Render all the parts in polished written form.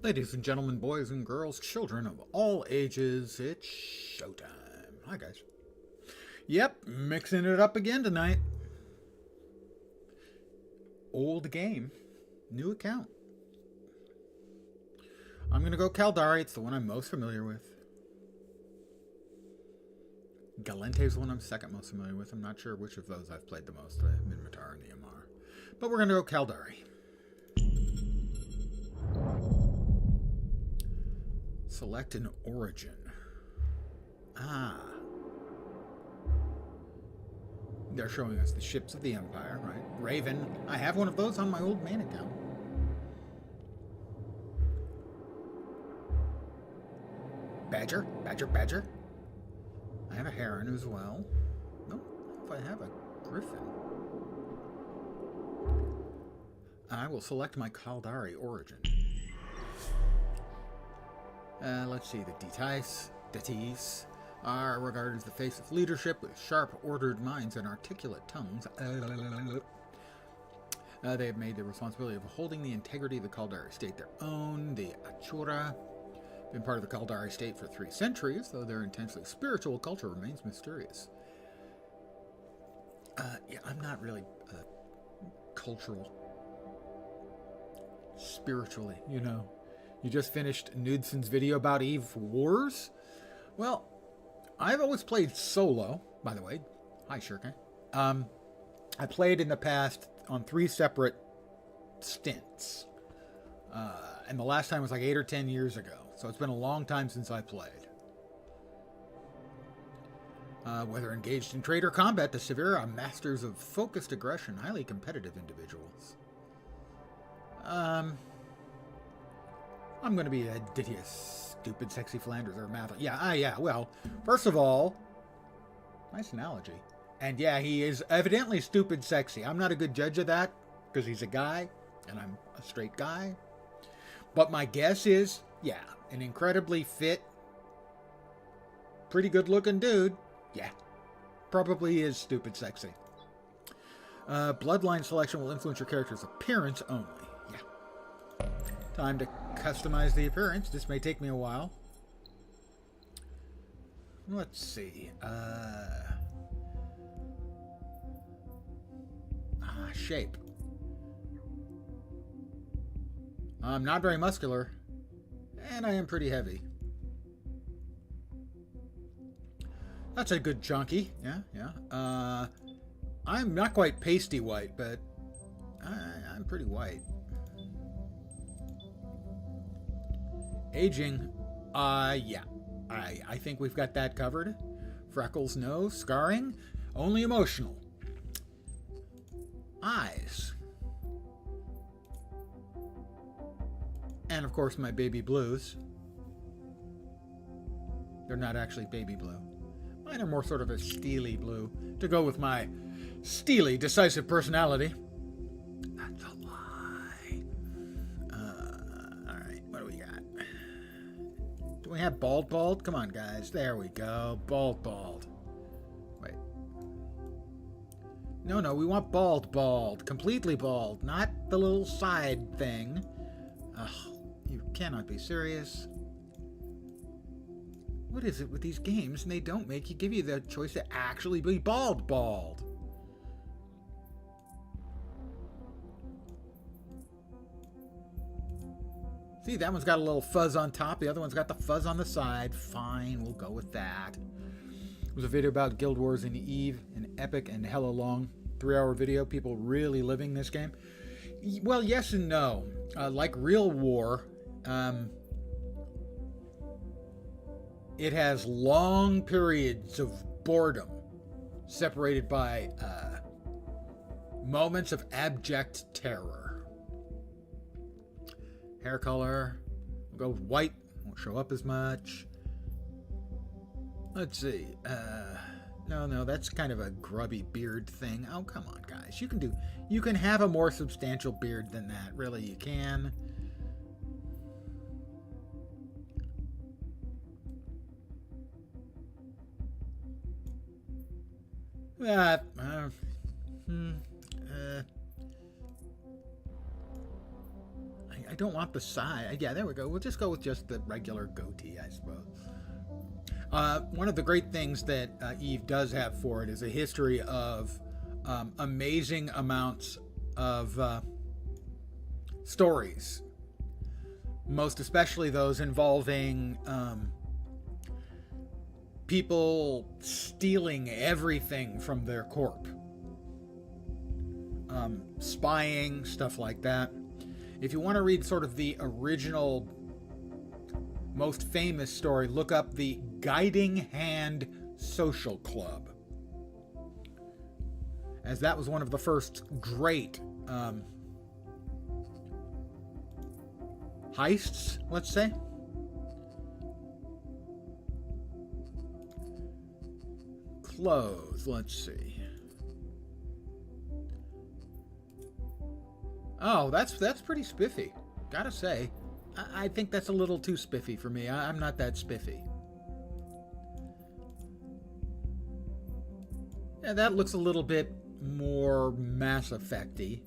Ladies and gentlemen, boys and girls, children of all ages, it's showtime. Hi, guys. Yep, mixing it up again tonight. Old game, new account. I'm going to go Caldari. It's the one I'm most familiar with. Galente is the one I'm second most familiar with. I'm not sure which of those I've played the most, the Minmatar and the Amar. But we're going to go Caldari. Select an origin. They're showing us the ships of the Empire, right? Raven. I have one of those on my old main account. Badger. Badger. I have a Heron as well. No, if I have a Griffin. I will select my Caldari origin. Let's see, the Detis are regarded as the face of leadership with sharp, ordered minds and articulate tongues. They have made the responsibility of holding the integrity of the Caldari state their own. The Achura been part of the Caldari state for 3 centuries, though their intensely spiritual culture remains mysterious. Yeah, I'm not really cultural. Spiritually, you know. You just finished Nudson's video about Eve Wars? Well, I've always played solo, by the way. Hi, Shirka. I played in the past on 3 separate stints. And the last time was like 8 or 10 years ago. So it's been a long time since I played. Whether engaged in trade or combat, the Severe are masters of focused aggression, highly competitive individuals. I'm going to be a Didius, stupid, sexy Flanders, or Mathil. Yeah, well, first of all, nice analogy. And yeah, he is evidently stupid, sexy. I'm not a good judge of that, because he's a guy, and I'm a straight guy. But my guess is, yeah, an incredibly fit, pretty good-looking dude. Yeah, probably is stupid, sexy. Bloodline selection will influence your character's appearance only. Yeah. Time to customize the appearance. This may take me a while. Let's see. Shape. I'm not very muscular, and I am pretty heavy. That's a good chunky. Yeah. I'm not quite pasty white, but I'm pretty white. Aging, yeah. I think we've got that covered. Freckles, no. Scarring, only emotional. Eyes. And, of course, my baby blues. They're not actually baby blue. Mine are more sort of a steely blue, to go with my steely, decisive personality. That's a lie. Alright, what do we got? Do we have bald? Come on, guys. There we go. Bald. Wait. No, we want bald. Completely bald, not the little side thing. Ugh, you cannot be serious. What is it with these games? And they don't give you the choice to actually be bald. See, that one's got a little fuzz on top. The other one's got the fuzz on the side. Fine, we'll go with that. It was a video about Guild Wars and Eve, an epic and hella long 3-hour video. People really living this game. Well, yes and no. Like real war, it has long periods of boredom separated by moments of abject terror. Hair color, we'll go with white, won't show up as much. Let's see, no, that's kind of a grubby beard thing. Oh, come on, guys, you can have a more substantial beard than that, really, you can. I don't want the side. Yeah, there we go. We'll just go with just the regular goatee, I suppose. One of the great things that Eve does have for it is a history of amazing amounts of stories. Most especially those involving people stealing everything from their corp. Spying, stuff like that. If you want to read sort of the original, most famous story, look up the Guiding Hand Social Club, as that was one of the first great heists, let's say. Clothes, let's see. Oh, that's pretty spiffy, gotta say. I think that's a little too spiffy for me. I'm not that spiffy. Yeah, that looks a little bit more Mass Effect-y.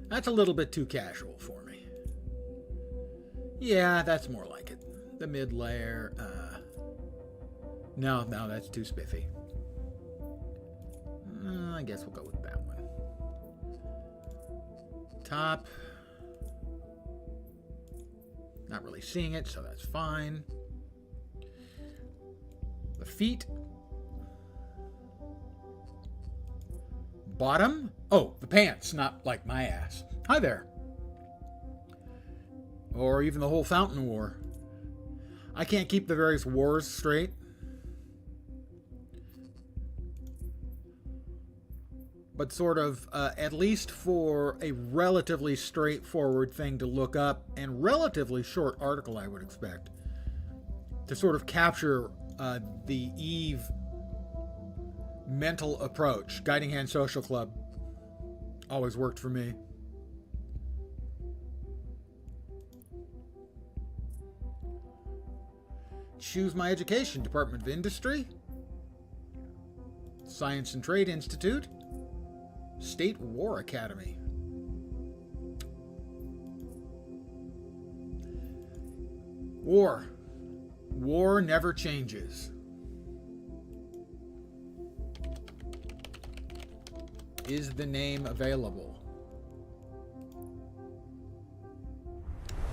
That's a little bit too casual for me. Yeah, that's more like it. The mid layer. No, that's too spiffy. I guess we'll go with that one. Top. Not really seeing it, so that's fine. The feet. Bottom. Oh, the pants, not like my ass. Hi there. Or even the whole Fountain War. I can't keep the various wars straight. But sort of, at least for a relatively straightforward thing to look up, and relatively short article, I would expect, to sort of capture the Eve mental approach. Guiding Hand Social Club always worked for me. Choose my education. Department of Industry, Science and Trade Institute, State War Academy. War. War never changes. Is the name available?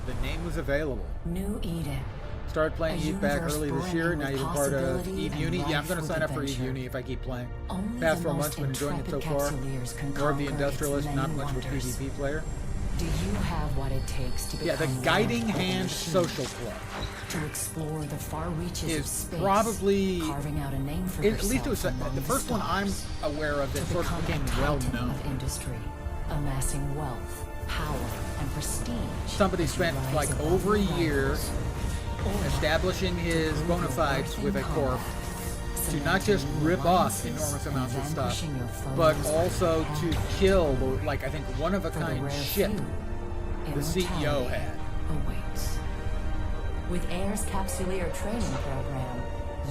The name was available. New Eden. Started playing Eve back early this year. Now you're part of Eve Uni. Yeah, I'm going to sign up for Eve Uni if I keep playing. Past 4 months, been enjoying it so far. More of the industrialist, not much of a PvP player. Do you have what it takes to become the Guiding Hand Social Club to explore the far reaches is of space, probably, carving out a name for at least it was the first one I'm aware of that sort of became well known. Of industry, amassing wealth, power, and prestige. Somebody spent like over a year establishing his bona fides with a corp to not just rip off enormous amounts of stuff, but also to kill the, like, I think, one-of-a-kind ship the CEO had. Awaits. With Air's Capsuleer training program,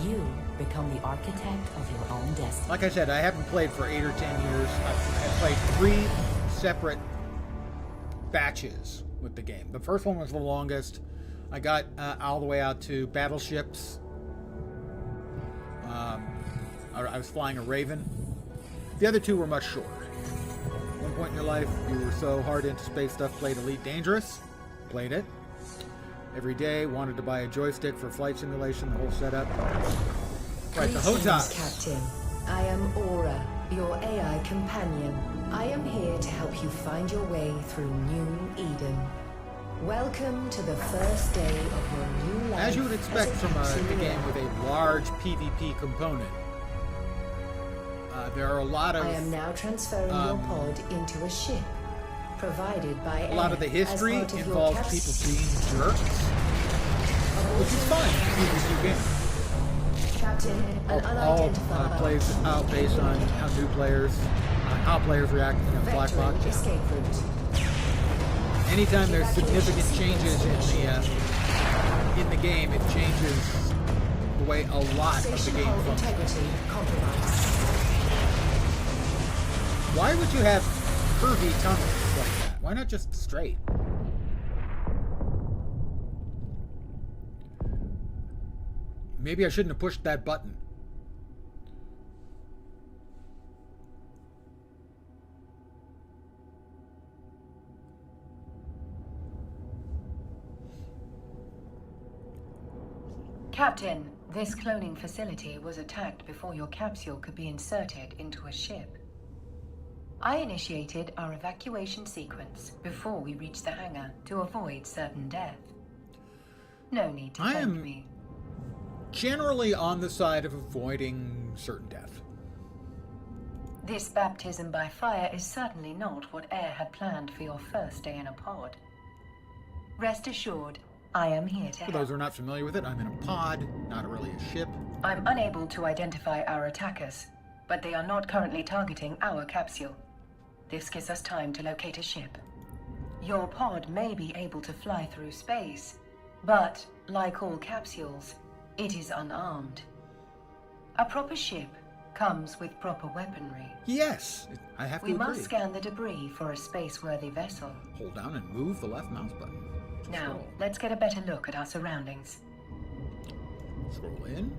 you become the architect of your own destiny. Like I said, I haven't played for 8 or 10 years. I've played 3 separate batches with the game. The first one was the longest. I got all the way out to battleships. I was flying a Raven. The other 2 were much shorter. At one point in your life, you were so hard into space stuff, played Elite Dangerous. Played it. Every day, wanted to buy a joystick for flight simulation, the whole setup. Right, the HOTAS. Captain. I am Aura, your AI companion. I am here to help you find your way through New Eden. Welcome to the first day of your new life. As you would expect from a game with a large PvP component, there are a lot of... I am now transferring your pod into a ship provided by a lot of the history involves people being jerks, which is fine in PvP games. Captain, an unidentified all plays out based on how new players, how players react to black box. Escape route. Anytime there's significant changes in the game, it changes the way a lot of the game functions. Integrity compromised. Why would you have curvy tunnels like that? Why not just straight? Maybe I shouldn't have pushed that button. Captain, this cloning facility was attacked before your capsule could be inserted into a ship. I initiated our evacuation sequence before we reached the hangar to avoid certain death. No need to thank me. Generally on the side of avoiding certain death. This baptism by fire is certainly not what Air had planned for your first day in a pod. Rest assured, I am here to help. For those who are not familiar with it, I'm in a pod, not really a ship. I'm unable to identify our attackers, but they are not currently targeting our capsule. This gives us time to locate a ship. Your pod may be able to fly through space, but, like all capsules, it is unarmed. A proper ship comes with proper weaponry. Yes, I have to agree. We must scan the debris for a space-worthy vessel. Hold down and move the left mouse button. Now, Scroll. let's get a better look at our surroundings. Scroll in.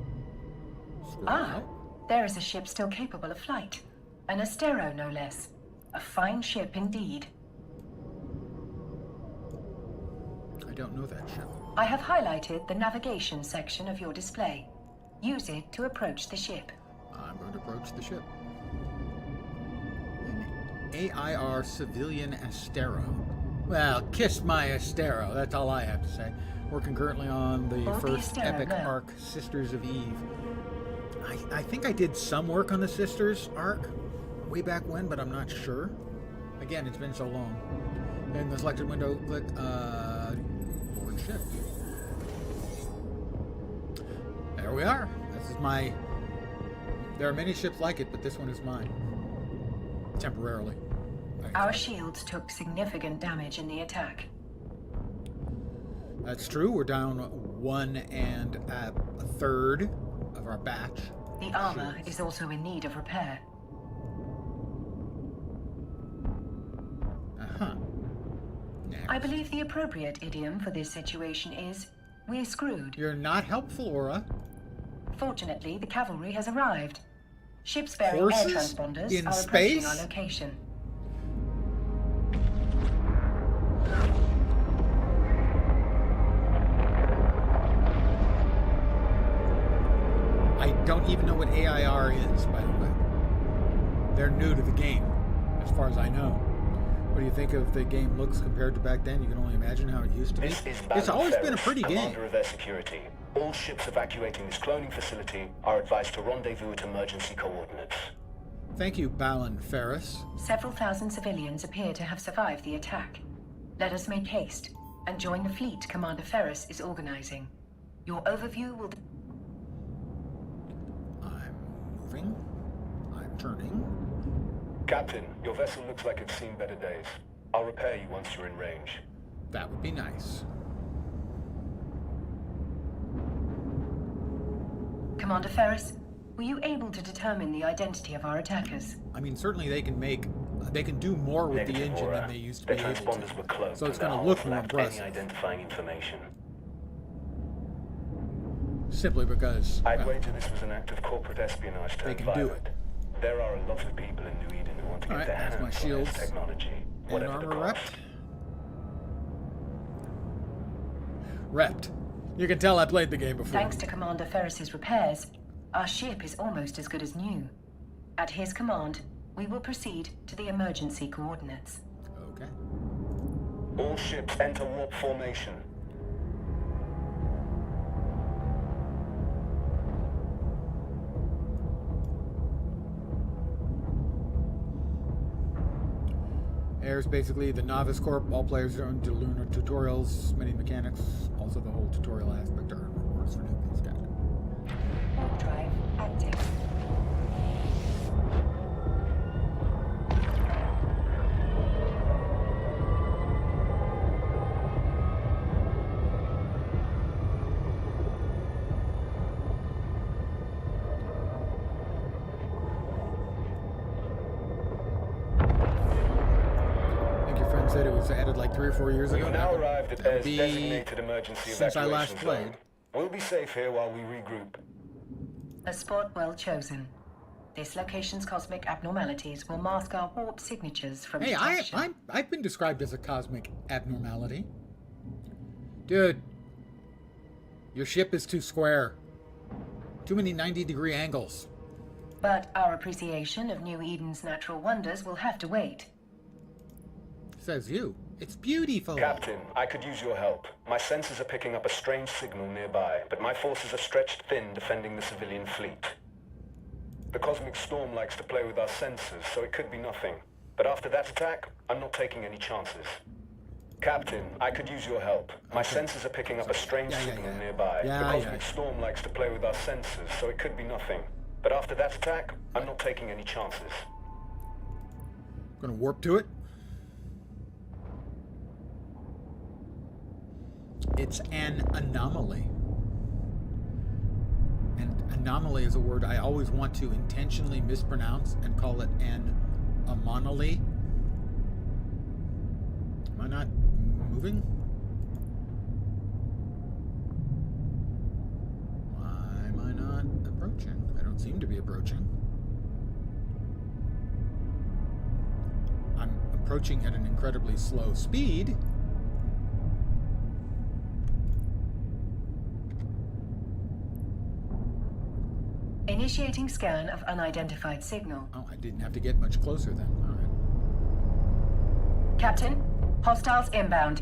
Scroll Ah, out. there is a ship still capable of flight. An Astero, no less. A fine ship indeed. I don't know that ship. I have highlighted the navigation section of your display. Use it to approach the ship. I'm going to approach the ship. An AIR civilian Astero. Well, kiss my Astero. That's all I have to say. Working currently on the Or the first Astero, epic no. arc, Sisters of Eve. I think I did some work on the Sisters arc way back when, but I'm not sure. Again, it's been so long. In the selected window, click board ship. There we are. This is my... There are many ships like it, but this one is mine. Temporarily. Our shields took significant damage in the attack. That's true. We're down 1 and a third of our batch. The armor is also in need of repair. Uh-huh. I believe the appropriate idiom for this situation is, we're screwed. You're not helpful, Aura. Fortunately, the cavalry has arrived. Ships bearing air Horses transponders in are approaching space? our location. I don't even know what AIR is, by the way. They're new to the game, as far as I know. What do you think of the game looks compared to back then? You can only imagine how it used to be. It's always been a pretty game. Commander of Air Security. All ships evacuating this cloning facility are advised to rendezvous at emergency coordinates. Thank you, Balin Ferris. Several thousand civilians appear to have survived the attack. Let us make haste and join the fleet Commander Ferris is organizing. Your overview will... I'm moving. I'm turning. Captain, your vessel looks like it's seen better days. I'll repair you once you're in range. That would be nice. Commander Ferris, were you able to determine the identity of our attackers? I mean, certainly they can do more with the Negative, engine Aura. than they used to Their be able transponders to. were cloaked, So it's and going their to look hulls more lacked impressive. any identifying information. Simply because I'd wager this was an act of corporate espionage turned can do violent. There are a lot of people in New Eden who want to get Alright, their that's hands my on this shields technology, and whatever the armor cost. repped. You can tell I played the game before. Thanks to Commander Ferris's repairs, our ship is almost as good as new. At his command, we will proceed to the emergency coordinates. Okay. All ships enter warp formation. Air is basically the Novice Corp. All players are into lunar tutorials, many mechanics. Also, the whole tutorial aspect are rewards for newbies. Got it. Warp drive active. Someone said it was added like 3 or 4 years ago. We've now That would- arrived at that would Air's be designated emergency since I last evacuation played. zone. We'll be safe here while we regroup. A spot well chosen. This location's cosmic abnormalities will mask our warp signatures from Hey, detection. I've been described as a cosmic abnormality. Dude, your ship is too square. Too many 90-degree angles. But our appreciation of New Eden's natural wonders will have to wait. Says you. It's beautiful. Captain, I could use your help. My sensors are picking up a strange signal nearby, but my forces are stretched thin defending the civilian fleet. The cosmic storm likes to play with our sensors, so it could be nothing. But after that attack, I'm not taking any chances. Captain, I could use your help. My sensors are picking up a strange signal nearby. The cosmic storm likes to play with our sensors, so it could be nothing. But after that attack, I'm not taking any chances. Gonna warp to it. It's an anomaly. And anomaly is a word I always want to intentionally mispronounce and call it an amonoly. Am I not moving? Why am I not approaching? I don't seem to be approaching. I'm approaching at an incredibly slow speed. Initiating scan of unidentified signal. Oh, I didn't have to get much closer then. All right. Captain, hostiles inbound.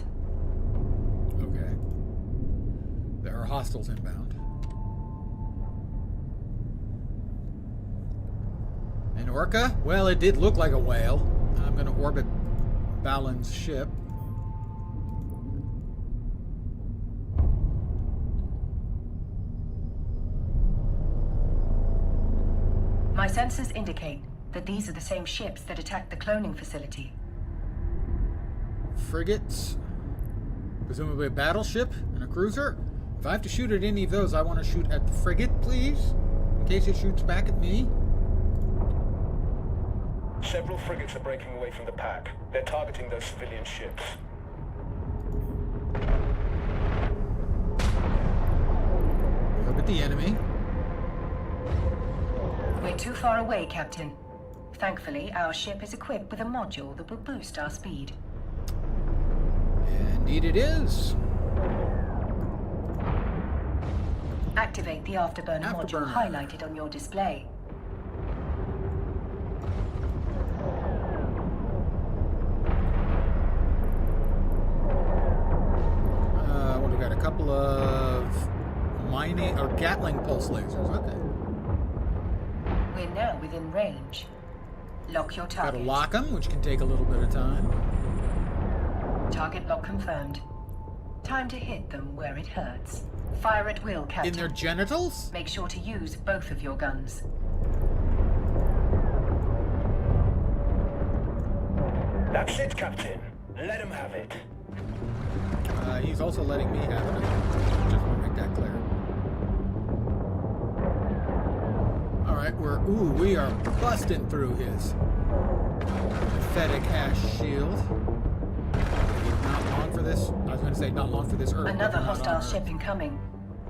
Okay. There are hostiles inbound. An orca? Well, it did look like a whale. I'm going to orbit Balin's ship. My sensors indicate that these are the same ships that attacked the cloning facility. Frigates. Presumably a battleship and a cruiser. If I have to shoot at any of those, I want to shoot at the frigate, please. In case it shoots back at me. Several frigates are breaking away from the pack. They're targeting those civilian ships. Orbit the enemy. We're too far away, Captain. Thankfully, our ship is equipped with a module that will boost our speed. Indeed it is. Activate the afterburner module highlighted on your display. What do we got? A couple of mining or Gatling pulse lasers. Okay. We're now within range. Lock your Got to target. lock them, which can take a little bit of time. Target lock confirmed. Time to hit them where it hurts. Fire at will, Captain. In their genitals? Make sure to use both of your guns. That's it, Captain. Let him have it. He's also letting me have it. Just want to make that clear. Alright, we are busting through his pathetic ass shield. Not long for this. I was going to say not long for this Earth. Another but not hostile on Earth. ship incoming.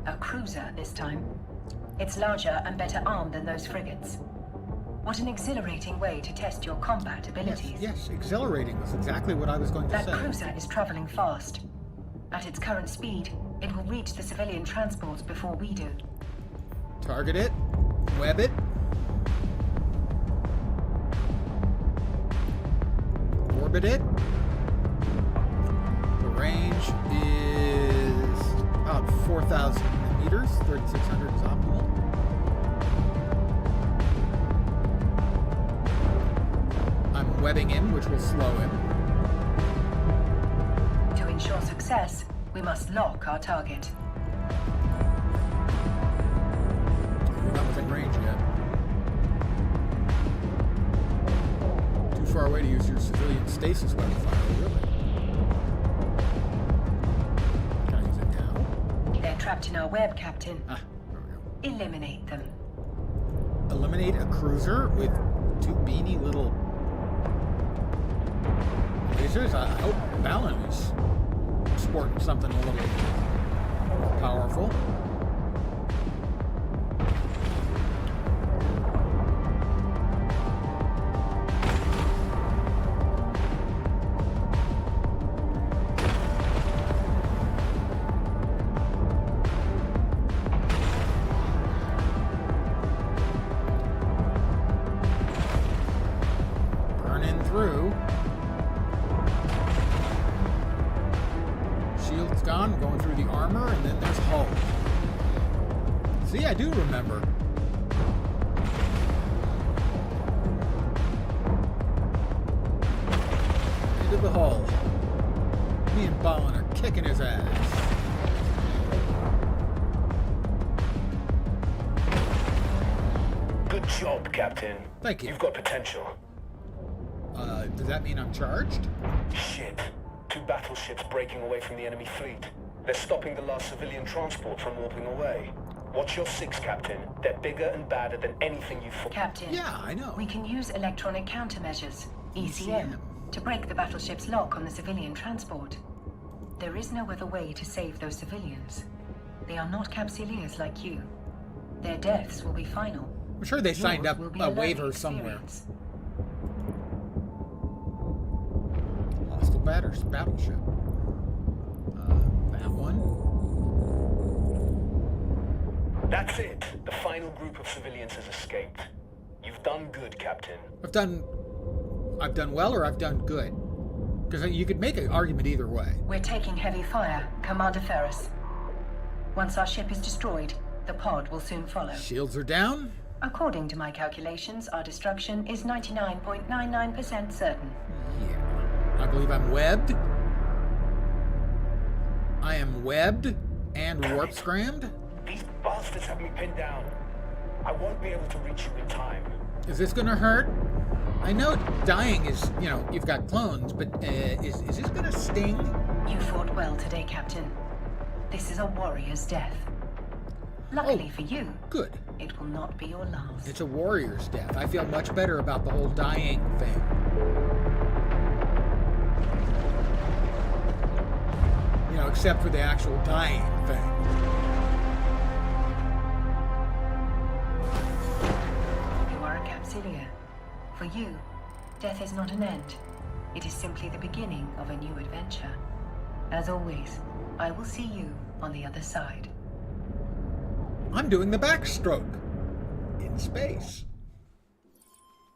A cruiser this time. It's larger and better armed than those frigates. What an exhilarating way to test your combat abilities. Yes, exhilarating was exactly what I was going to That say. cruiser is traveling fast. At its current speed, it will reach the civilian transports before we do. Target it. Web it. Orbit it. The range is about 4,000 meters. 3,600 is optimal. I'm webbing him, which will slow him. To ensure success, we must lock our target. We're not within range yet. Too far away to use your civilian stasis weapon fire, really. Can I use it now? They're trapped in our web, Captain. Ah, there we go. Eliminate them. Eliminate a cruiser with two beanie little lasers lasers. I hope Balin is sporting something a little powerful. Through. Shield's gone, going through the armor, and then there's Hull. See, I do remember. Into the hull. Me and Balin are kicking his ass. Good job, Captain. Thank you. You've got potential. Does that mean I'm charged? Shit. 2 battleships breaking away from the enemy fleet. They're stopping the last civilian transport from warping away. Watch your 6, Captain. They're bigger and badder than anything you've fought. Captain. Yeah, I know. We can use electronic countermeasures, ECM, to break the battleship's lock on the civilian transport. There is no other way to save those civilians. They are not Capsuleers like you. Their deaths will be final. I'm sure they signed Yours up will be a learning waiver somewhere. experience. Hostile battleship. That one. That's it. The final group of civilians has escaped. You've done good, Captain. I've done well, or I've done good. Because you could make an argument either way. We're taking heavy fire, Commander Ferris. Once our ship is destroyed, the pod will soon follow. Shields are down. According to my calculations, our destruction is 99.99% certain. Yeah. I believe I'm webbed. I am webbed and warp scrammed. These bastards have me pinned down. I won't be able to reach you in time. Is this gonna hurt? I know dying is, you've got clones, but is this gonna sting? You fought well today, Captain. This is a warrior's death. Luckily for you, Good. it will not be your last. It's a warrior's death. I feel much better about the whole dying thing. Except for the actual dying thing. You are a Capsuleer. For you, death is not an end. It is simply the beginning of a new adventure. As always, I will see you on the other side. I'm doing the backstroke. In space.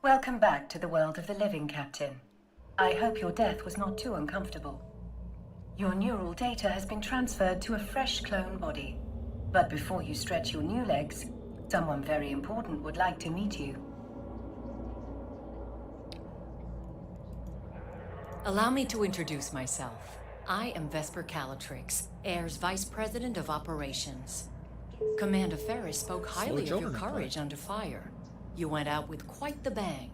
Welcome back to the world of the living, Captain. I hope your death was not too uncomfortable. Your neural data has been transferred to a fresh clone body. But before you stretch your new legs, someone very important would like to meet you. Allow me to introduce myself. I am Vesper Calatrix, Air's Vice President of Operations. Commander Ferris spoke highly of your children at courage play. under fire. You went out with quite the bang.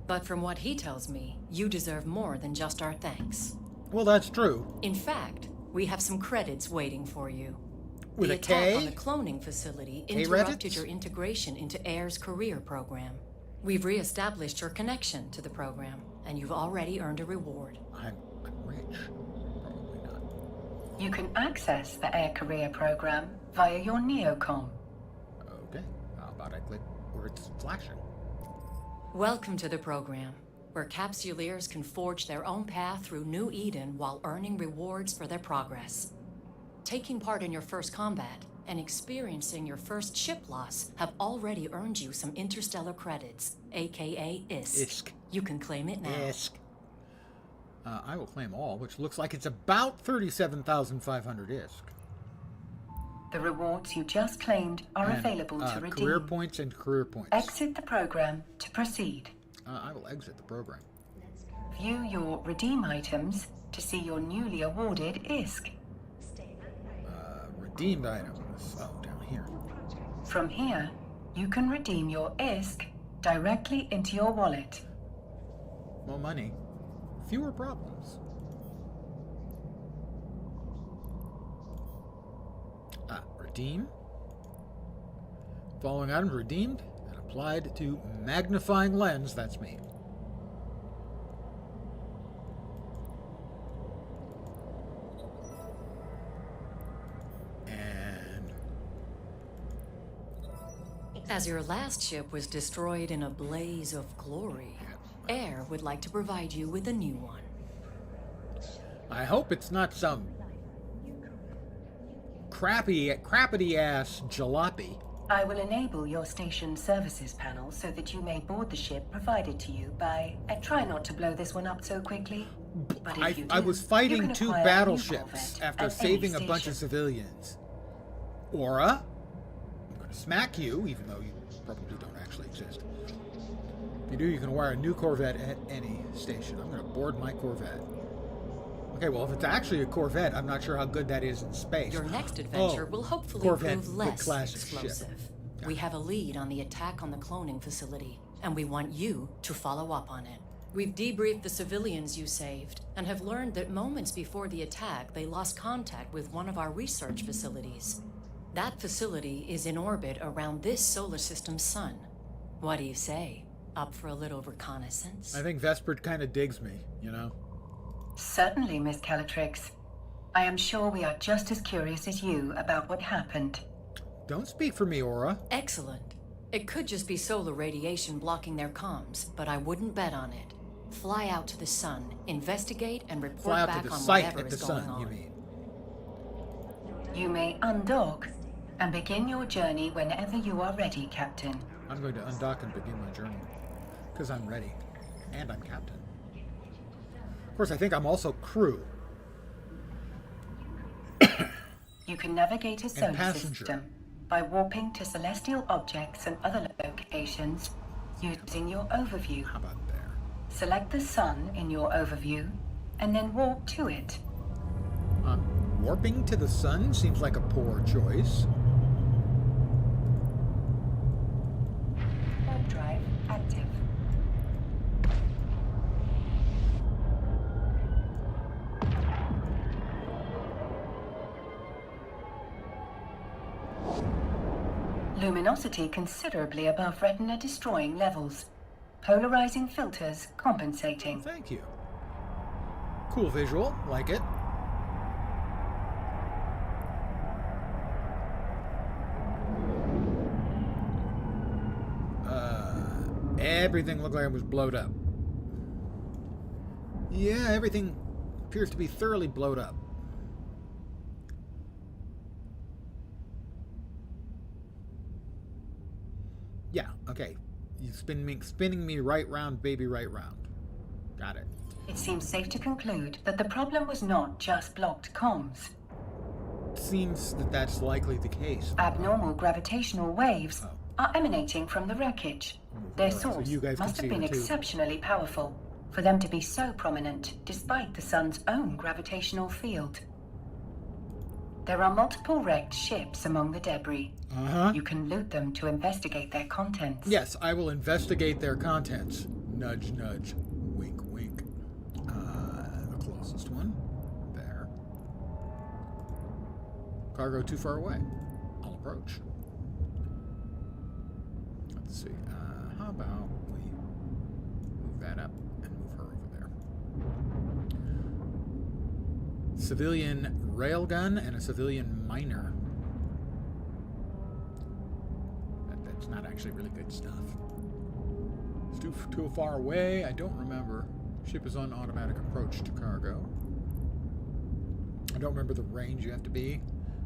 But from what he tells me, you deserve more than just our thanks. Well, that's true. In fact, we have some credits waiting for you. With the a attack K? on the cloning facility K interrupted Reddits? your integration into Air's career program. We've re-established your connection to the program, and you've already earned a reward. I'm rich. Probably not. You can access the Air Career program via your Neocom. Okay. How about I click where it's flashing? Welcome to the program, where Capsuleers can forge their own path through New Eden while earning rewards for their progress. Taking part in your first combat and experiencing your first ship loss have already earned you some interstellar credits, aka ISK. ISK. You can claim it now. ISK. I will claim all, which looks like it's about 37,500 ISK. The rewards you just claimed are And, available to redeem. career points and career points. Exit the program to proceed. I will exit the program. View your redeem items to see your newly awarded ISK. Redeemed items. Oh, down here. From here, you can redeem your ISK directly into your wallet. More money. Fewer problems. Redeem. Following items redeemed and applied to magnifying lens. That's me. As your last ship was destroyed in a blaze of glory, Air would like to provide you with a new one. I hope it's not some crappity ass jalopy. I will enable your station services panel so that you may board the ship provided to you by... try not to blow this one up so quickly. But if you do, I was you fighting can 2 acquire a new battleships Corvette after at saving any a bunch of station. civilians. Aura, I'm going to smack you, even though you probably don't actually exist. If you do, you can acquire a new Corvette at any station. I'm going to board my Corvette. Okay, well, if it's actually a Corvette, I'm not sure how good that is in space. Your next adventure will hopefully Corvette, prove the less classic explosive. ship. We have a lead on the attack on the cloning facility, and we want you to follow up on it. We've debriefed the civilians you saved, and have learned that moments before the attack, they lost contact with one of our research facilities. That facility is in orbit around this solar system's sun. What do you say? Up for a little reconnaissance? I think Vesper kind of digs me, you know? Certainly, Miss Calatrix. I am sure we are just as curious as you about what happened. Don't speak for me, Aura. Excellent. It could just be solar radiation blocking their comms, but I wouldn't bet on it. Fly out to the sun, investigate, and report Fly out back to the on site whatever at the is going sun, on. you mean? You may undock and begin your journey whenever you are ready, Captain. I'm going to undock and begin my journey. Because I'm ready. And I'm captain. Of course, I think I'm also crew. You can navigate a solar passenger. system by warping to celestial objects and other locations using your overview. How about there? Select the sun in your overview and then warp to it. Warping to the sun seems like a poor choice. Warp drive active. Luminosity considerably above retina-destroying levels. Polarizing filters compensating. Thank you. Cool visual. Like it. Everything looked like it was blowed up. Yeah, everything appears to be thoroughly blowed up. Yeah, okay. You spinning me right round, baby, right round. Got it. It seems safe to conclude that the problem was not just blocked comms. Seems that that's likely the case. Abnormal gravitational waves are emanating from the wreckage. Their So source you guys can must have see been her too. exceptionally powerful for them to be so prominent despite the sun's own gravitational field. There are multiple wrecked ships among the debris. You can loot them to investigate their contents. Yes, I will investigate their contents. Nudge, nudge. Wink, wink. The closest one. There. Cargo too far away. I'll approach. Let's see. How about we move that up and move her over there. Civilian railgun and a civilian miner. That's not actually really good stuff. It's too far away. I don't remember. Ship is on automatic approach to cargo. I don't remember the range you have to be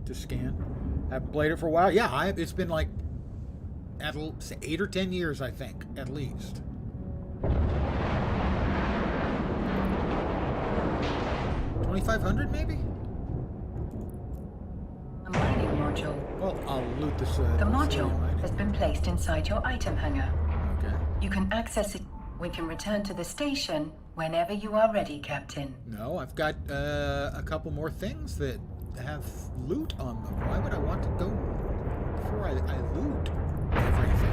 to scan. Haven't played it for a while. Yeah, it's been like 8 or 10 years, I think, at least. 2,500 maybe? A mining module. Well, I'll loot this. The civilian module mining. has been placed inside your item hangar. Okay. You can access it. We can return to the station whenever you are ready, Captain. No, I've got a couple more things that have loot on them. Why would I want to go before I loot everything?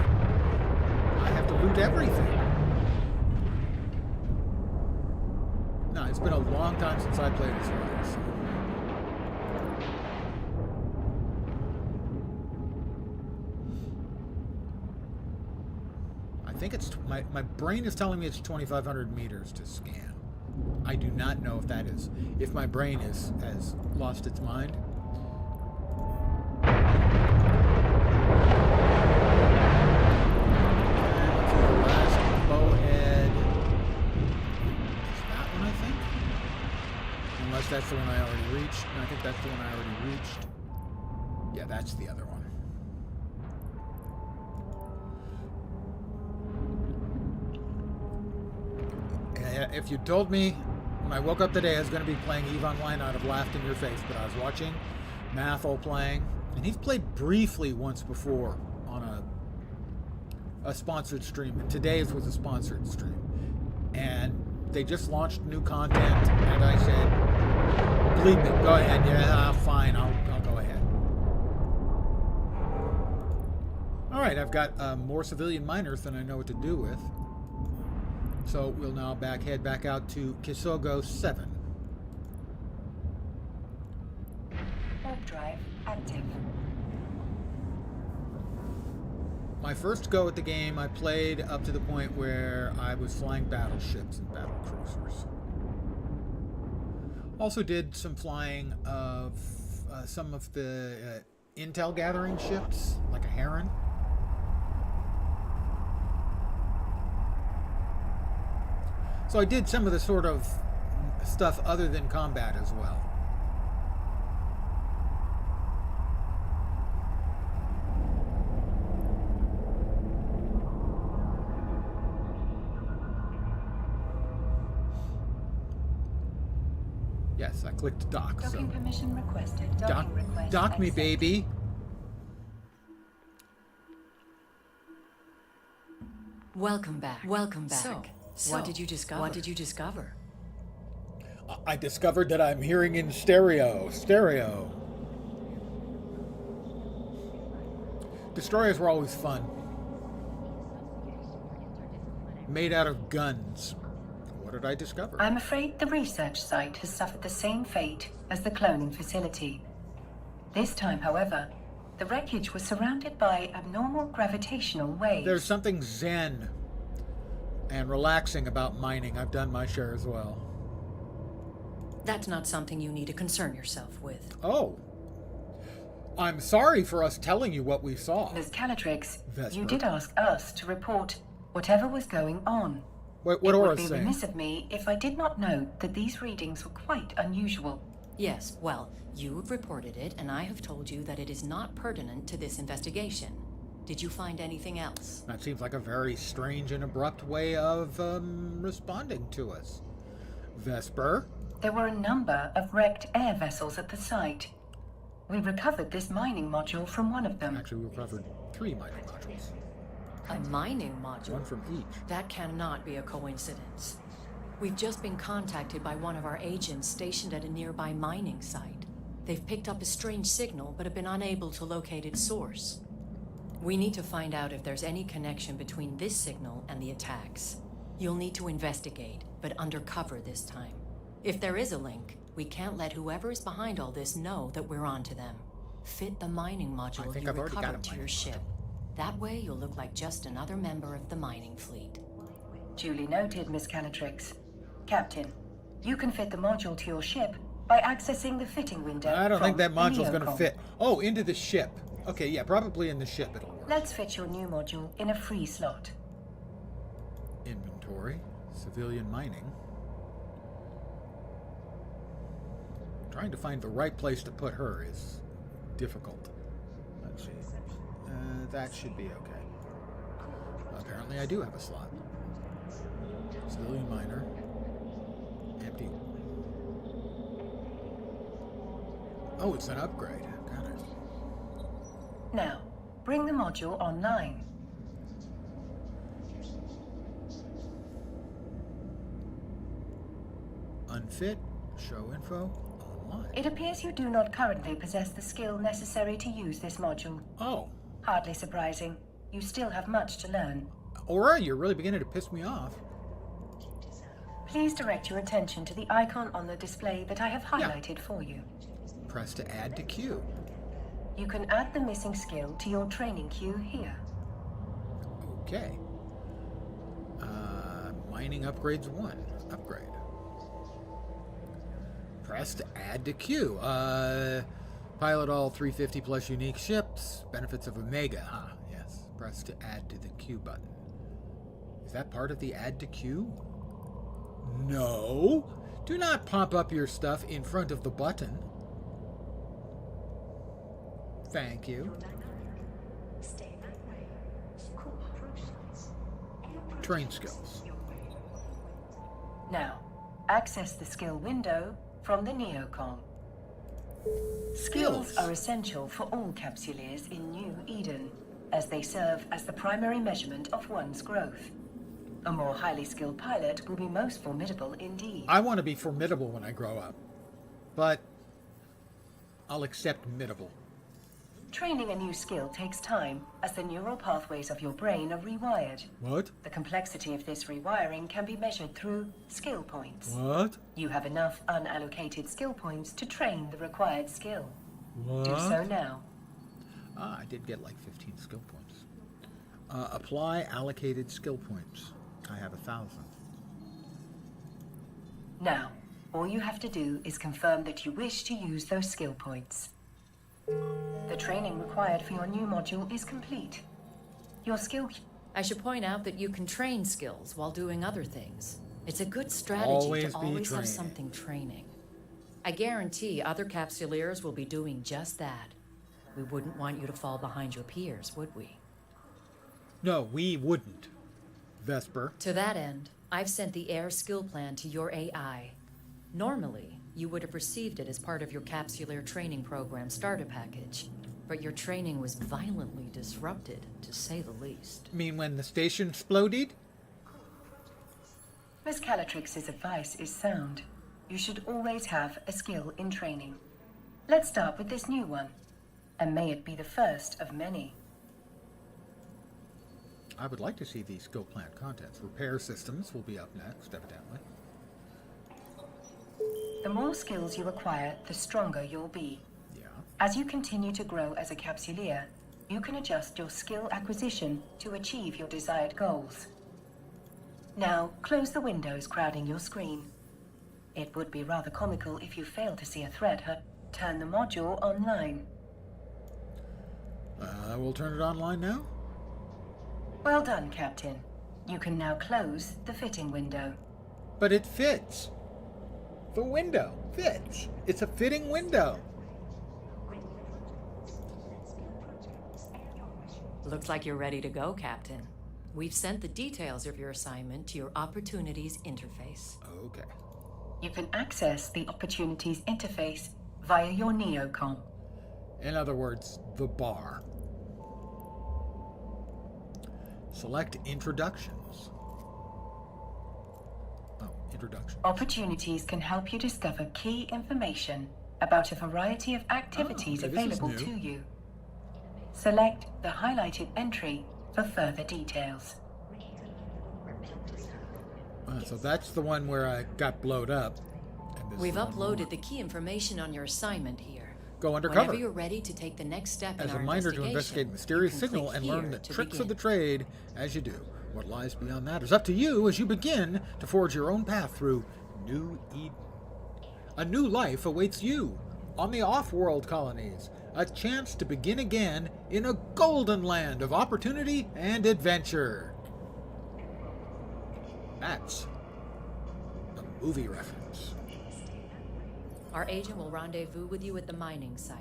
I have to loot everything. No, it's been a long time since I played as well. So. I think it's my brain is telling me it's 2,500 meters to scan. I do not know if that is if my brain has lost its mind. Unless that's the one I already reached. No, I think that's the one I already reached. Yeah, that's the other one. If you told me when I woke up today I was going to be playing EVE Online, I'd have laughed in your face. But I was watching Mathil playing, and he's played briefly once before on a sponsored stream. And today's was a sponsored stream. And they just launched new content, and I said, bleep it, go ahead. Yeah, fine, I'll go ahead. Alright, I've got more civilian miners than I know what to do with. So we'll now head back out to Kisogo 7. Warp drive active. My first go at the game, I played up to the point where I was flying battleships and battle cruisers. Also did some flying of some of the intel gathering ships, like a Heron. So I did some of the sort of stuff other than combat as well. Yes, I clicked dock. Docking So permission requested. Docking request dock me, accepted. baby. Welcome back. Welcome back. So, what did you discover? What did you discover? I discovered that I'm hearing in stereo. Stereo. Destroyers were always fun. Made out of guns. What did I discover? I'm afraid the research site has suffered the same fate as the cloning facility. This time, however, the wreckage was surrounded by abnormal gravitational waves. There's something zen and relaxing about mining. I've done my share as well. That's not something you need to concern yourself with. Oh. I'm sorry for us telling you what we saw. Ms. Calatrix, Vesper. you did ask us to report whatever was going on. What It would Aura's be saying? remiss of me if I did not note that these readings were quite unusual. Yes, well, you've reported it, and I have told you that it is not pertinent to this investigation. Did you find anything else? That seems like a very strange and abrupt way of responding to us. Vesper? There were a number of wrecked air vessels at the site. We recovered this mining module from one of them. Actually, we recovered 3 mining modules. A mining module? One from each. That cannot be a coincidence. We've just been contacted by one of our agents stationed at a nearby mining site. They've picked up a strange signal, but have been unable to locate its source. We need to find out if there's any connection between this signal and the attacks. You'll need to investigate, but undercover this time. If there is a link, we can't let whoever is behind all this know that we're onto them. Fit the mining module think you I've already got a recovered to mining your ship. module. That way you'll look like just another member of the mining fleet. Duly noted, Miss Calatrix. Captain, you can fit the module to your ship by accessing the fitting window. I don't think that from the module's going to neocom. fit. Oh, into the ship. Okay, yeah, probably in the ship it'll work. Let's fit your new module in a free slot. Inventory. Civilian mining. Trying to find the right place to put her is difficult. Let's see. That should be okay. Apparently I do have a slot. Civilian miner. Empty. Oh, it's an upgrade. Got it. Now, bring the module online. Unfit. Show info. Online. It appears you do not currently possess the skill necessary to use this module. Oh. Hardly surprising. You still have much to learn. Aura, you're really beginning to piss me off. Please direct your attention to the icon on the display that I have highlighted for you. Press to add to queue. You can add the missing skill to your training queue here. Okay. Mining upgrades 1. Upgrade. Press to add to queue. Pilot all 350 plus unique ships. Benefits of Omega. Huh, yes. Press to add to the queue button. Is that part of the add to queue? No. Do not pop up your stuff in front of the button. Thank you. Train skills. Now, access the skill window from the neocom. Skills are essential for all capsuleers in New Eden, as they serve as the primary measurement of one's growth. A more highly skilled pilot will be most formidable indeed. I want to be formidable when I grow up, but I'll accept middable. Training a new skill takes time, as the neural pathways of your brain are rewired. What? The complexity of this rewiring can be measured through skill points. What? You have enough unallocated skill points to train the required skill. What? Do so now. I did get like 15 skill points. Apply allocated skill points. I have 1,000. Now, all you have to do is confirm that you wish to use those skill points. The training required for your new module is complete. Your skill... I should point out that you can train skills while doing other things. It's a good strategy Always to be always have training. something training. I guarantee other capsuleers will be doing just that. We wouldn't want you to fall behind your peers, would we? No, we wouldn't. Vesper. To that end, I've sent the Air skill plan to your AI. Normally, you would have received it as part of your capsuleer training program starter package, but your training was violently disrupted, to say the least. Mean when the station exploded? Miss Calatrix's advice is sound. You should always have a skill in training. Let's start with this new one, and may it be the first of many. I would like to see the skill plan contents. Repair systems will be up next, evidently. The more skills you acquire, the stronger you'll be. Yeah. As you continue to grow as a capsuleer, you can adjust your skill acquisition to achieve your desired goals. Now, close the windows crowding your screen. It would be rather comical if you fail to see a threat. Turn the module online. We'll turn it online now? Well done, Captain. You can now close the fitting window. But it fits. The window fits. It's a fitting window. Looks like you're ready to go, Captain. We've sent the details of your assignment to your Opportunities interface. Okay. You can access the Opportunities interface via your neocom. In other words, the bar. Select Introductions. Oh, Introductions. Opportunities can help you discover key information about a variety of activities okay, this is available new. to you. Select the highlighted entry for further details. So that's the one where I got blowed up. And this We've is one uploaded more. the key information on your assignment here. Go undercover. Whenever you're ready to take the next step As in a our reminder to investigate a mysterious you can signal click and learn here the to tricks of the begin. trade as you do. What lies beyond that is up to you as you begin to forge your own path through New Eden. A new life awaits you on the off-world colonies. A chance to begin again in a golden land of opportunity and adventure. That's a movie reference. Our agent will rendezvous with you at the mining site.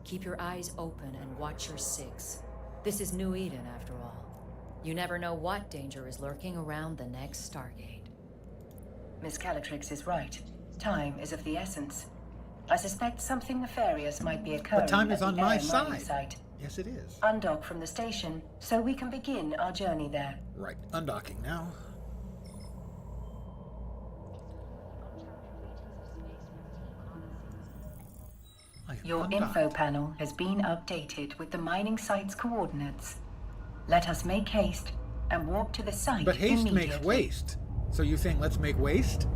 Keep your eyes open and watch your six. This is New Eden, after all. You never know what danger is lurking around the next Stargate. Miss Calatrix is right. Time is of the essence. I suspect something nefarious might be occurring But time at is the on my air mining side. site. Yes, it is. Undock from the station so we can begin our journey there. Right, undocking now. I am Your undocked. info panel has been updated with the mining site's coordinates. Let us make haste and walk to the site But haste immediately. makes waste. So you think let's make waste?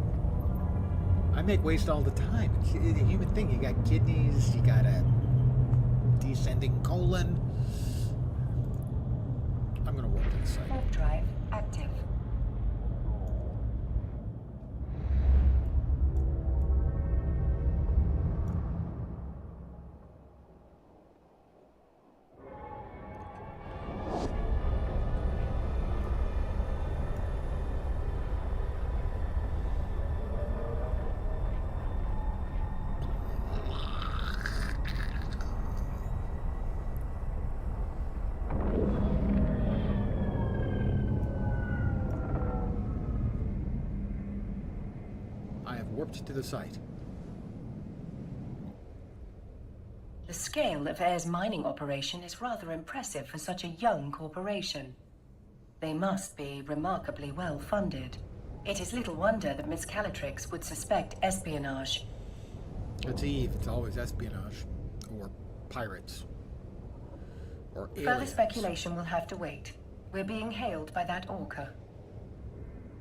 I make waste all the time. It's a human thing. You got kidneys, you got a descending colon. I'm gonna walk to the site. Warp drive active. moved to the site. The scale of Air's mining operation is rather impressive for such a young corporation. They must be remarkably well funded. It is little wonder that Miss Calatrix would suspect espionage. It's Eve. It's always espionage. Or pirates. Or aliens. Further speculation will have to wait. We're being hailed by that orca.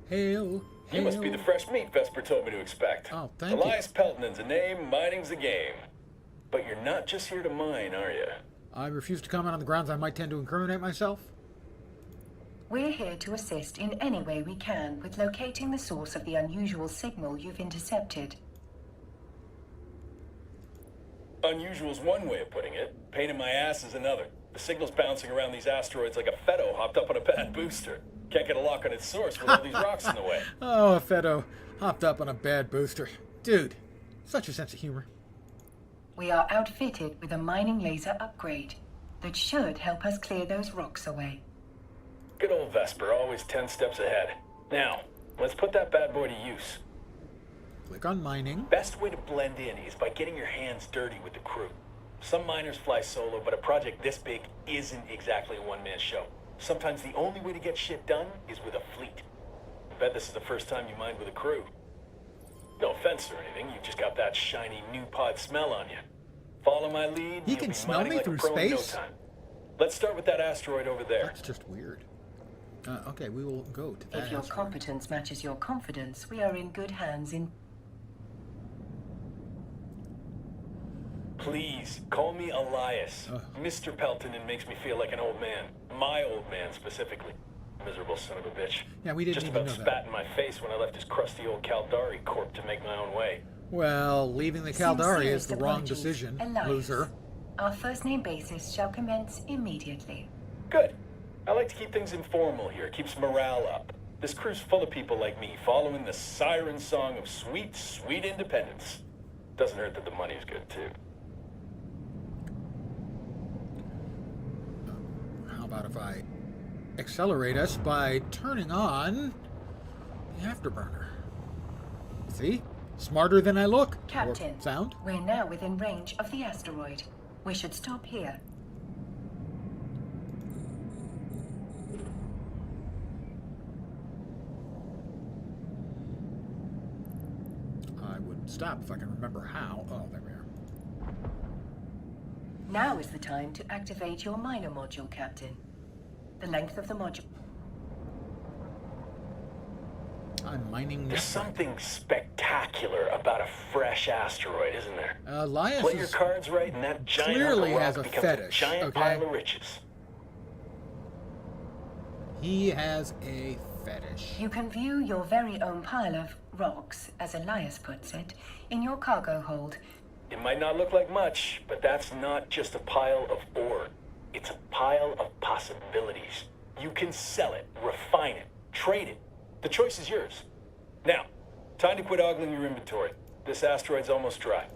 Hail. You must be the fresh meat Vesper told me to expect. Oh, thank you. Elias Pelton's a name, mining's a game. But you're not just here to mine, are you? I refuse to comment on the grounds I might tend to incriminate myself. We're here to assist in any way we can with locating the source of the unusual signal you've intercepted. Unusual's one way of putting it. Pain in my ass is another. The signal's bouncing around these asteroids like a Fetto hopped up on a bad booster. Can't get a lock on its source with all these rocks in the way. Oh, a Fetto hopped up on a bad booster. Dude, such a sense of humor. We are outfitted with a mining laser upgrade that should help us clear those rocks away. Good old Vesper, always 10 steps ahead. Now, let's put that bad boy to use. Click on mining. Best way to blend in is by getting your hands dirty with the crew. Some miners fly solo, but a project this big isn't exactly a one-man show. Sometimes the only way to get shit done is with a fleet. I bet this is the first time you mined with a crew. No offense or anything, you've just got that shiny new pod smell on you. Follow my lead, He you'll can be smell mining me like a through pro in no space? time. Let's start with that asteroid over there. That's just weird. Okay, we will go to that. If your asteroid. competence matches your confidence, we are in good hands in... Please, call me Elias. Mr. Pelton makes me feel like an old man. My old man, specifically. Miserable son of a bitch. Yeah, we didn't Just even about know spat that. in my face when I left his crusty old Caldari corp to make my own way. Well, leaving the Caldari is Sincerest the wrong apologies, decision, Elias. loser. Our first name basis shall commence immediately. Good. I like to keep things informal here. It keeps morale up. This crew's full of people like me, following the siren song of sweet, sweet independence. Doesn't hurt that the money's good, too. How about if I accelerate us by turning on the afterburner? See? Smarter than I look. Captain, Or sound? we're now within range of the asteroid. We should stop here. I would stop if I can remember how. Oh, there we are. Now is the time to activate your minor module, Captain. The length of the module... I'm mining There's this. something spectacular about a fresh asteroid, isn't there? Elias Play your is cards right, and that giant clearly hunk of has rock a becomes fetish, a giant okay? pile of riches. He has a fetish. You can view your very own pile of rocks, as Elias puts it, in your cargo hold. It might not look like much, but that's not just a pile of ore. It's a pile of possibilities. You can sell it, refine it, trade it. The choice is yours. Now, time to quit ogling your inventory. This asteroid's almost dry.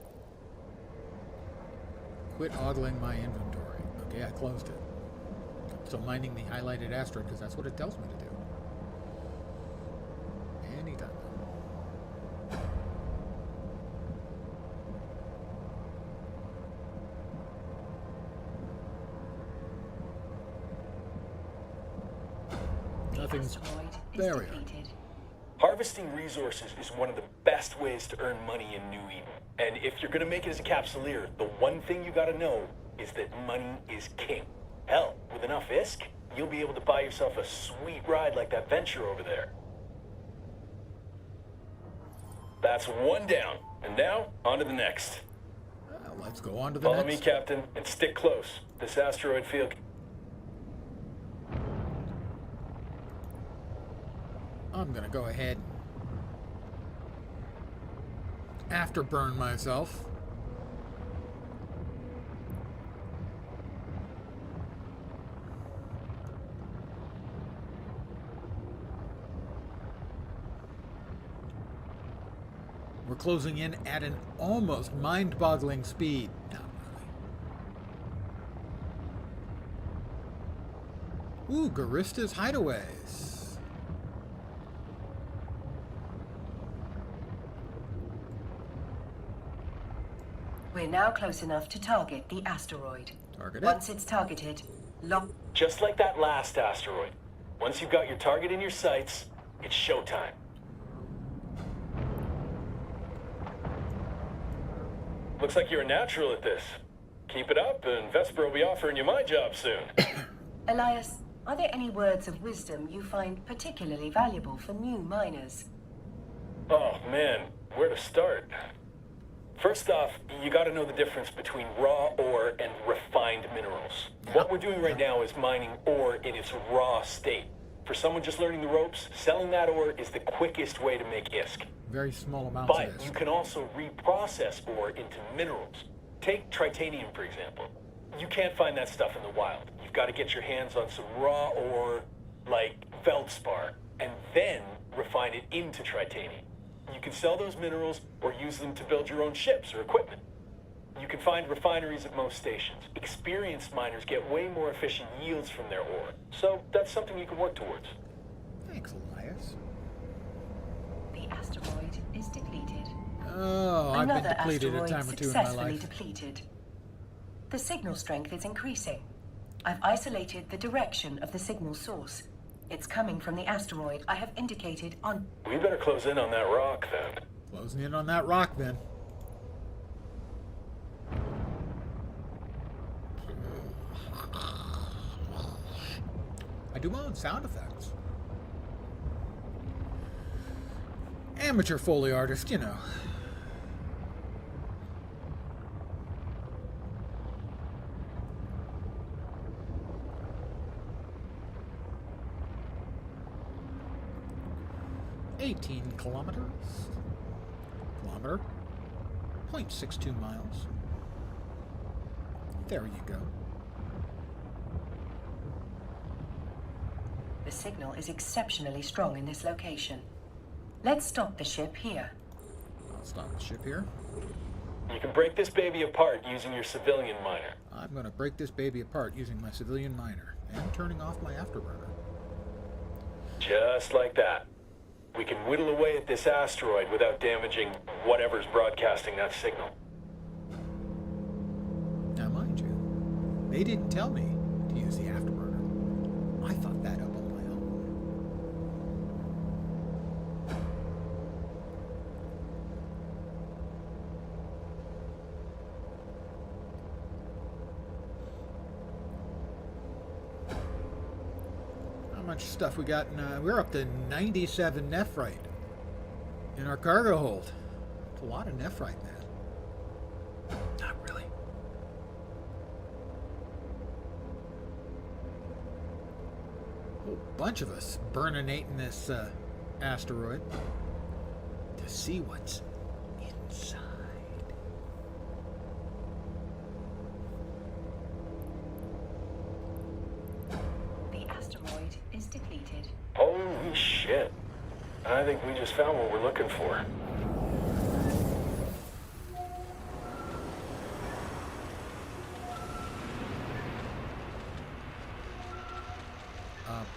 Quit ogling my inventory. Okay, I closed it. So mining the highlighted asteroid because that's what it tells me to do. Anytime. Nothing's. Asteroid is There we are. depleted. Harvesting resources is one of the best ways to earn money in New Eden. And if you're gonna make it as a capsuleer, the one thing you gotta know is that money is king. Hell, with enough ISK, you'll be able to buy yourself a sweet ride like that venture over there. That's one down. And now, on to the next. Let's go on to the Follow next. me, Captain, and stick close. This asteroid field... I'm gonna go ahead and afterburn myself. We're closing in at an almost mind-boggling speed. Not really. Ooh, Garista's hideaways. We're now close enough to target the asteroid. Target it. Once it's targeted, lock... Just like that last asteroid. Once you've got your target in your sights, it's showtime. Looks like you're a natural at this. Keep it up, and Vesper will be offering you my job soon. Elias, are there any words of wisdom you find particularly valuable for new miners? Oh, man, where to start? First off, you gotta know the difference between raw ore and refined minerals. What we're doing right now is mining ore in its raw state. For someone just learning the ropes, selling that ore is the quickest way to make ISK. Very small amounts But of this. you can also reprocess ore into minerals. Take titanium, for example. You can't find that stuff in the wild. You've got to get your hands on some raw ore, like feldspar, and then refine it into titanium. You can sell those minerals or use them to build your own ships or equipment. You can find refineries at most stations. Experienced miners get way more efficient yields from their ore, so that's something you can work towards. Thanks, Elias. The asteroid is depleted. Oh, I've been Another depleted a asteroid time or two in my successfully life. depleted. The signal strength is increasing. I've isolated the direction of the signal source. It's coming from the asteroid I have indicated on... We better close in on that rock, then. Closing in on that rock, then. I do my own sound effects. Amateur Foley artist, you know. Kilometer, 0.62 miles. There you go. The signal is exceptionally strong in this location. Let's stop the ship here. I'll stop the ship here. You can break this baby apart using your civilian miner. I'm going to break this baby apart using my civilian miner and turning off my afterburner. Just like that. We can whittle away at this asteroid without damaging whatever's broadcasting that signal. Now, mind you, they didn't tell me to use the afterburner. I thought that up on my own. How much stuff we got? We're up to 97 nephrite in our cargo hold. It's a lot of nephrite, man. Not really. A whole bunch of us burninating this asteroid to see what's inside. The asteroid is depleted. Holy shit. I think we just found what we're looking for.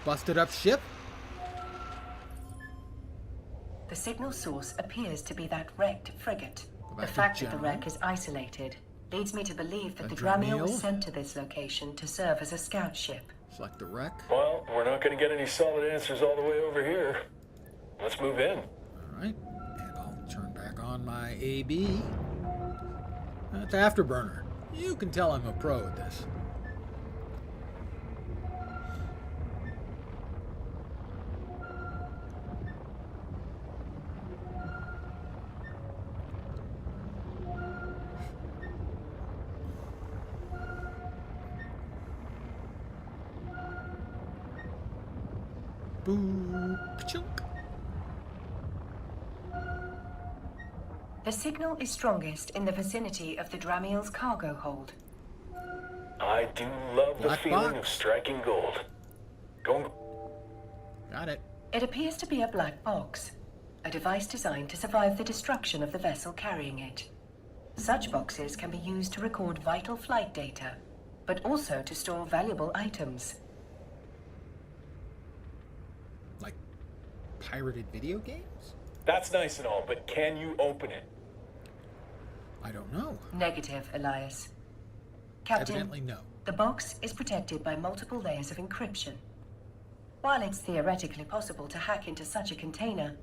Busted up ship? The signal source appears to be that wrecked frigate. Go The back to fact that the general. wreck is isolated leads me to believe that A the Dramiel was Dramiel? sent to this location to serve as a scout ship. Select the wreck. Well, we're not going to get any solid answers all the way over here. Let's move in. Alright, and I'll turn back on my AB. That's afterburner. You can tell I'm a pro at this. Boop, chunk. The signal is strongest in the vicinity of the Dramiel's cargo hold. I do love the Black feeling box. of striking gold. Going... Got it. It appears to be a black box, a device designed to survive the destruction of the vessel carrying it. Such boxes can be used to record vital flight data, but also to store valuable items. Like pirated video games? That's nice and all, but can you open it? I don't know. Negative, Elias. Captain, Evidently no. the box is protected by multiple layers of encryption. While it's theoretically possible to hack into such a container,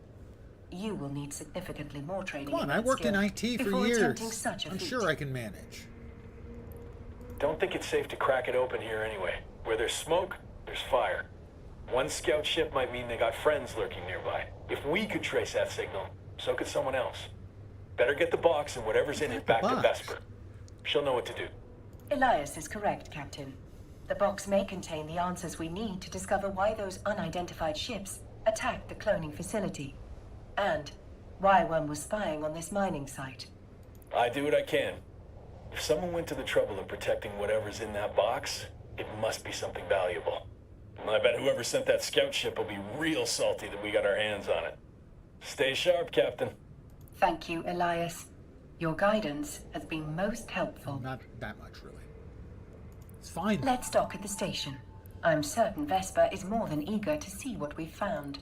you will need significantly more training. Come on, in I that worked in skill IT for before years. attempting such a I'm feat. sure I can manage. Don't think it's safe to crack it open here anyway. Where there's smoke, there's fire. One scout ship might mean they got friends lurking nearby. If we could trace that signal, so could someone else. Better get the box and whatever's in it back to Vesper. She'll know what to do. Elias is correct, Captain. The box may contain the answers we need to discover why those unidentified ships attacked the cloning facility, and why one was spying on this mining site. I do what I can. If someone went to the trouble of protecting whatever's in that box, it must be something valuable. And I bet whoever sent that scout ship will be real salty that we got our hands on it. Stay sharp, Captain. Thank you, Elias. Your guidance has been most helpful. Not that much, really. It's fine. Let's dock at the station. I'm certain Vesper is more than eager to see what we've found.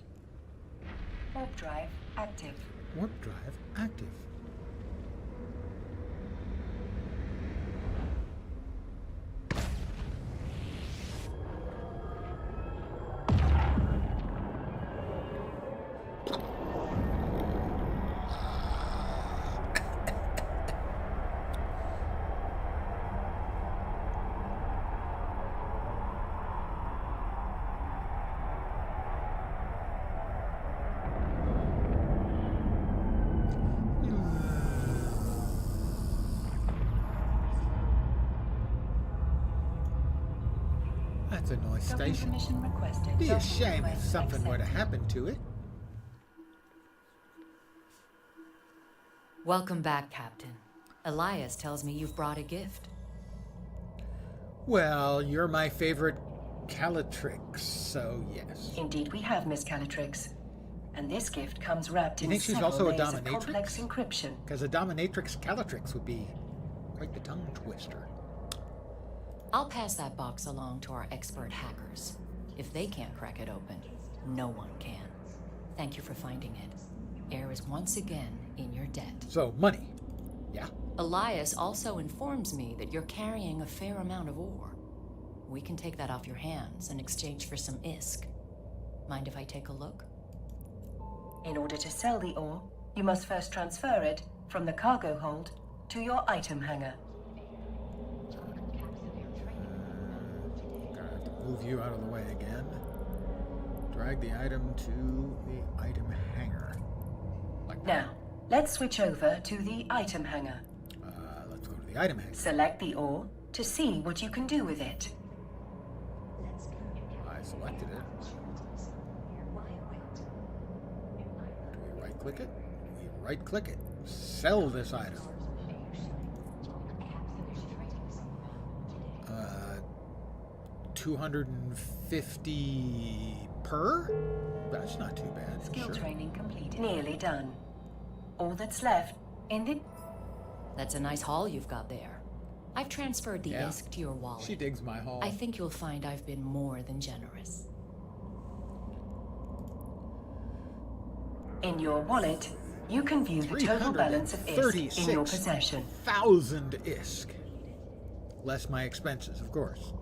Warp drive active. Warp drive active. That's a nice Docking station. permission requested. Be a Docking shame if request something were to accepted. happen to it. Welcome back, Captain. Elias tells me you've brought a gift. Well, you're my favorite Calatrix, so yes. Indeed, we have, Miss Calatrix. And this gift comes wrapped You in think she's several also a layers of complex dominatrix? encryption. Because a dominatrix Calatrix would be quite the tongue twister. I'll pass that box along to our expert hackers. If they can't crack it open, no one can. Thank you for finding it. Air is once again in your debt. So, money. Yeah? Elias also informs me that you're carrying a fair amount of ore. We can take that off your hands in exchange for some ISK. Mind if I take a look? In order to sell the ore, you must first transfer it from the cargo hold to your item hangar. Gonna have to move you out of the way again. Drag the item to the item hangar. Like Now, let's switch over to the item hangar. let's go to the item hangar. Select the ore to see what you can do with it. I selected it. Do we right-click it? We right-click it. Sell this item. 250 per? That's not too bad. Skill Sure. training complete. Nearly done. All that's left in the... That's a nice haul you've got there. I've transferred the Yeah. ISK to your wallet. She digs my haul. I think you'll find I've been more than generous. In your wallet, you can view the total balance of ISK in your possession. 336,000 ISK. Less my expenses, of course.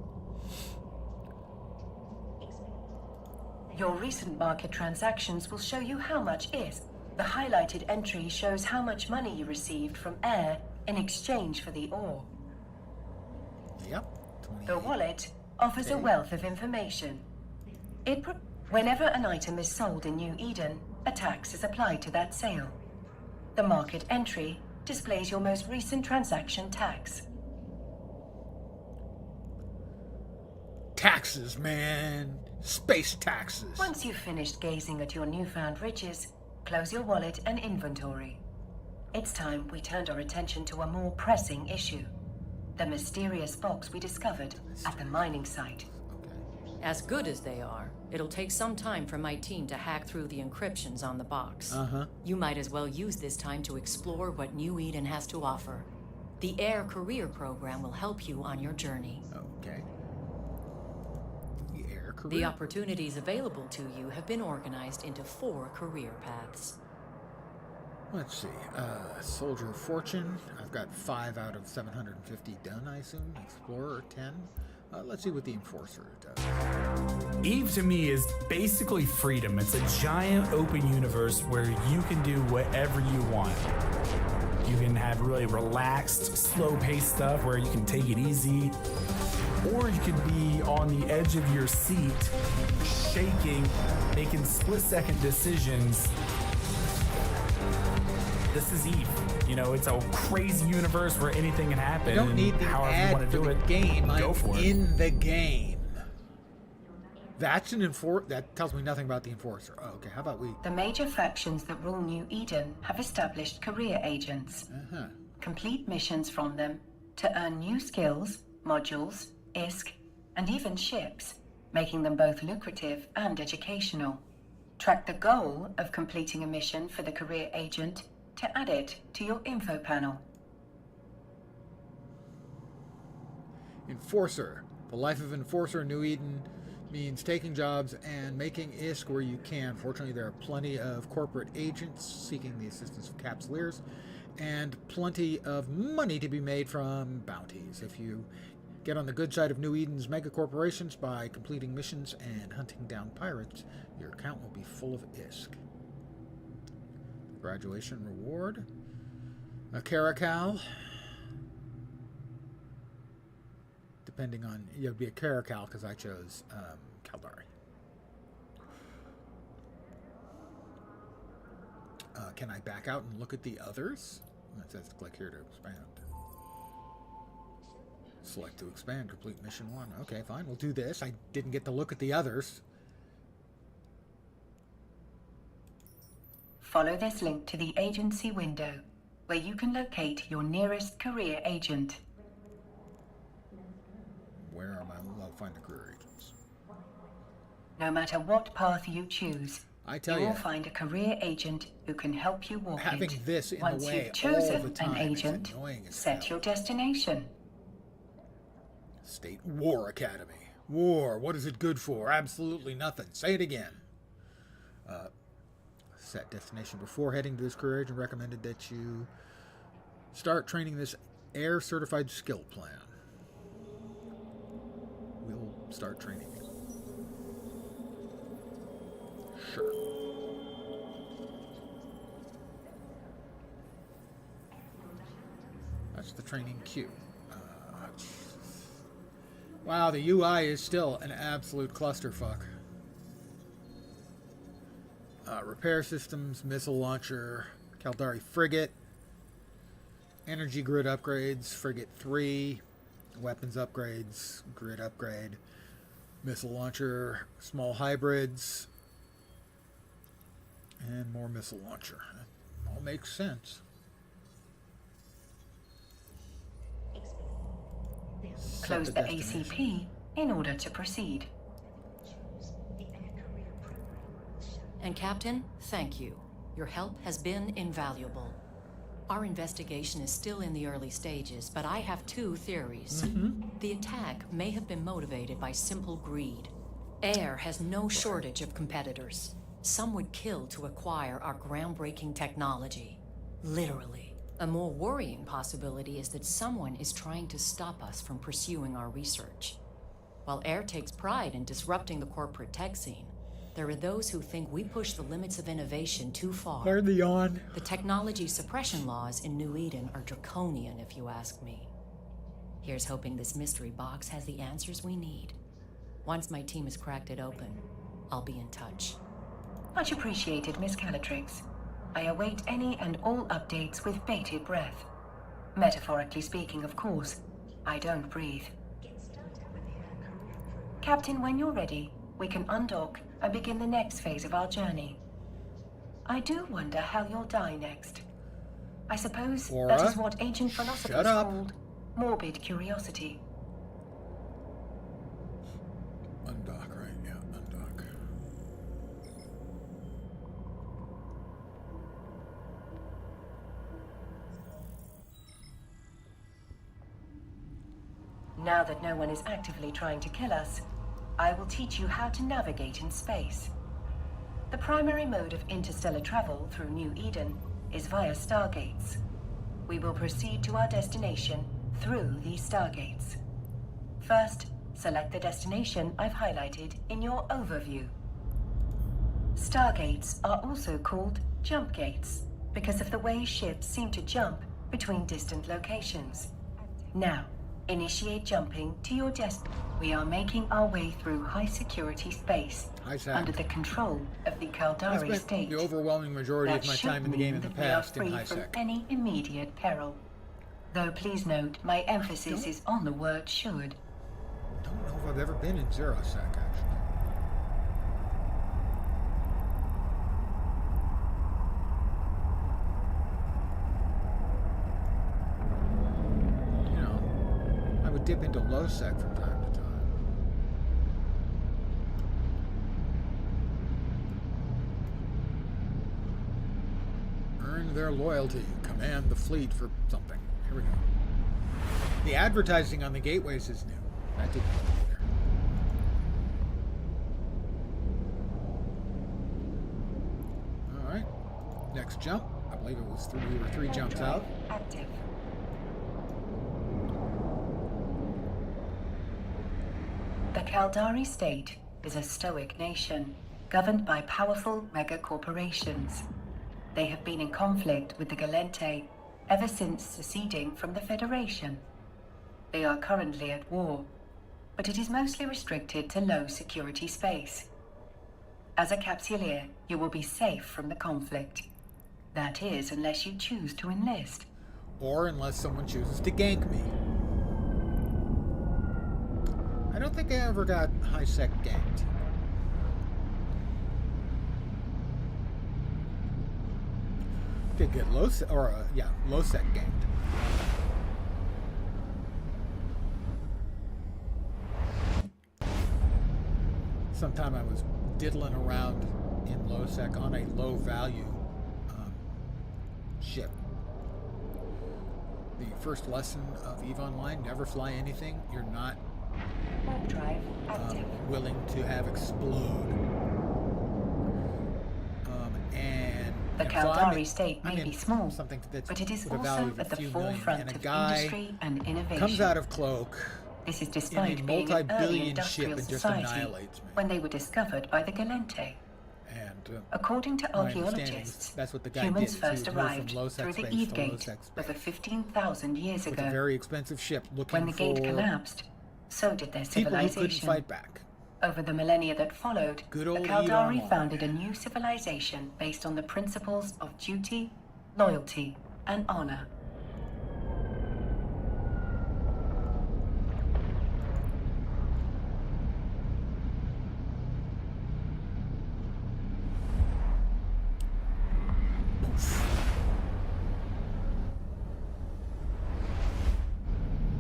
Your recent market transactions will show you how much ISK. The highlighted entry shows how much money you received from Air in exchange for the ore. Yep. The wallet offers a Okay. wealth of information. Whenever an item is sold in New Eden, a tax is applied to that sale. The market entry displays your most recent transaction tax. Taxes, man. Space taxes. Once you've finished gazing at your newfound riches, close your wallet and inventory. It's time we turned our attention to a more pressing issue. The mysterious box we discovered at the mining site. Okay. As good as they are, it'll take some time for my team to hack through the encryptions on the box. Uh-huh. You might as well use this time to explore what New Eden has to offer. The Air Career Program will help you on your journey. Okay. The air The career. opportunities available to you have been organized into 4 career paths. Let's see. Soldier of Fortune. I've got 5 out of 750 done, I assume. Explorer, 10. Let's see what the Enforcer does. Eve to me is basically freedom. It's a giant open universe where you can do whatever you want. You can have really relaxed, slow-paced stuff where you can take it easy. Or you could be on the edge of your seat, shaking, making split-second decisions. This is Eve. You know, it's a crazy universe where anything can happen. I don't need the ad for the game. Go for it. In the game. That's that tells me nothing about the Enforcer. Oh, okay, how about we... The major factions that rule New Eden have established career agents. Complete missions from them to earn new skills, modules, ISK, and even ships, making them both lucrative and educational. Track the goal of completing a mission for the career agent to add it to your info panel. Enforcer. The life of Enforcer in New Eden means taking jobs and making ISK where you can. Fortunately, there are plenty of corporate agents seeking the assistance of Capsuleers, and plenty of money to be made from bounties. If you get on the good side of New Eden's mega corporations by completing missions and hunting down pirates, your account will be full of ISK. Graduation reward. A Caracal. Depending on... It would be a Caracal because I chose Caldari. Can I back out and look at the others? It says click here to expand. Select to expand. Complete mission 1. Okay, fine. We'll do this. I didn't get to look at the others. Follow this link to the agency window, where you can locate your nearest career agent. Where am I? I'll find the career agents. No matter what path you choose, I tell you you, will find a career agent who can help you walk having it. this in Once the way you've chosen all the time an agent, is annoying as set hell. your destination. State War Academy. War. What is it good for? Absolutely nothing. Say it again. Set destination. Before heading to this career agent, recommended that you start training this Air Certified Skill Plan. We'll start training it. Sure. That's the training queue. Wow, the UI is still an absolute clusterfuck. Repair systems, missile launcher, Caldari frigate, energy grid upgrades, frigate 3, weapons upgrades, grid upgrade, missile launcher, small hybrids, and more missile launcher. That all makes sense. Close the ACP in order to proceed. And Captain, thank you. Your help has been invaluable. Our investigation is still in the early stages, but I have 2 theories. The attack may have been motivated by simple greed. Air has no shortage of competitors. Some would kill to acquire our groundbreaking technology. Literally. A more worrying possibility is that someone is trying to stop us from pursuing our research. While Air takes pride in disrupting the corporate tech scene, there are those who think we push the limits of innovation too far. Learn the yawn. The technology suppression laws in New Eden are draconian, if you ask me. Here's hoping this mystery box has the answers we need. Once my team has cracked it open, I'll be in touch. Much appreciated, Miss Calatrix. I await any and all updates with bated breath. Metaphorically speaking, of course. I don't breathe. Captain, when you're ready, we can undock and begin the next phase of our journey. I do wonder how you'll die next. I suppose Aura, that is what ancient philosophers shut up. called morbid curiosity. Undock, right? Yeah, undock. Now that no one is actively trying to kill us, I will teach you how to navigate in space. The primary mode of interstellar travel through New Eden is via stargates. We will proceed to our destination through these stargates. First, select the destination I've highlighted in your overview. Stargates are also called jump gates because of the way ships seem to jump between distant locations. Now, initiate jumping to your We are making our way through high-security space under the control of the I Caldari spent state. the overwhelming majority That of my should time in the game mean in the that we are past in free high from sec. any immediate peril. Though please note, my emphasis is on the word should. Don't know if I've ever been in zero sec actually. You know, I would dip into low sec from time to time. Earn their loyalty. Command the fleet for something. Here we go. The advertising on the gateways is new. That didn't go either. Alright. Next jump. I believe it was we were 3 jumps out. Active. The Caldari state is a stoic nation, governed by powerful megacorporations. They have been in conflict with the Gallente ever since seceding from the Federation. They are currently at war, but it is mostly restricted to low security space. As a capsuleer, you will be safe from the conflict. That is, unless you choose to enlist. Or unless someone chooses to gank me. I don't think I ever got high sec ganked. Did get low sec, or low sec ganked. Sometime I was diddling around in low sec on a low value ship. The first lesson of EVE Online: never fly anything you're not Warp drive active. willing to have explode. And The you know, so Caldari state may I'm in be small, something that's but it is with a also value of a at the few million, forefront and a of guy industry and innovation. comes out of cloak This is in despite a being an early multi-billion ship industrial and just society annihilates me. when they were discovered by the Gallente. And According to my understanding archaeologists, is that's what the guy humans did, is he first was moved arrived from low-sec through the space Eve to Gate low-sec space over 15,000 years with a ago. very expensive ship looking When the gate for collapsed, so did their people who couldn't civilization. fight back. Over the millennia that followed, Good the old EVE Caldari Online. founded a new civilization based on the principles of duty, loyalty, and honor.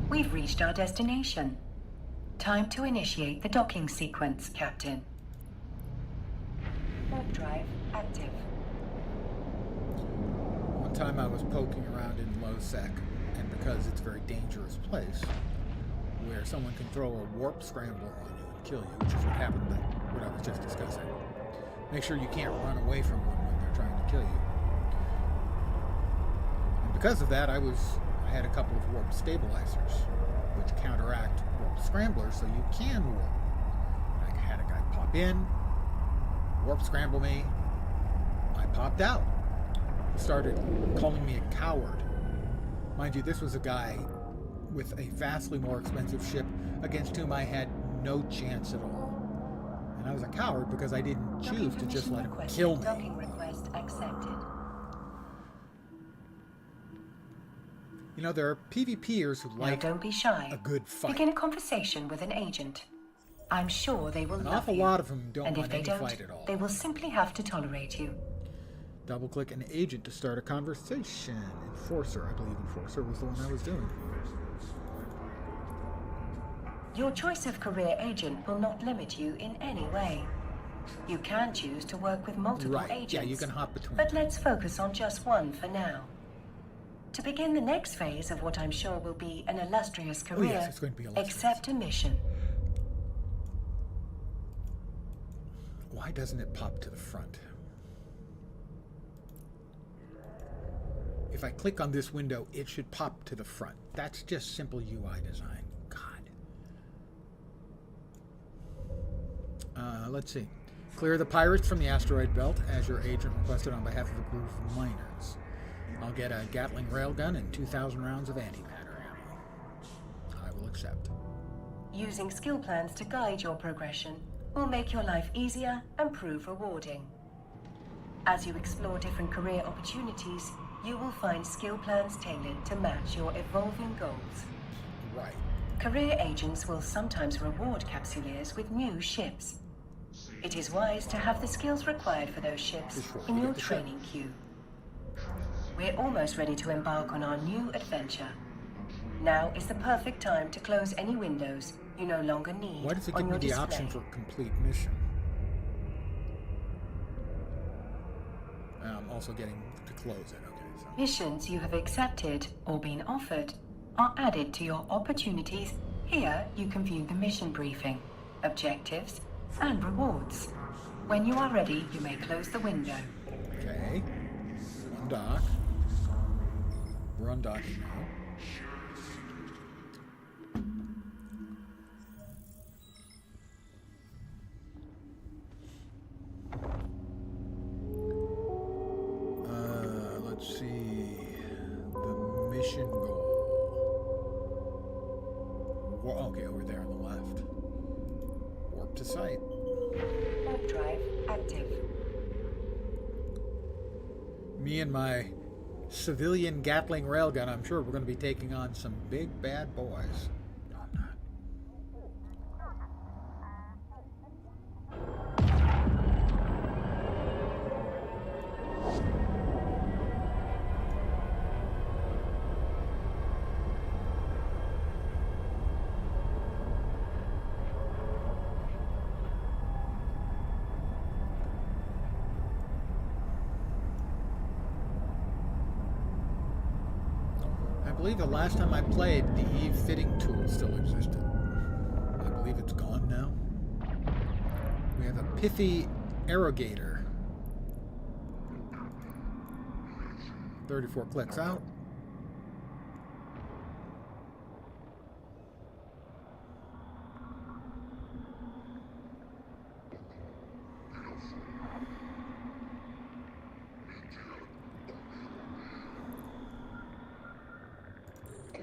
We've reached our destination. Time to initiate the docking sequence, Captain. Warp drive active. One time I was poking around in low sec, and because it's a very dangerous place, where someone can throw a warp scramble on you and kill you, which is what happened to what I was just discussing. Make sure you can't run away from one when they're trying to kill you. And because of that, I had a couple of warp stabilizers, which counteract warp scramblers, so you can warp. I had a guy pop in, warp scramble me. I popped out. He started calling me a coward. Mind you, this was a guy with a vastly more expensive ship against whom I had no chance at all. And I was a coward because I didn't choose to just let him kill me. Docking request accepted. You know, there are PvPers who Now like don't be shy. a good fight. Begin a conversation with an agent. I'm sure they will An love awful you. lot of them don't And if want they any don't, fight at all. they will simply have to tolerate you. Double-click an agent to start a conversation. Enforcer. I believe Enforcer was the one I was doing. Your choice of career agent will not limit you in any way. You can choose to work with multiple Right. agents. Yeah, you can hop between But them. let's focus on just one for now. To begin the next phase of what I'm sure will be an illustrious career, yes, it's going to be illustrious. accept a mission. Why doesn't it pop to the front? if I click on this window, it should pop to the front. That's just simple UI design. God. Let's see. Clear the pirates from the asteroid belt, as your agent requested on behalf of a group of miners. I'll get a Gatling railgun and 2,000 rounds of antimatter ammo. I will accept. Using skill plans to guide your progression will make your life easier and prove rewarding. As you explore different career opportunities, you will find skill plans tailored to match your evolving goals. Right. Career agents will sometimes reward capsuleers with new ships. It is wise to have the skills required for those ships in your training queue. We're almost ready to embark on our new adventure. Now is the perfect time to close any windows you no longer need. Why does it on give me your the display. option for complete mission? I'm also getting to close it. Okay. So. Missions you have accepted or been offered are added to your opportunities. Here you can view the mission briefing, objectives, and rewards. When you are ready, you may close the window. Okay. Undock. We're undocking now. Let's see. The mission goal. Okay, over there on the left. Warp to site. Warp drive active. Me and my civilian Gatling railgun, I'm sure we're going to be taking on some big bad boys. No, I'm not. I believe the last time I played, the Eve fitting tool still existed. I believe it's gone now. We have a pithy arrogator. 34 clicks out.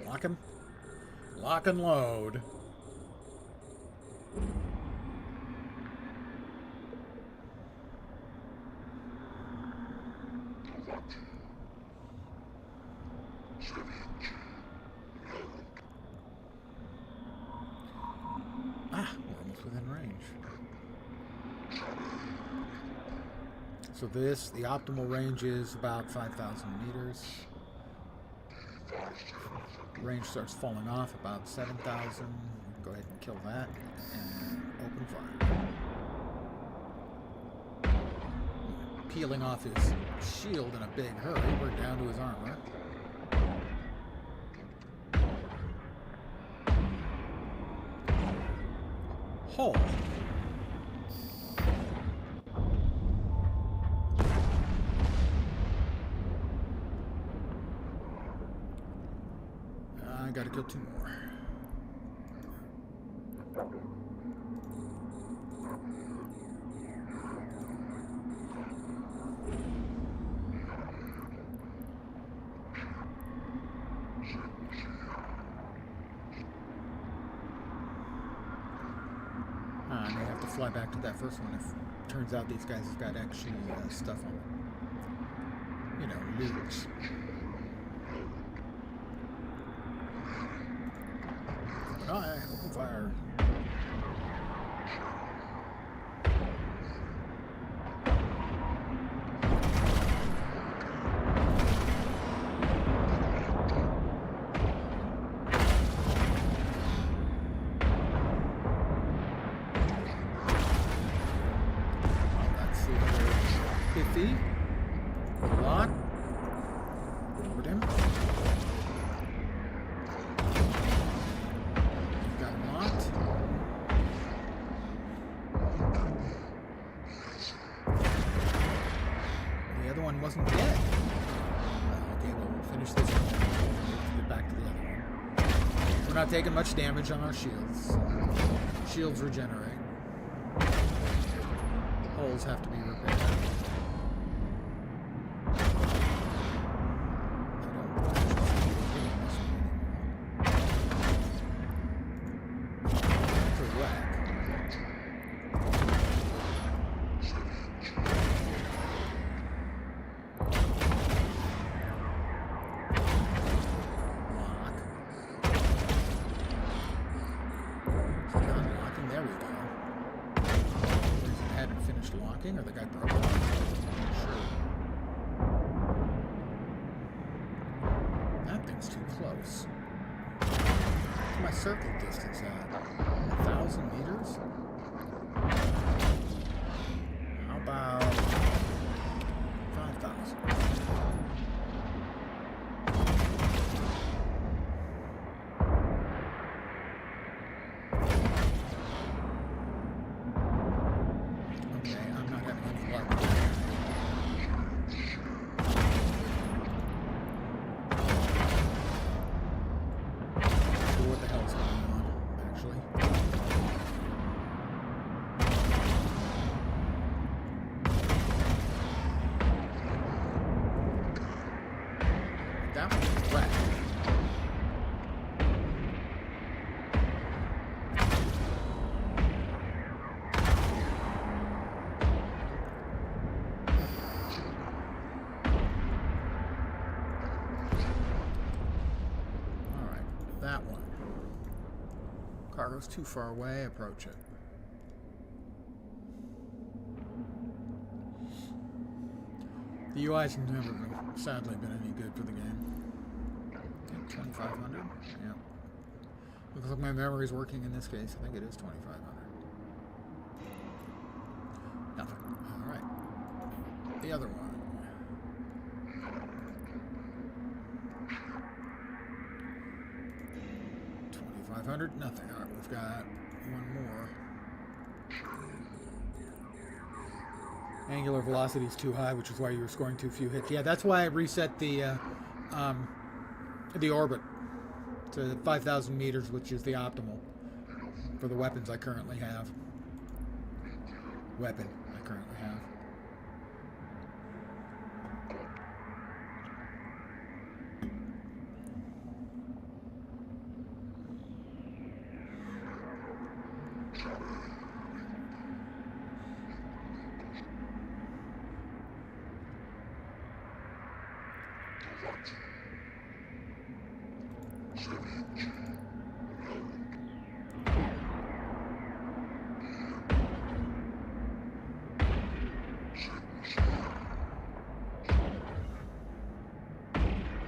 Lock him. Lock and load. Ah, we're almost within range. So this, the optimal range is about 5,000 meters. Range starts falling off about 7,000. Go ahead and kill that and open fire. Peeling off his shield in a big hurry. We're down to his armor. Hole. I gotta kill 2 more. I may have to fly back to that first one if it turns out these guys have got actual stuff on them. You know, loot. Aye, open fire. That's the other 50. Lock. Over him. Got him locked. not taking much damage on our shields. Shields regenerate. Holes have to be repaired. Or the guy broke it. Sure. That thing's too close. What's my circle distance at? 1,000 meters? How about 5,000? That one's wet. Alright, that one. Cargo's too far away, approach it. The UI's never, sadly, been any good for the game. 2,500? Yeah. Looks like my memory's working in this case. I think it is 2,500. Nothing. Alright. The other one. 2,500? Nothing. Alright, we've got one more. Angular velocity is too high, which is why you were scoring too few hits. Yeah, that's why I reset the orbit to 5,000 meters, which is the optimal for the weapons I currently have.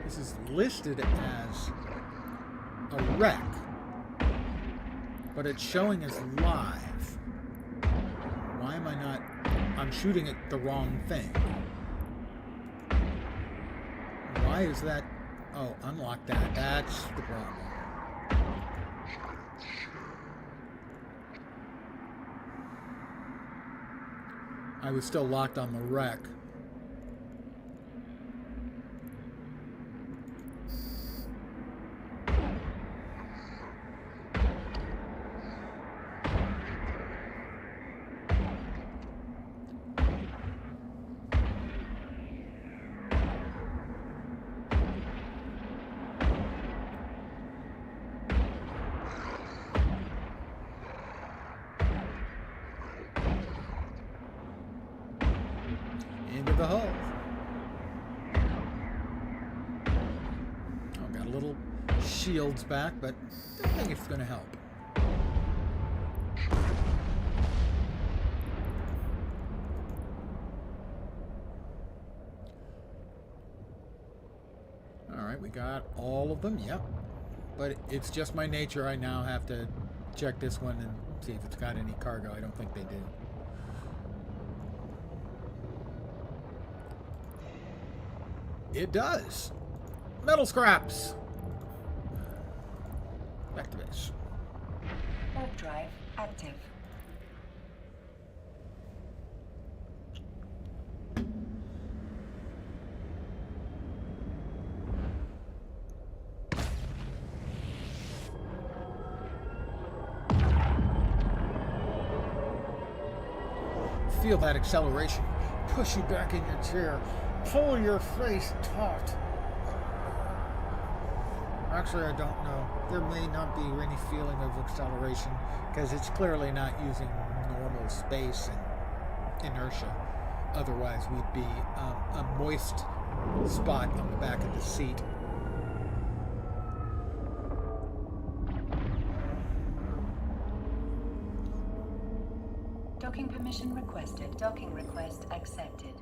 This is listed as a wreck, but it's showing as live. Why am I not? I'm shooting at the wrong thing. Why is that? Oh, unlock that. That's the problem. I was still locked on the wreck. Into the hull. Oh, got a little shields back, but I don't think it's going to help. Alright, we got all of them, yep. But it's just my nature. I now have to check this one and see if it's got any cargo. I don't think they do. It does. Metal scraps. Back to base. Warp drive active. feel that acceleration. Push you back in your chair. Pull your face taut. Actually, I don't know. There may not be any feeling of acceleration because it's clearly not using normal space and inertia. Otherwise, we'd be a moist spot on the back of the seat. Docking permission requested. Docking request accepted.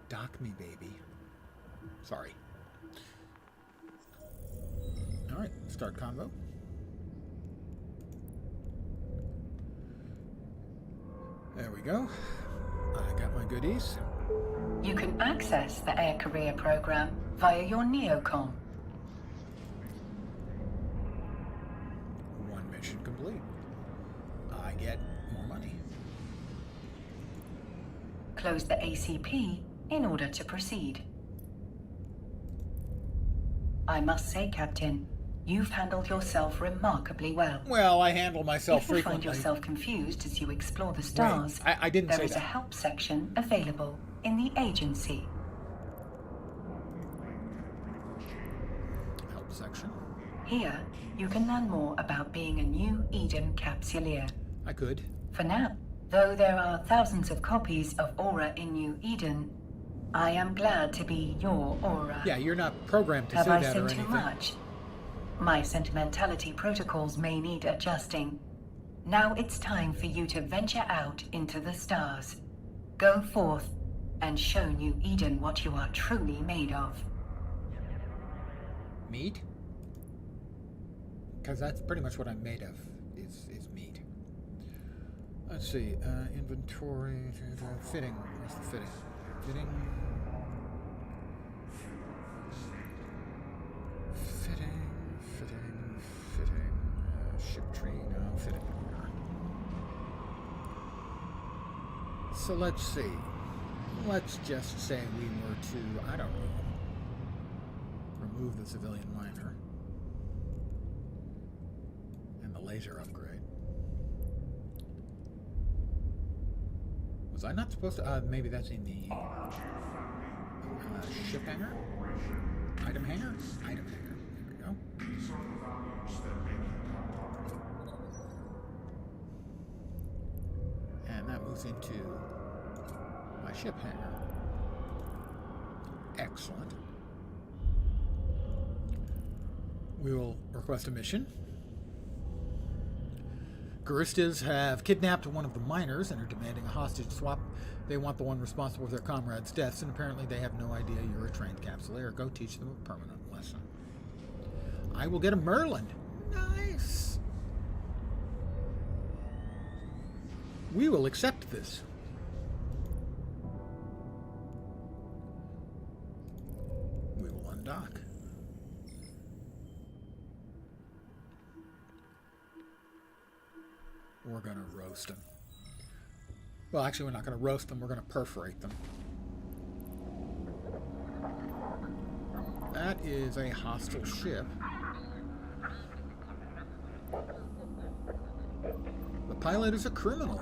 Dock me, baby. Sorry. Alright, start convo. There we go. I got my goodies. You can access the Air Career program via your neocom. One mission complete. I get more money. Close the ACP in order to proceed. I must say, Captain, you've handled yourself remarkably well. Well, I handle myself If you frequently. find yourself confused as you explore the stars, Right. I didn't there say is a that. help section available in the agency. Help section. Here, you can learn more about being a new Eden capsuleer. I could. For now, though there are thousands of copies of Aura in New Eden, I am glad to be your Aura. Yeah, you're not programmed to Have say I that or said anything. too much? My sentimentality protocols may need adjusting. Now it's time for you to venture out into the stars. Go forth and show New Eden what you are truly made of. Meat? Because that's pretty much what I'm made of, is meat. Let's see, inventory, fitting. Where's the fitting? Fitting. Ship tree, no, fitting. So let's see. Let's just say we were to, I don't know, remove the civilian miner and the laser upgrade. Was I not supposed to? Maybe that's in the ship hangar? Item hangar? Item hangar. There we go. And that moves into my ship hangar. Excellent. We will request a mission. Guristas have kidnapped one of the miners and are demanding a hostage swap. They want the one responsible for their comrades' deaths, and apparently they have no idea you're a trained capsuleer. Go teach them a permanent lesson. I will get a Merlin. Nice. We will accept this. We will undock. We're going to roast them. Well, actually, we're not going to roast them. We're going to perforate them. That is a hostile ship. The pilot is a criminal.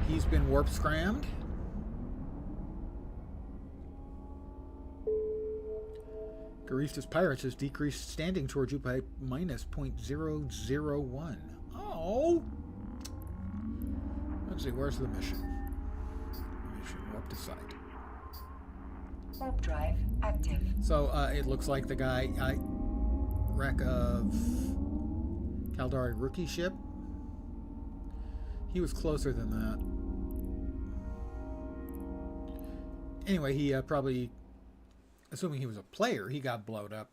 He's been warp scrammed. Garista's Pirates has decreased standing towards you by minus 0.001. Oh! Let's see, where's the mission? Mission, warp to site. Warp drive active. So, it looks like the guy, wreck of Caldari rookie ship. He was closer than that. Anyway, he probably, assuming he was a player, he got blowed up.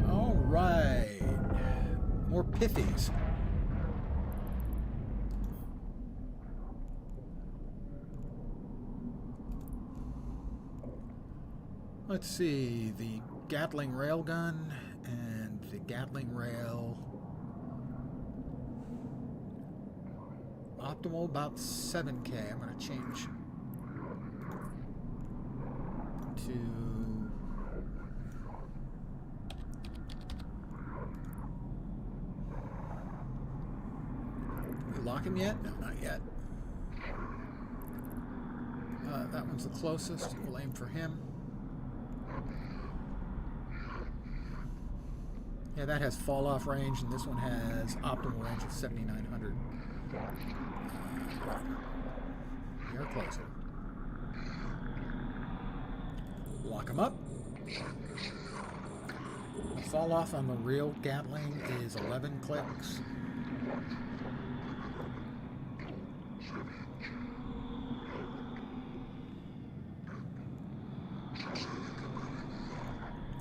All right. More pithies. Let's see, the Gatling railgun and see, Gatling rail. Optimal about 7K. I'm going to change to... Did we lock him yet? No, not yet. That one's the closest. We'll aim for him. Yeah, that has fall-off range, and this one has optimal range of 7,900. We are closer. Lock him up. The fall-off on the real Gatling is 11 clicks.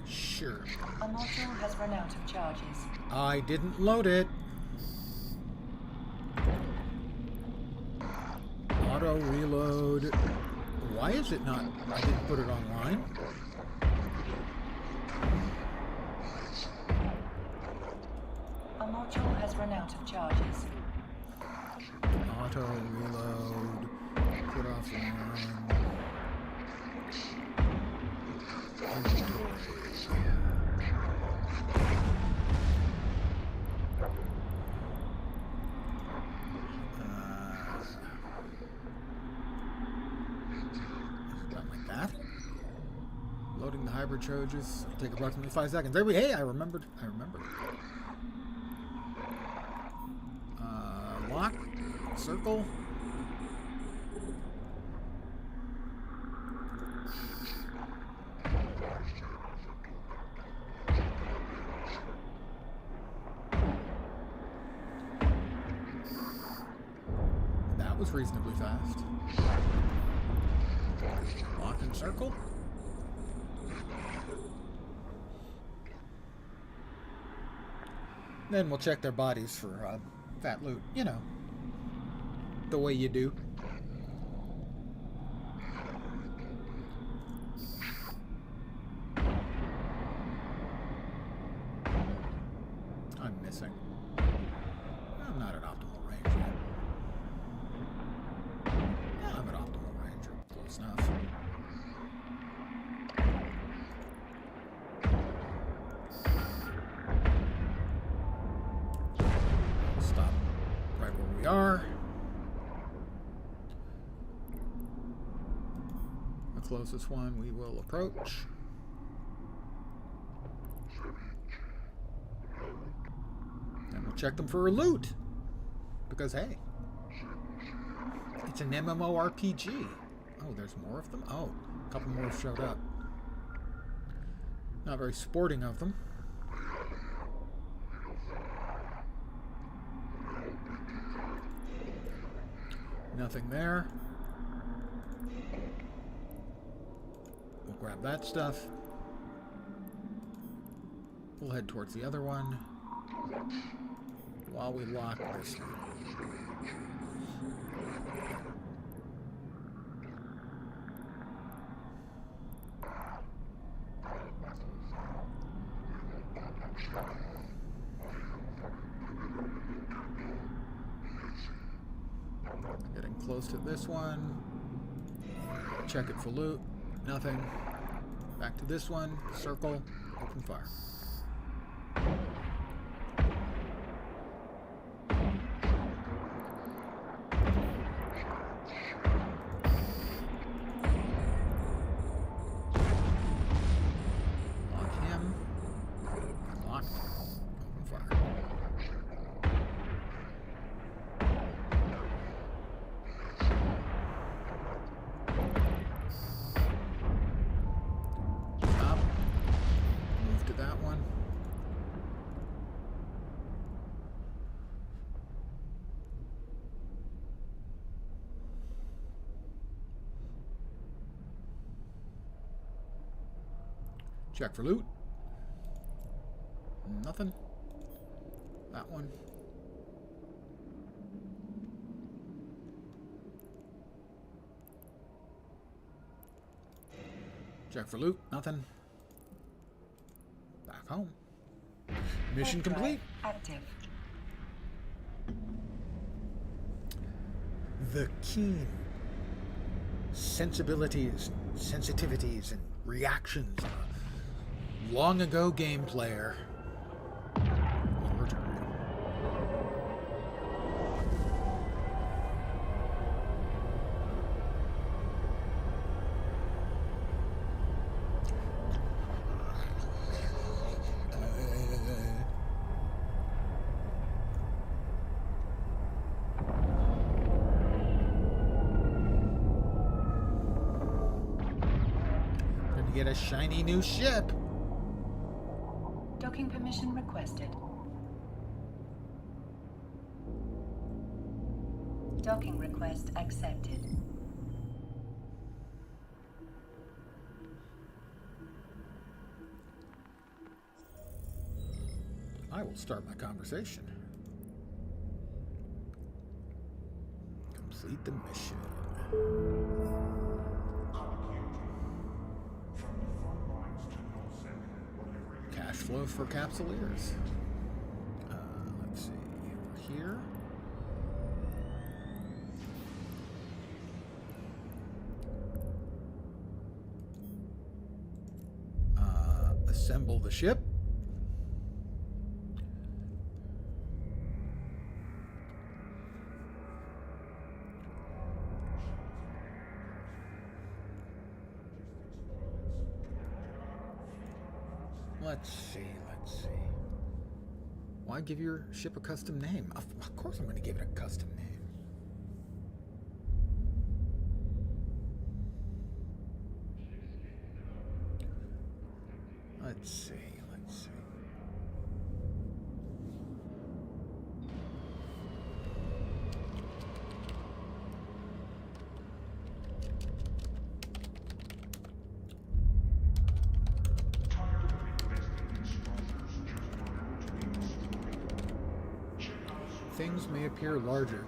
Sure. A module has run out of charges. I didn't load it. Auto reload. Why is it not? I didn't put it online. A module has run out of charges. Auto reload. Put offline. Inventory. Like that. Loading the hybrid charges. It'll take approximately 5 seconds. Hey, I remembered. Lock. Circle. That was reasonably fast. Lock and circle. Then we'll check their bodies for fat loot. You know, the way you do. I'm missing. I'm not at optimal range yet. Yeah, I'm at optimal range, or close enough. Stop right where we are. The closest one we will approach. And we'll check them for loot. Because, hey, it's an MMORPG. Oh, there's more of them? Oh, a couple more showed up. Not very sporting of them. Nothing there. We'll grab that stuff. We'll head towards the other one while we lock this one. Getting close to this one. Check it for loot. Nothing. Back to this one. Circle. Open fire. Lock him. Lock. Open fire. Stop. Move to that one. Check for loot. Nothing. That one. Check for loot. Nothing. Back home. Mission Warp drive complete. Active. The keen sensibilities, sensitivities, and reactions of a long ago game player. Get a shiny new ship. Docking permission requested. Docking request accepted. I will start my conversation. Complete the mission. Cash flow for Capsuleers. Let's see. We're here. Assemble the ship. Let's see. Why give your ship a custom name? Of course I'm going to give it a custom name. Let's see. Things may appear larger.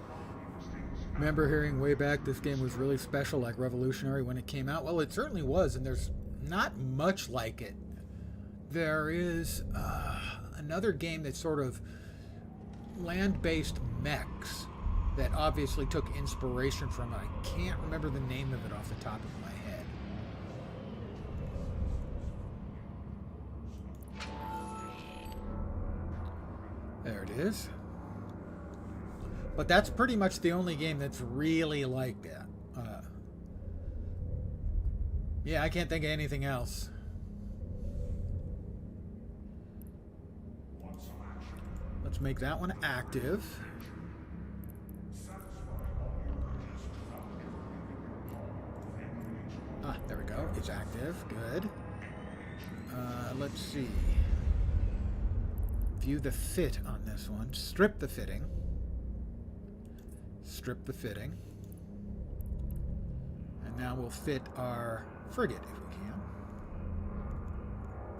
Remember hearing way back this game was really special, like revolutionary when it came out? Well, it certainly was, and there's not much like it. There is another game that's sort of land-based mechs that obviously took inspiration from it. I can't remember the name of it off the top of my head. There it is. But that's pretty much the only game that's really like that. Yeah, I can't think of anything else. Let's make that one active. There we go. It's active. Good. Let's see. View the fit on this one. Strip the fitting. Strip the fitting. And now we'll fit our frigate if we can.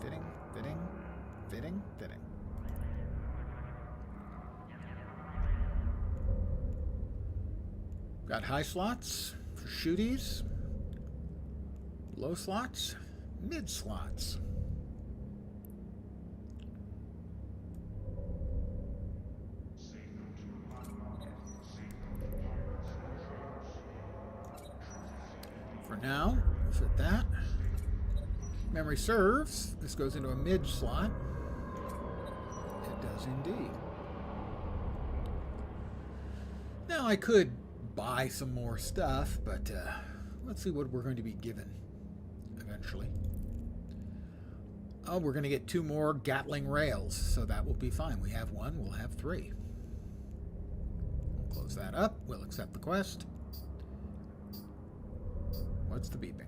Fitting, fitting, fitting, fitting. Got high slots for shooties, low slots, mid slots. For now, we'll fit that. Memory serves. This goes into a mid slot. It does indeed. Now I could buy some more stuff, but let's see what we're going to be given eventually. Oh, we're going to get 2 more Gatling rails, so that will be fine. We have 1, we'll have 3. We'll close that up. We'll accept the quest. What's the beeping?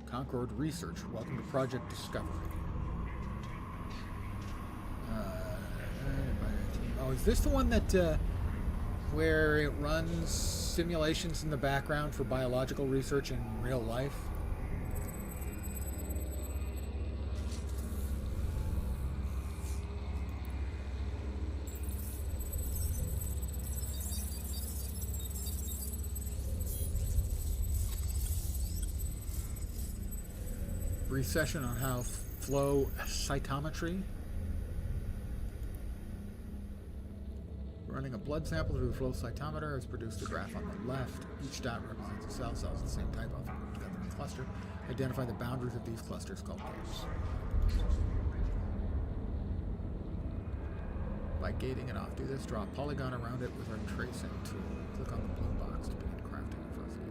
Concord Research. Welcome to Project Discovery. Oh, is this the one that where it runs simulations in the background for biological research in real life? Brief session on how flow cytometry. Running a blood sample through the flow cytometer has produced a graph on the left. Each dot represents a cell. Cells of the same type often grouped together in a cluster. Identify the boundaries of these clusters called gates. By gating it off, do this. Draw a polygon around it with our tracing tool. Click on the blue box to begin crafting the first gate.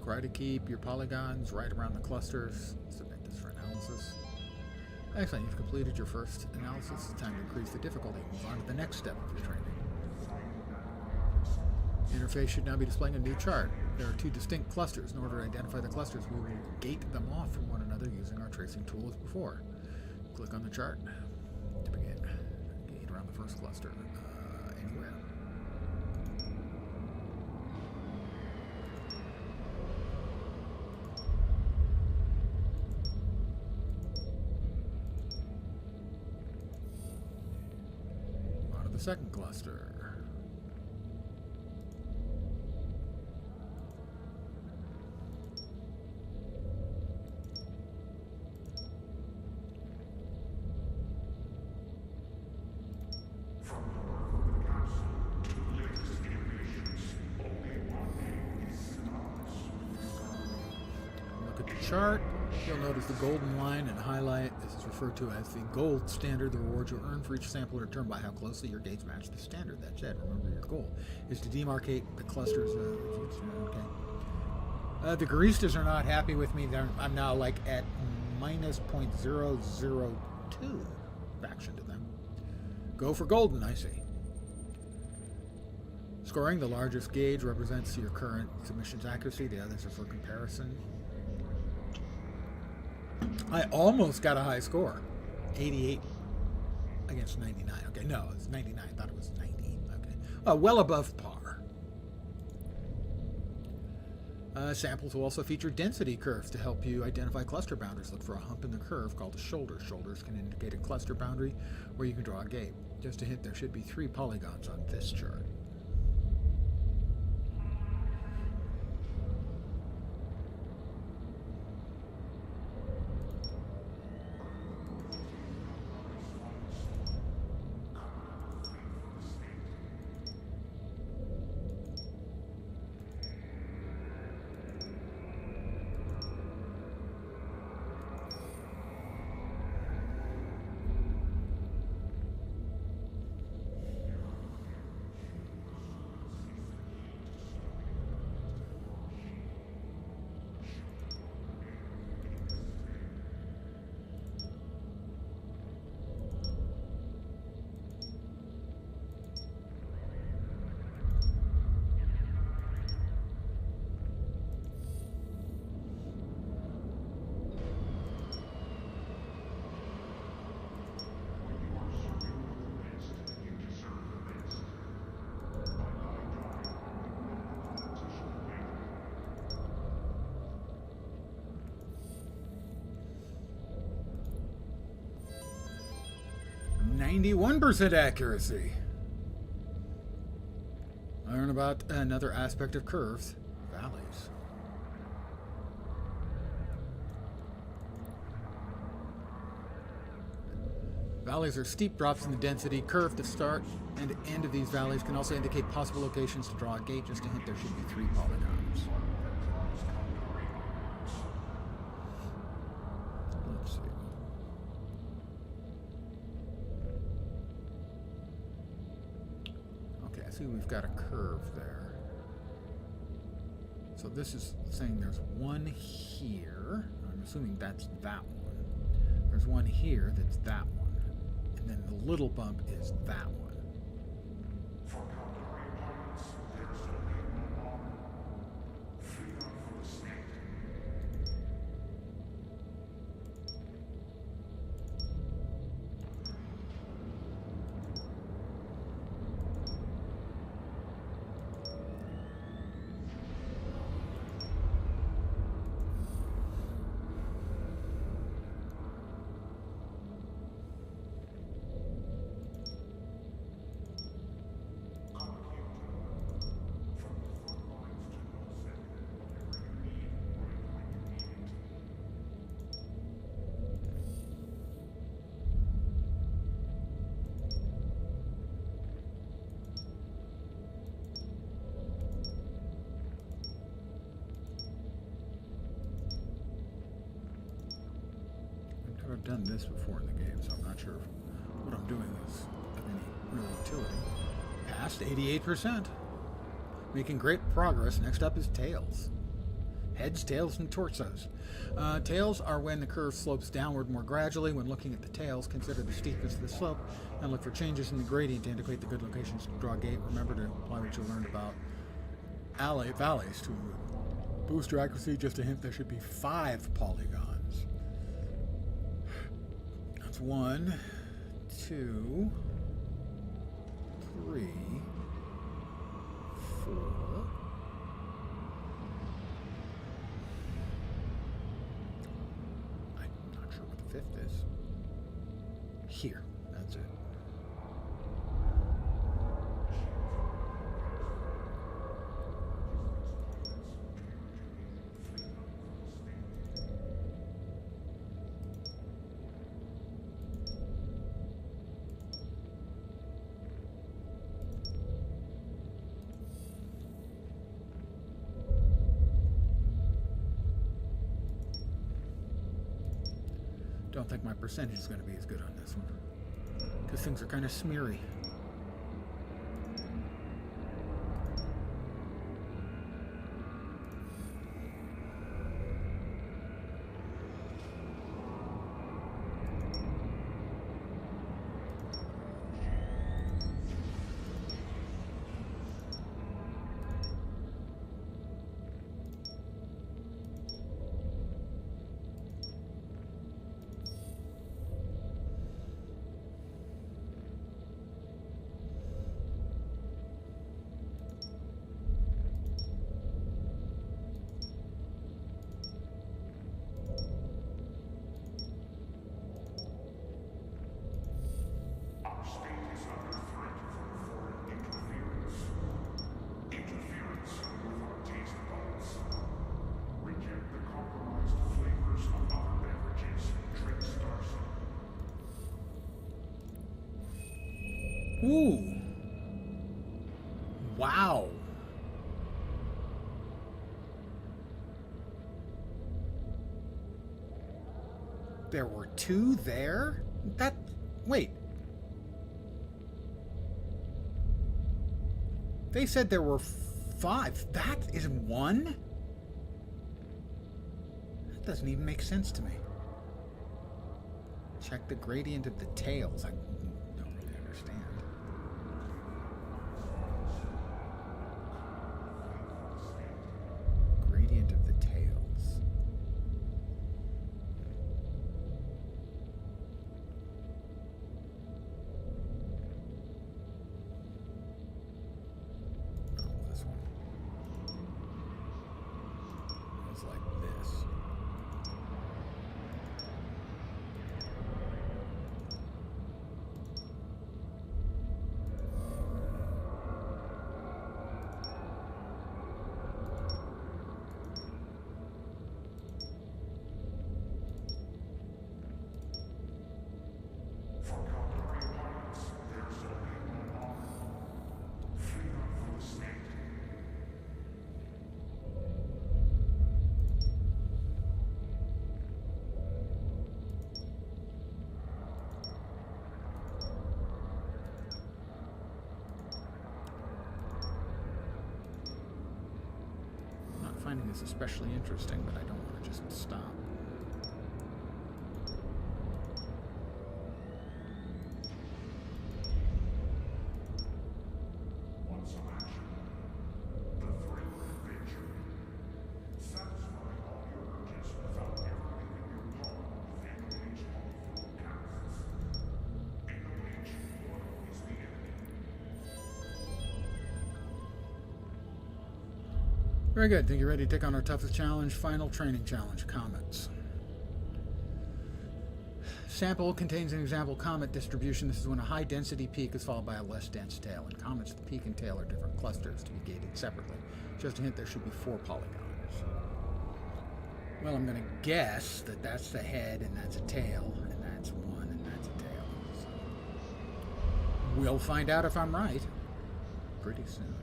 Try to keep your polygons right around the clusters. Submit this for analysis. Excellent, you've completed your first analysis. It's time to increase the difficulty. Move on to the next step of your training. The interface should now be displaying a new chart. There are two distinct clusters. In order to identify the clusters, we will gate them off from one another using our tracing tool as before. Click on the chart to begin. Gate around the first cluster. Anywhere. The second cluster. Look at the chart. You'll notice the golden line and highlight. This is referred to as the gold standard. The rewards you earn for each sample are determined by how closely your gates match the standard. That's it. Remember, your goal is to demarcate the clusters. Okay. The Garistas are not happy with me. I'm now like at minus 0.002 faction to them. Go for golden, I see. Scoring, the largest gauge represents your current submission's accuracy. The others are for comparison. I almost got a high score. 88 against 99. Okay, no, it's 99. I thought it was 90. Okay. Well above par. Samples will also feature density curves to help you identify cluster boundaries. Look for a hump in the curve called a shoulder. Shoulders can indicate a cluster boundary where you can draw a gate. Just a hint, there should be 3 polygons on this chart. %, accuracy. Learn about another aspect of curves, valleys. Valleys are steep drops in the density. Curve. The start and end of these valleys can also indicate possible locations to draw a gate. Just a hint, there should be 3 polygons. Let's see. Okay, I see we've got a curve there. So this is saying there's one here. I'm assuming that's that one. There's one here that's that one. And then the little bump is that one. done this before in the game, so I'm not sure what I'm doing is of any real utility. Past 88%. Making great progress. Next up is tails. Heads, tails, and torsos. Tails are when the curve slopes downward more gradually. When looking at the tails, consider the steepness of the slope and look for changes in the gradient to indicate the good locations to draw a gate. Remember to apply what you learned about valleys to boost your accuracy. Just a hint, there should be 5 polygons. That's 1, 2, 3, 4. I'm not sure what the 5th is. Here, that's it. Don't think my percentage is going to be as good on this one, because things are kind of smeary. Ooh. Wow. There were 2 there? Wait. They said there were 5. That is 1? That doesn't even make sense to me. Check the gradient of the tails. I don't really understand. Gradient of the tails. Oh, this one. It was like this. Finding this especially interesting, but I don't want to just stop. Very good. Think you're ready to take on our toughest challenge, final training challenge, comets. Sample contains an example comet distribution. This is when a high density peak is followed by a less dense tail. In comets, the peak and tail are different clusters to be gated separately. Just a hint, there should be 4 polygons. Well, I'm going to guess that that's the head and that's a tail, and that's 1 and that's a tail. So we'll find out if I'm right pretty soon.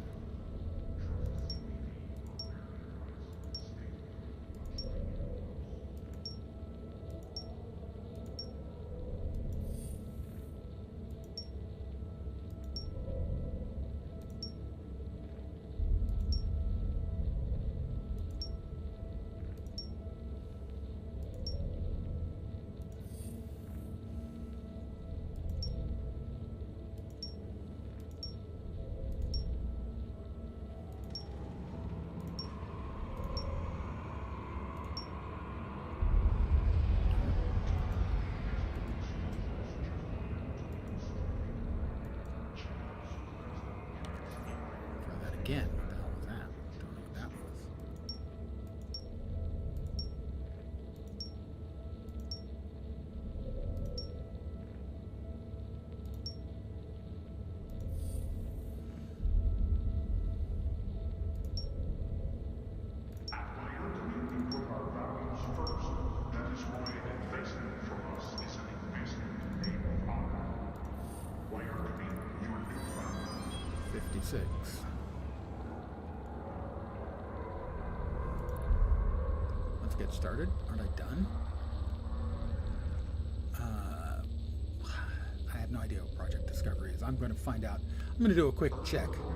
again. What the hell was that? Don't know what that was. Let's get started. Aren't I done? I have no idea what Project Discovery is. I'm going to find out. I'm going to do a quick check. What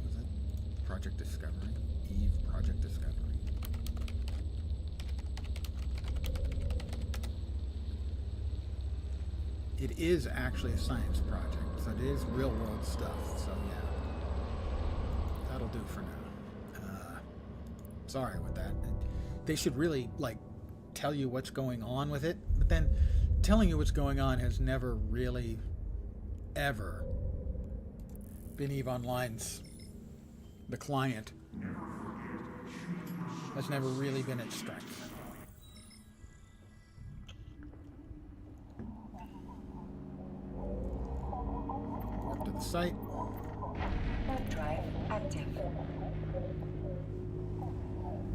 was it? Project Discovery. Eve Project Discovery. It is actually a science project, so it is real world stuff, so yeah. That'll do for now. Sorry with that. They should really, like, tell you what's going on with it, but then telling you what's going on has never really, ever been EVE Online's, the client. That's never really been its strength. Up to the site. Warp drive active.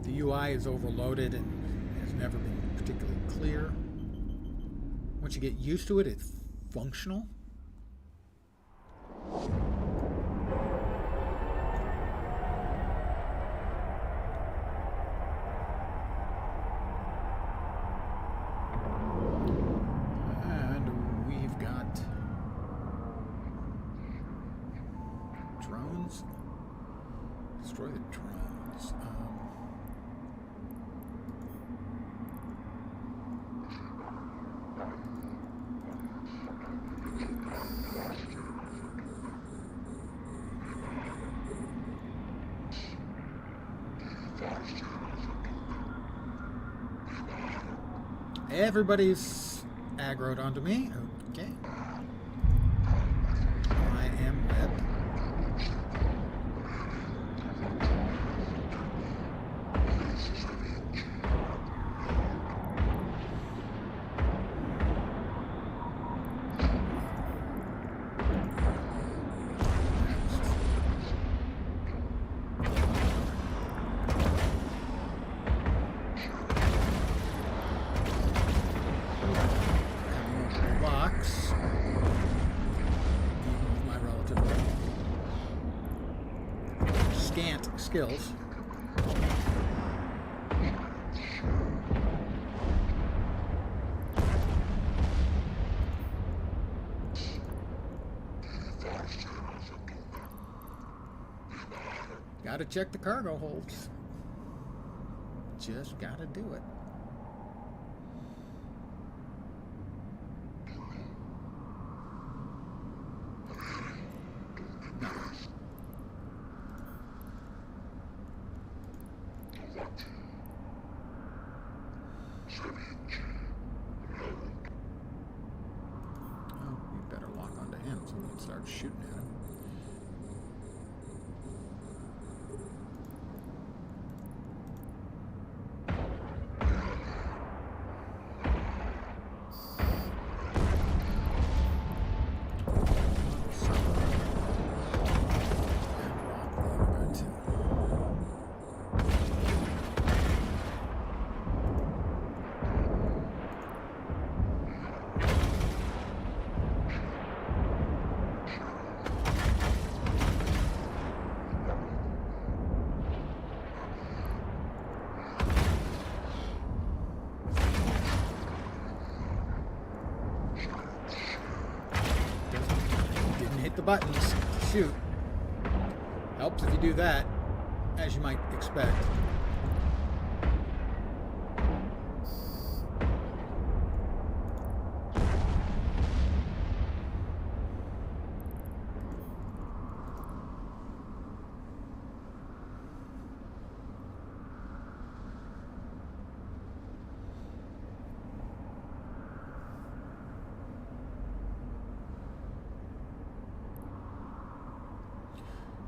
The UI is overloaded and has never been particularly clear. Once you get used to it, it's functional. And we've got drones. Destroy the drones. Everybody's aggroed onto me. Okay. I am webbed. Skills. Gotta check the cargo holds. Just gotta do it. Shooting at him. The buttons to shoot. Helps if you do that, as you might expect.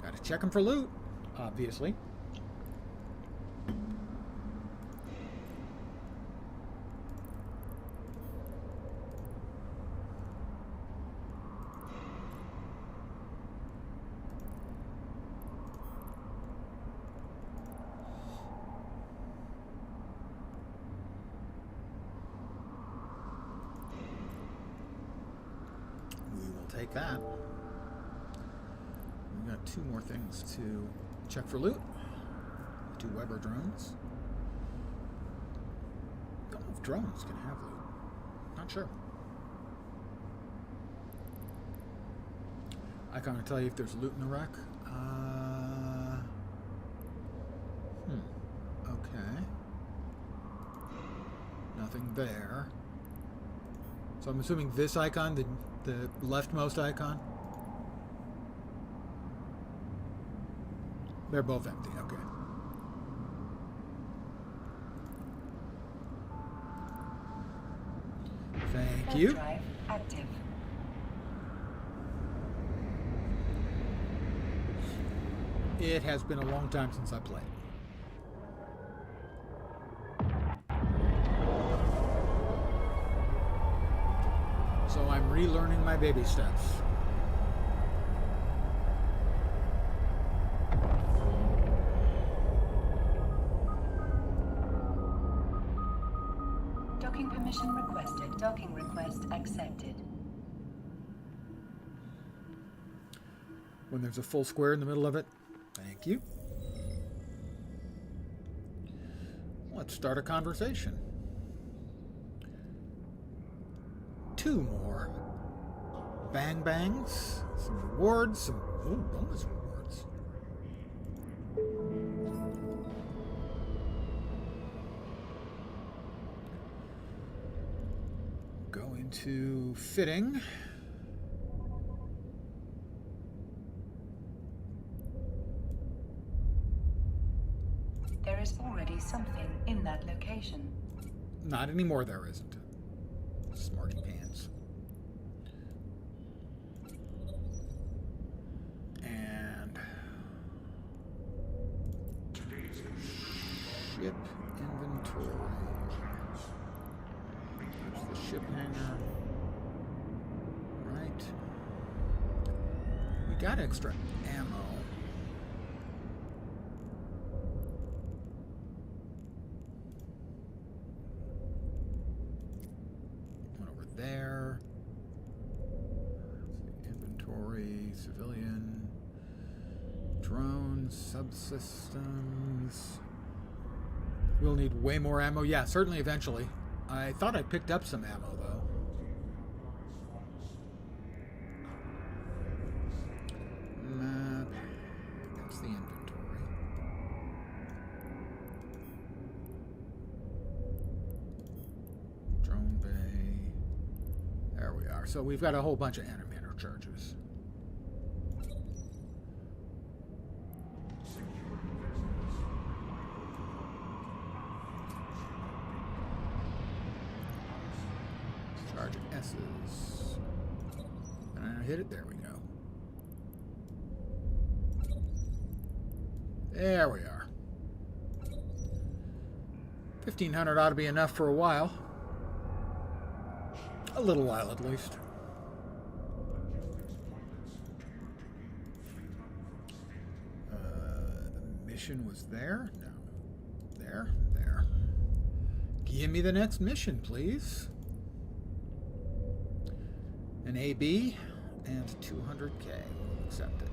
Gotta check them for loot, obviously. Take that. We got 2 more things to check for loot. 2 Weber drones. Don't know if drones can have loot. Not sure. I can't tell you if there's loot in the wreck. Okay. Nothing there. So I'm assuming this icon, the leftmost icon, they're both empty. Okay. Thank you. Drive active. It has been a long time since I played. So I'm relearning my baby steps. Docking permission requested. Docking request accepted. When there's a full square in the middle of it. Thank you. Let's start a conversation. 2 more bang bangs, some rewards, some bonus rewards. Go into fitting. There is already something in that location. Not anymore, there isn't. Smarty pants. And ship inventory. There's the ship hangar. Right. We got extra ammo. There. Inventory, civilian, drones, subsystems. We'll need way more ammo. Yeah, certainly eventually. I thought I picked up some ammo, though. Map. That's the inventory. Drone bay. There we are. So we've got a whole bunch of animator charges. Charge S's. And I hit it. There we go. There we are. 1,500 ought to be enough for a while. A little while, at least. The mission was there? No. There? There. Give me the next mission, please. An AB and 200K. We'll accept it.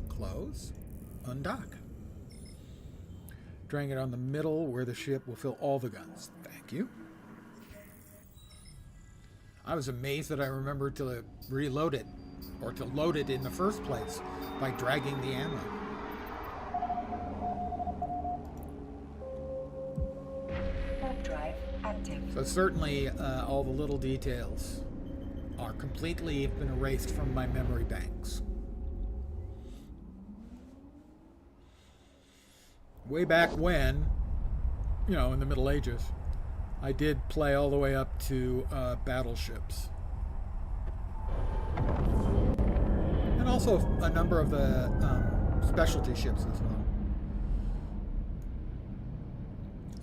Close. Undock. Drag it on the middle where the ship will fill all the guns. Thank you. I was amazed that I remembered to reload it, or to load it in the first place, by dragging the ammo. Warp drive active. So certainly all the little details are completely been erased from my memory banks. Way back when, you know, in the Middle Ages, I did play all the way up to battleships. And also a number of the specialty ships as well.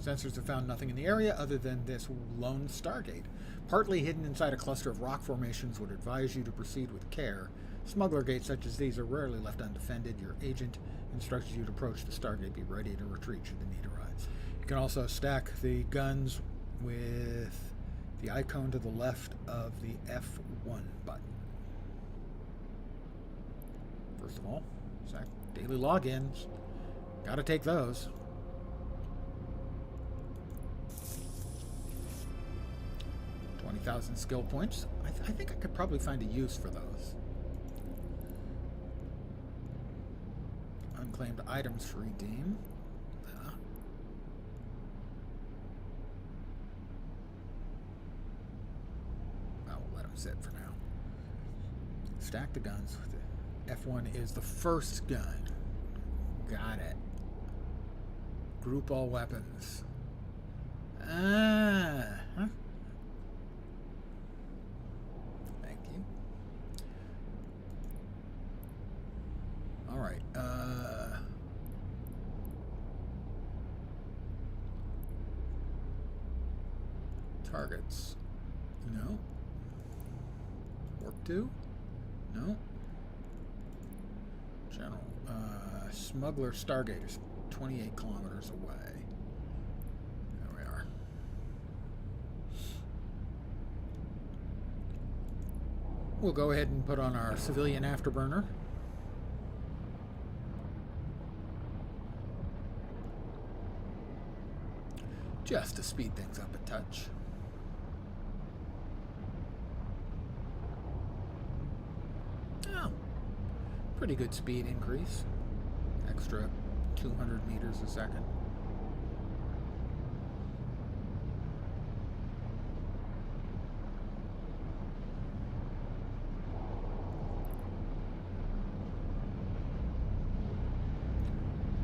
Sensors have found nothing in the area other than this lone Stargate. Partly hidden inside a cluster of rock formations would advise you to proceed with care. Smuggler gates such as these are rarely left undefended. Your agent instructs you to approach the Stargate. Be ready to retreat should the need arise. You can also stack the guns with the icon to the left of the F1 button. First of all, daily logins. Gotta take those. 20,000 skill points. I think I could probably find a use for those. Unclaimed items to redeem. We'll let them sit for now. Stack the guns. F1 is the first gun. Got it. Group all weapons. Huh? Thank you. All right. Targets. No. Work 2? No. General. Smuggler Stargate is 28 kilometers away. There we are. We'll go ahead and put on our civilian afterburner. Just to speed things up a touch. Oh, pretty good speed increase. Extra 200 meters a second.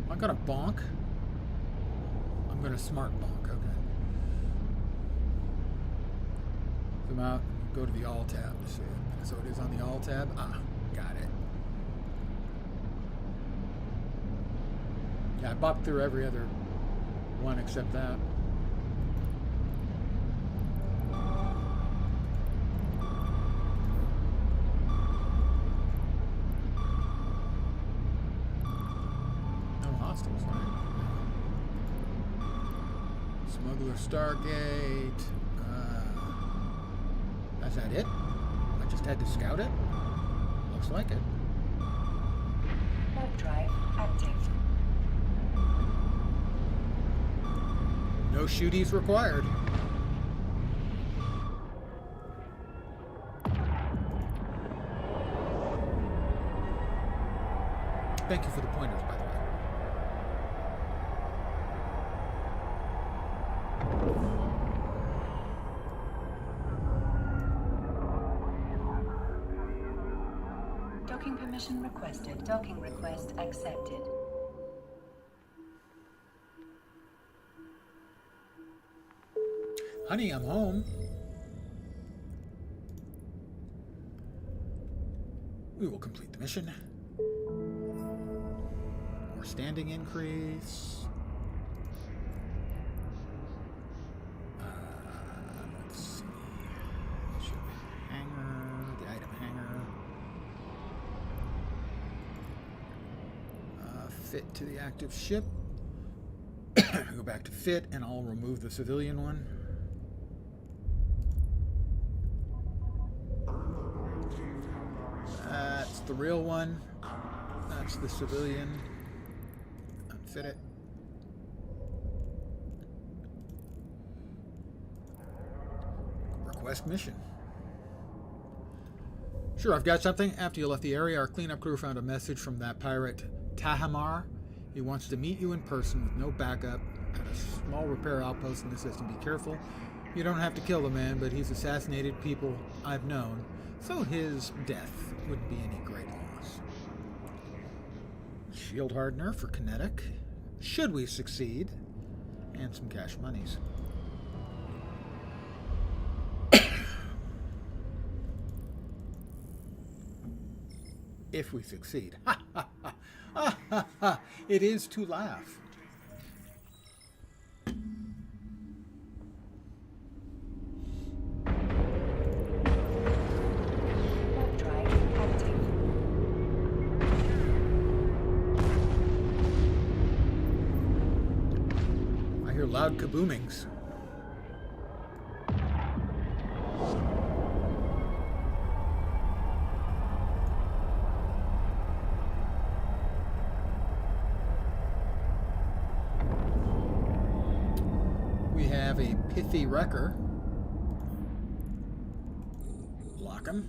Am I gonna bonk? I'm gonna smart bonk, okay. Zoom out, go to the All tab to see it. So it is on the All tab? Ah, got it. Yeah, I bopped through every other one except that. No hostiles, right? Smuggler Stargate. Is that it? I just had to scout it? Looks like it. Warp drive active. No shooties required. Thank you for the pointers, by the way. Docking permission requested. Docking request accepted. Honey, I'm home. We will complete the mission. More standing increase. Let's see. Ship hangar, the item hangar. Fit to the active ship. Go back to fit, and I'll remove the civilian one. That's the real one. That's the civilian. Unfit it. Request mission. Sure, I've got something. After you left the area, our cleanup crew found a message from that pirate, Tahamar. He wants to meet you in person with no backup at a small repair outpost in the system. Be careful. You don't have to kill the man, but he's assassinated people I've known, so his death wouldn't be any great loss. Shield hardener for kinetic, should we succeed, and some cash monies. If we succeed. Ha ha ha. Ha ha ha. It is to laugh. Warp drive active. I hear loud kaboomings. We have a pithy wrecker. Lock him.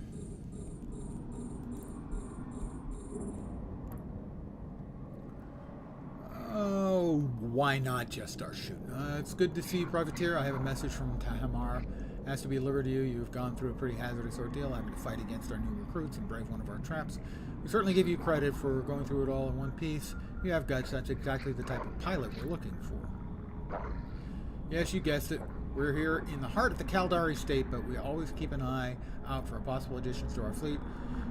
Oh, why not just start shooting? It's good to see you, Privateer. I have a message from Tahamar. Has to be delivered to you. You've gone through a pretty hazardous ordeal, having to fight against our new recruits and brave one of our traps. We certainly give you credit for going through it all in one piece. You have guts. That's exactly the type of pilot we're looking for. Yes, you guessed it. We're here in the heart of the Caldari state, but we always keep an eye out for possible additions to our fleet.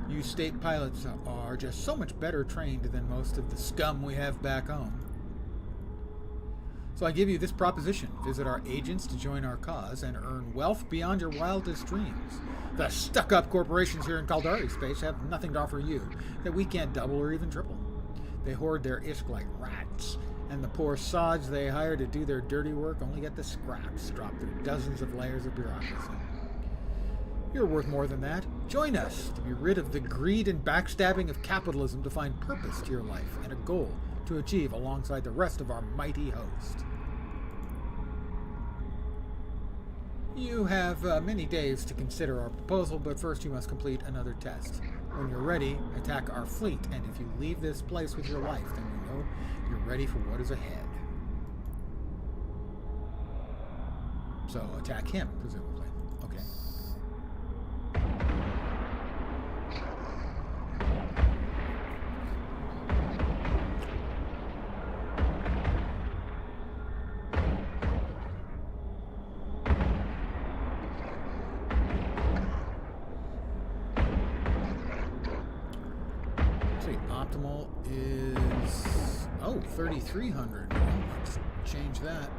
You state pilots are just so much better trained than most of the scum we have back home. So I give you this proposition. Visit our agents to join our cause and earn wealth beyond your wildest dreams. The stuck-up corporations here in Caldari space have nothing to offer you that we can't double or even triple. They hoard their ishk like rats, and the poor sods they hire to do their dirty work only get the scraps dropped through dozens of layers of bureaucracy. You're worth more than that. Join us to be rid of the greed and backstabbing of capitalism, to find purpose to your life and a goal to achieve alongside the rest of our mighty host. You have many days to consider our proposal, but first you must complete another test. When you're ready, attack our fleet, and if you leave this place with your life, then you know you're ready for what is ahead. So attack him, presumably. Okay. Optimal is 3,300. Let's change that.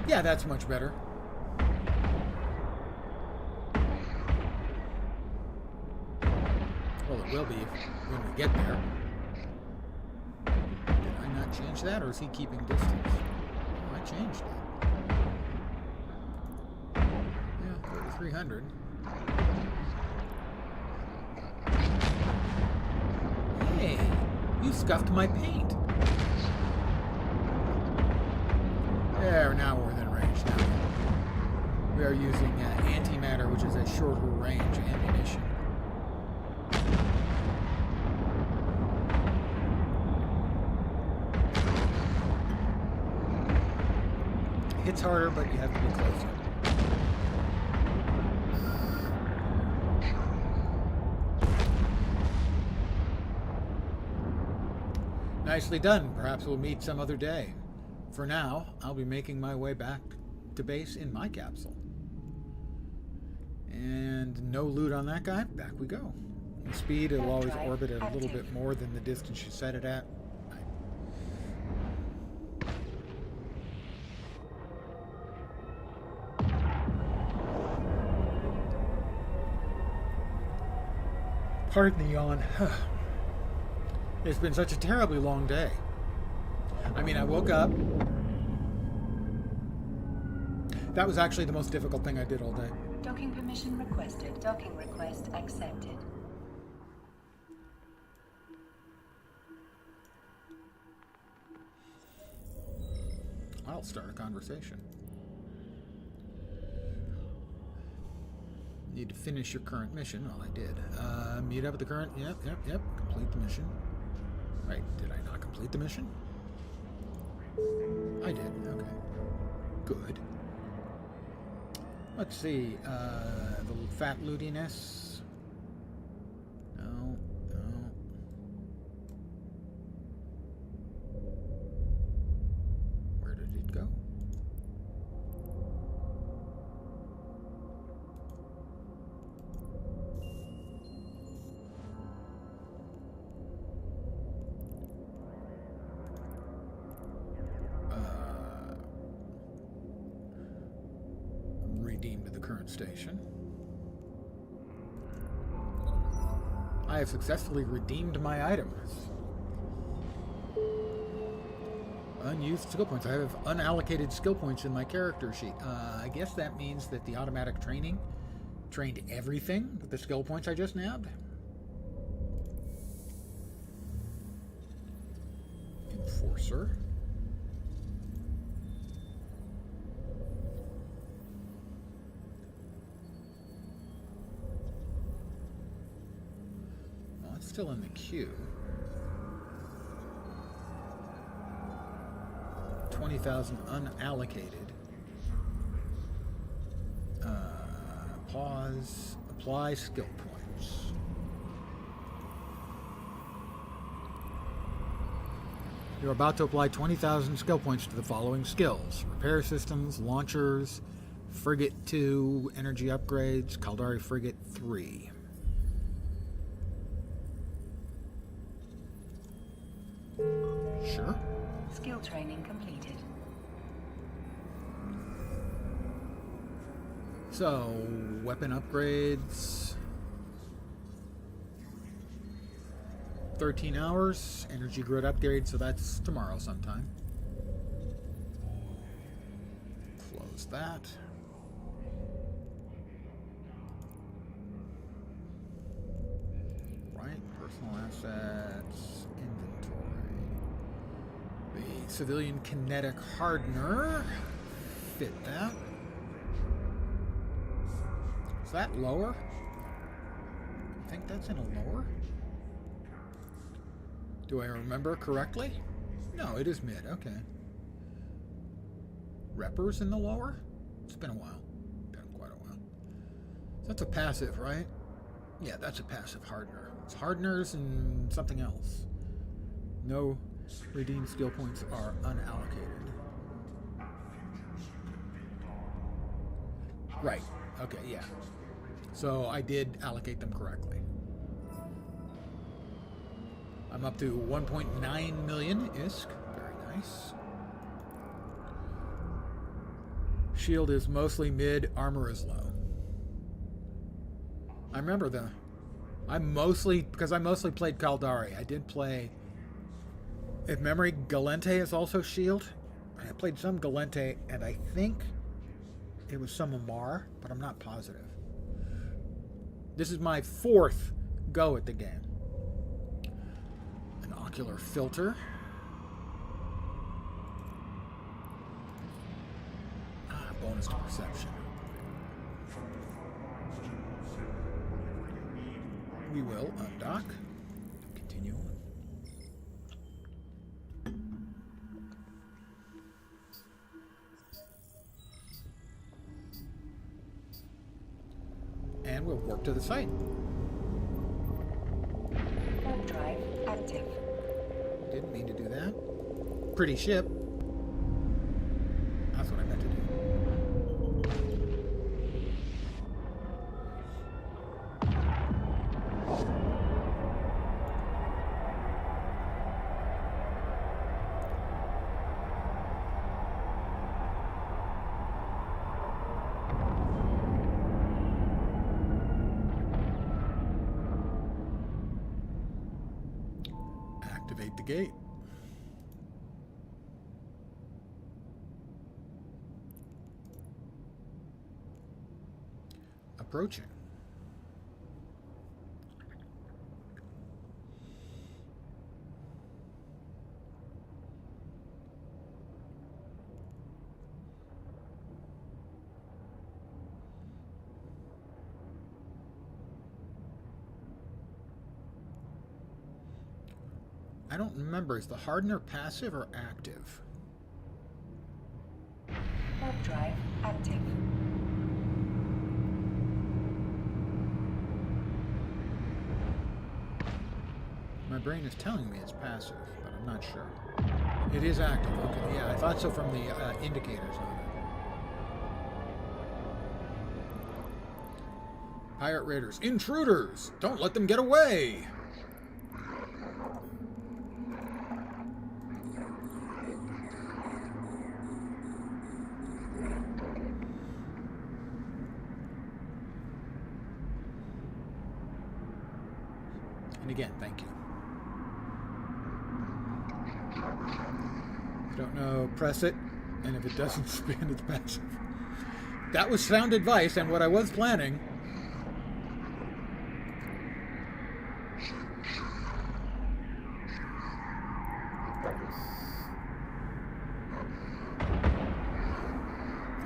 Yeah, that's much better. Well, it will be when we get there. Did I not change that, or is he keeping distance? Oh, I changed it. 300. Hey, you scuffed my paint. There, now we're within range. Now we are using antimatter, which is a shorter range ammunition. Hits harder, but you have to be closer. Nicely done. Perhaps we'll meet some other day. For now, I'll be making my way back to base in my capsule. And no loot on that guy. Back we go. The speed, it'll always orbit at a little bit more than the distance you set it at. Pardon the yawn. It's been such a terribly long day. I mean, I woke up. That was actually the most difficult thing I did all day. Docking permission requested. Docking request accepted. I'll start a conversation. Need to finish your current mission. Well, I did. Meet up at the current... Yep. Complete the mission. Right, did I not complete the mission? I did, okay. Good. Let's see, the fat lootiness. No. Where did it go? guard station. I have successfully redeemed my items. Unused skill points. I have unallocated skill points in my character sheet. I guess that means that the automatic training trained everything with the skill points I just nabbed. Enforcer. Well, it's still in the queue. 20,000 unallocated. Pause. Apply skill points. You're about to apply 20,000 skill points to the following skills: repair systems, launchers, frigate 2, energy upgrades, Caldari frigate 3. Sure. Skill training completed. So, weapon upgrades. 13 hours. Energy grid upgrade, so that's tomorrow sometime. Close that. Right, personal assets, inventory. The civilian kinetic hardener. Fit that. Is that lower? I think that's in a lower. Do I remember correctly? No, it is mid. Okay. Reppers in the lower? It's been a while. Been quite a while. That's a passive, right? Yeah, that's a passive hardener. It's hardeners and something else. No redeemed skill points are unallocated. Right. Okay, yeah. So I did allocate them correctly. I'm up to 1.9 million ISK. Very nice. Shield is mostly mid, armor is low. I remember because I mostly played Caldari. I did play, if memory, Galente is also shield. I played some Galente, and I think it was some Amar, but I'm not positive. This is my 4th go at the game. An ocular filter. Bonus to perception. We will undock. Continue on. And we'll warp to the site. Warp drive active. Didn't mean to do that. Pretty ship. That's what I meant to do. Activate the gate. Approaching. I don't remember. Is the hardener passive or active? Warp drive active. My brain is telling me it's passive, but I'm not sure. It is active. Okay, yeah, I thought so from the indicators on it. Pirate raiders. Intruders! Don't let them get away! And again, thank you. If you don't know, press it, and if it doesn't spin, it's passive. That was sound advice and what I was planning.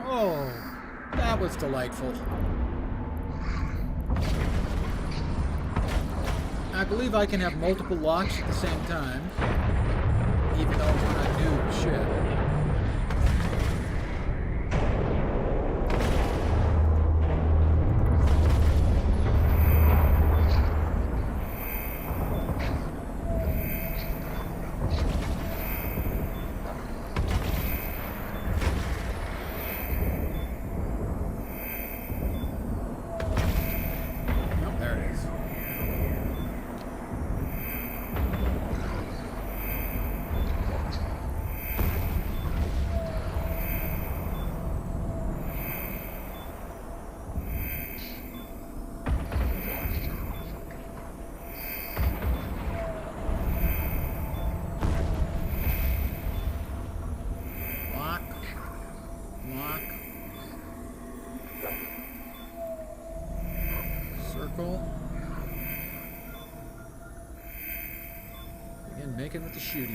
Oh, that was delightful. I believe I can have multiple locks at the same time, even though we're on a new ship. Again, making with the shooties.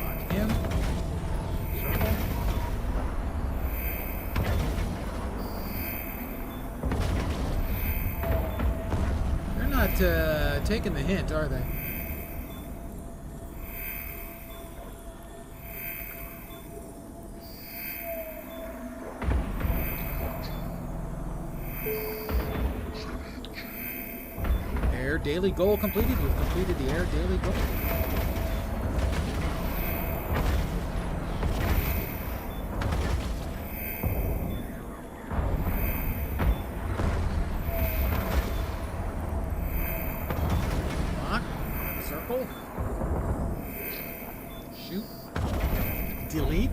Lock him. Circle. They're not taking the hint, are they? Air daily goal completed. You've completed the air daily goal. Lock. Circle. Shoot. Delete.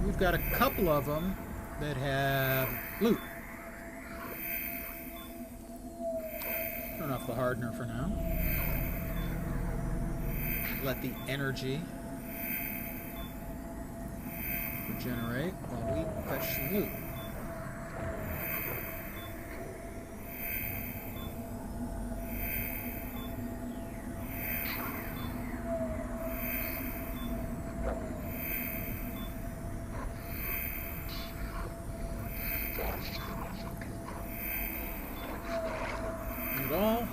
We've got a couple of them that have loot. Turn off the hardener for now. Let the energy regenerate while we fetch some loot. All.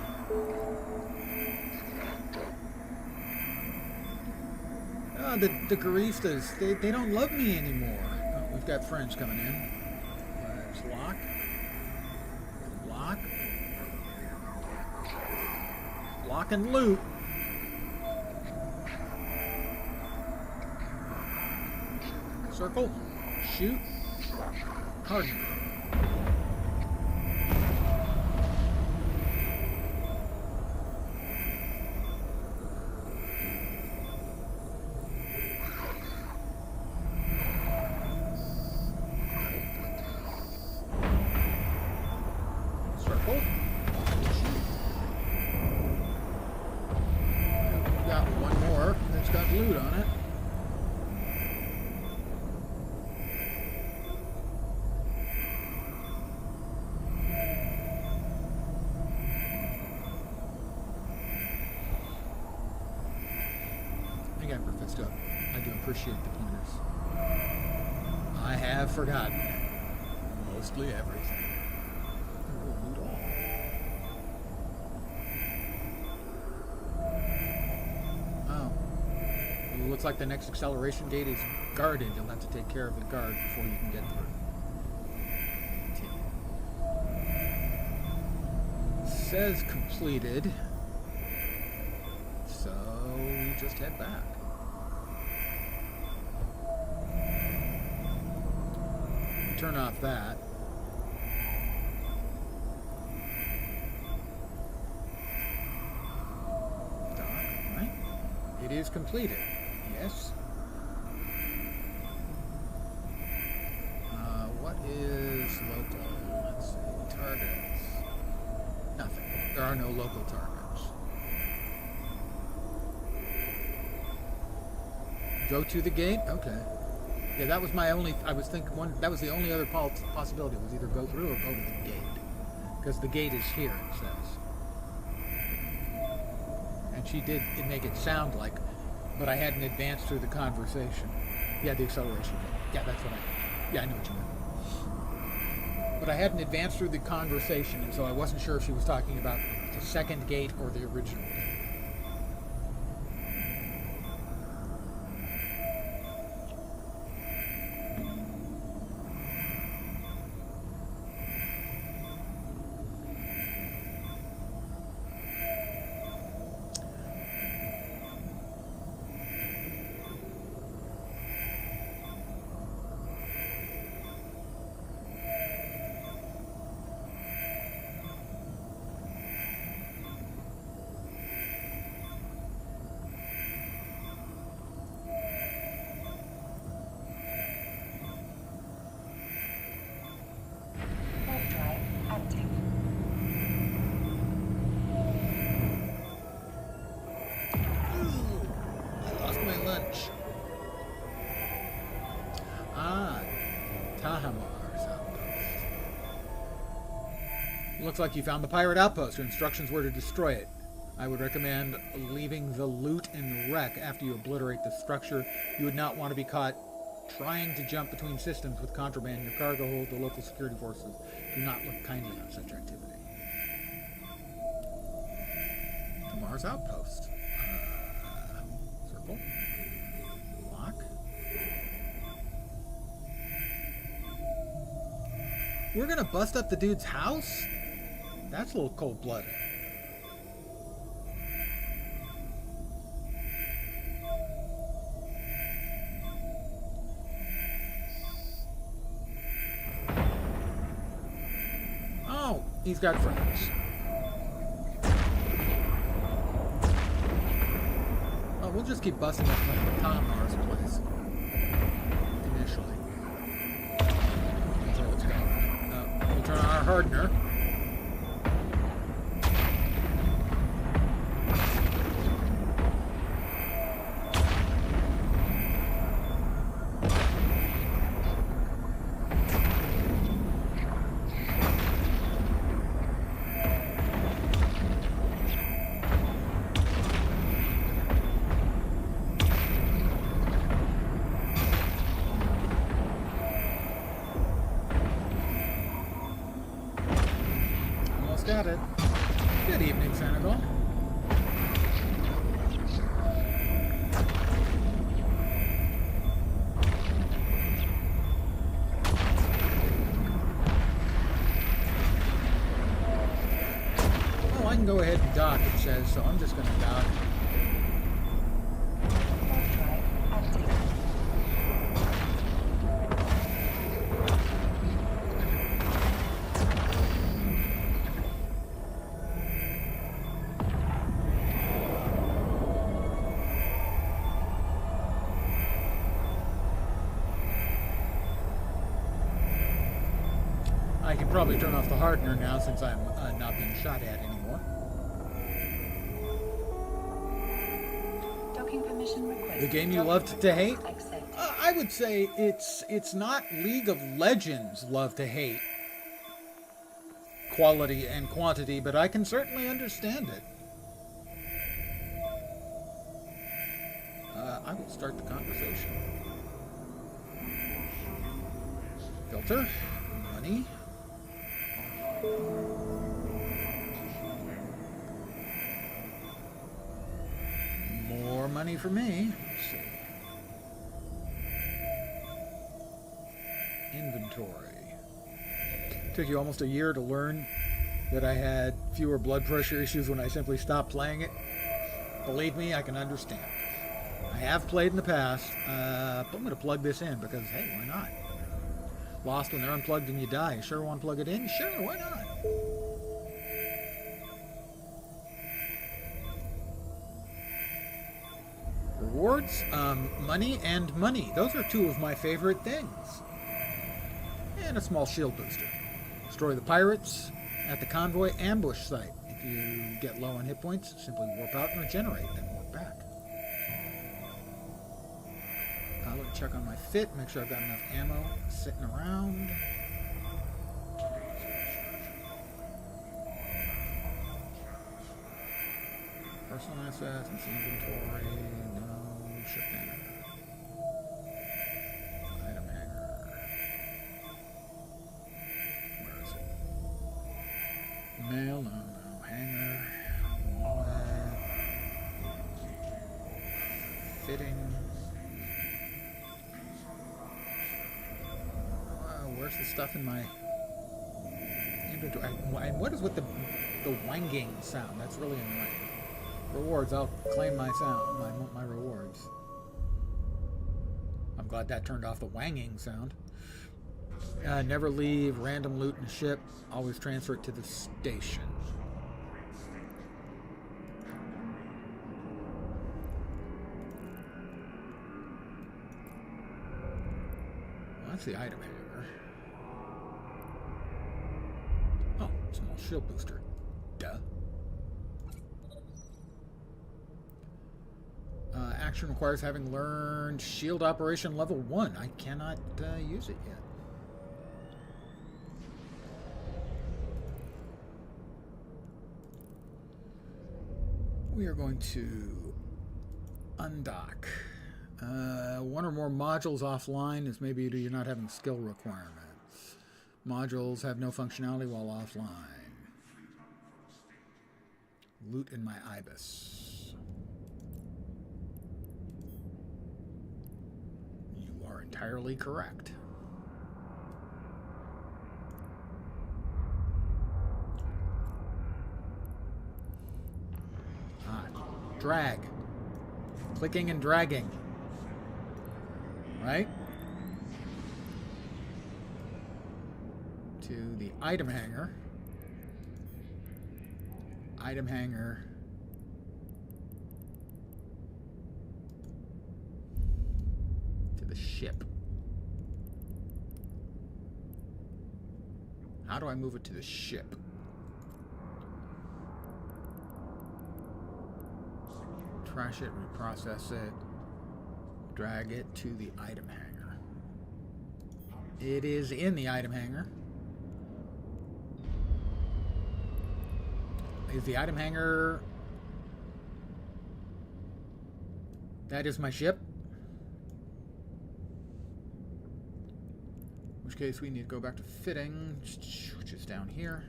The Garistas, they don't love me anymore. Oh, we've got friends coming in. There's Lock. Lock. Lock and loot. Circle. Shoot. Harden. Loot on it. Again, Professor, I do appreciate the pointers. I have forgotten mostly everything. Loot all. Looks like the next acceleration gate is guarded. You'll have to take care of the guard before you can get through. Says completed. So we just head back. Turn off that. is completed. Yes. What is local? Let's see. Targets. Nothing. There are no local targets. Go to the gate? Okay. Yeah, that was my only... I was thinking that was the only other possibility, was either go through or go to the gate. Because the gate is here, it says. And she did make it sound like, but I hadn't advanced through the conversation. Yeah, the acceleration gate. Yeah, that's what I know what you meant. But I hadn't advanced through the conversation, and so I wasn't sure if she was talking about the second gate or the original gate. Looks like you found the pirate outpost. Your instructions were to destroy it. I would recommend leaving the loot in the wreck after you obliterate the structure. You would not want to be caught trying to jump between systems with contraband in your cargo hold. The local security forces do not look kindly on such activity. To Mars outpost. Circle. Lock. We're gonna bust up the dude's house? That's a little cold-blooded. Oh, he's got friends. Oh, we'll just keep busting up Tom's place. Initially. Until it's gone. We'll turn on our hardener. Got it. Good evening, Senegal. Oh, I can go ahead and dock, it says, so I'm just going to dock. I can probably turn off the hardener now since I'm not being shot at anymore. Docking permission requested. The game you loved to hate? I would say it's not League of Legends love to hate quality and quantity, but I can certainly understand it. I will start the conversation. Filter. Money. More money for me. Let's see. Inventory. Took you almost a year to learn that I had fewer blood pressure issues when I simply stopped playing it. Believe me, I can understand. I have played in the past, but I'm going to plug this in because, hey, why not? Lost when they're unplugged and you die. Sure want to plug it in? Sure, why not? rewards, money, and money. Those are two of my favorite things. And a small shield booster. Destroy the pirates at the convoy ambush site. If you get low on hit points, simply warp out and regenerate, then warp back. Let me check on my fit, make sure I've got enough ammo sitting around. Personal assets, and inventory, no, ship hanger. Item hanger. Where is it? Mail, no, hanger. Wallet. Fitting. Where's the stuff in my inventory? And what is with the wanging sound? That's really annoying. Rewards, I'll claim my sound, my rewards. I'm glad that turned off the wanging sound. Never leave random loot in a ship. Always transfer it to the station. Well, that's the item hanger. Oh, small shield booster. Duh. Action requires having learned shield operation level 1. I cannot use it yet. We are going to undock. One or more modules offline is maybe you're not having skill requirements. Modules have no functionality while offline. Loot in my ibis. Entirely correct. Drag. Clicking and dragging. Right? To the item hanger. Item hanger. Ship. How do I move it to the ship? Trash it, reprocess it, drag it to the item hanger. It is in the item hanger. Is the item hanger... That is my ship? In which case we need to go back to fitting, which is down here.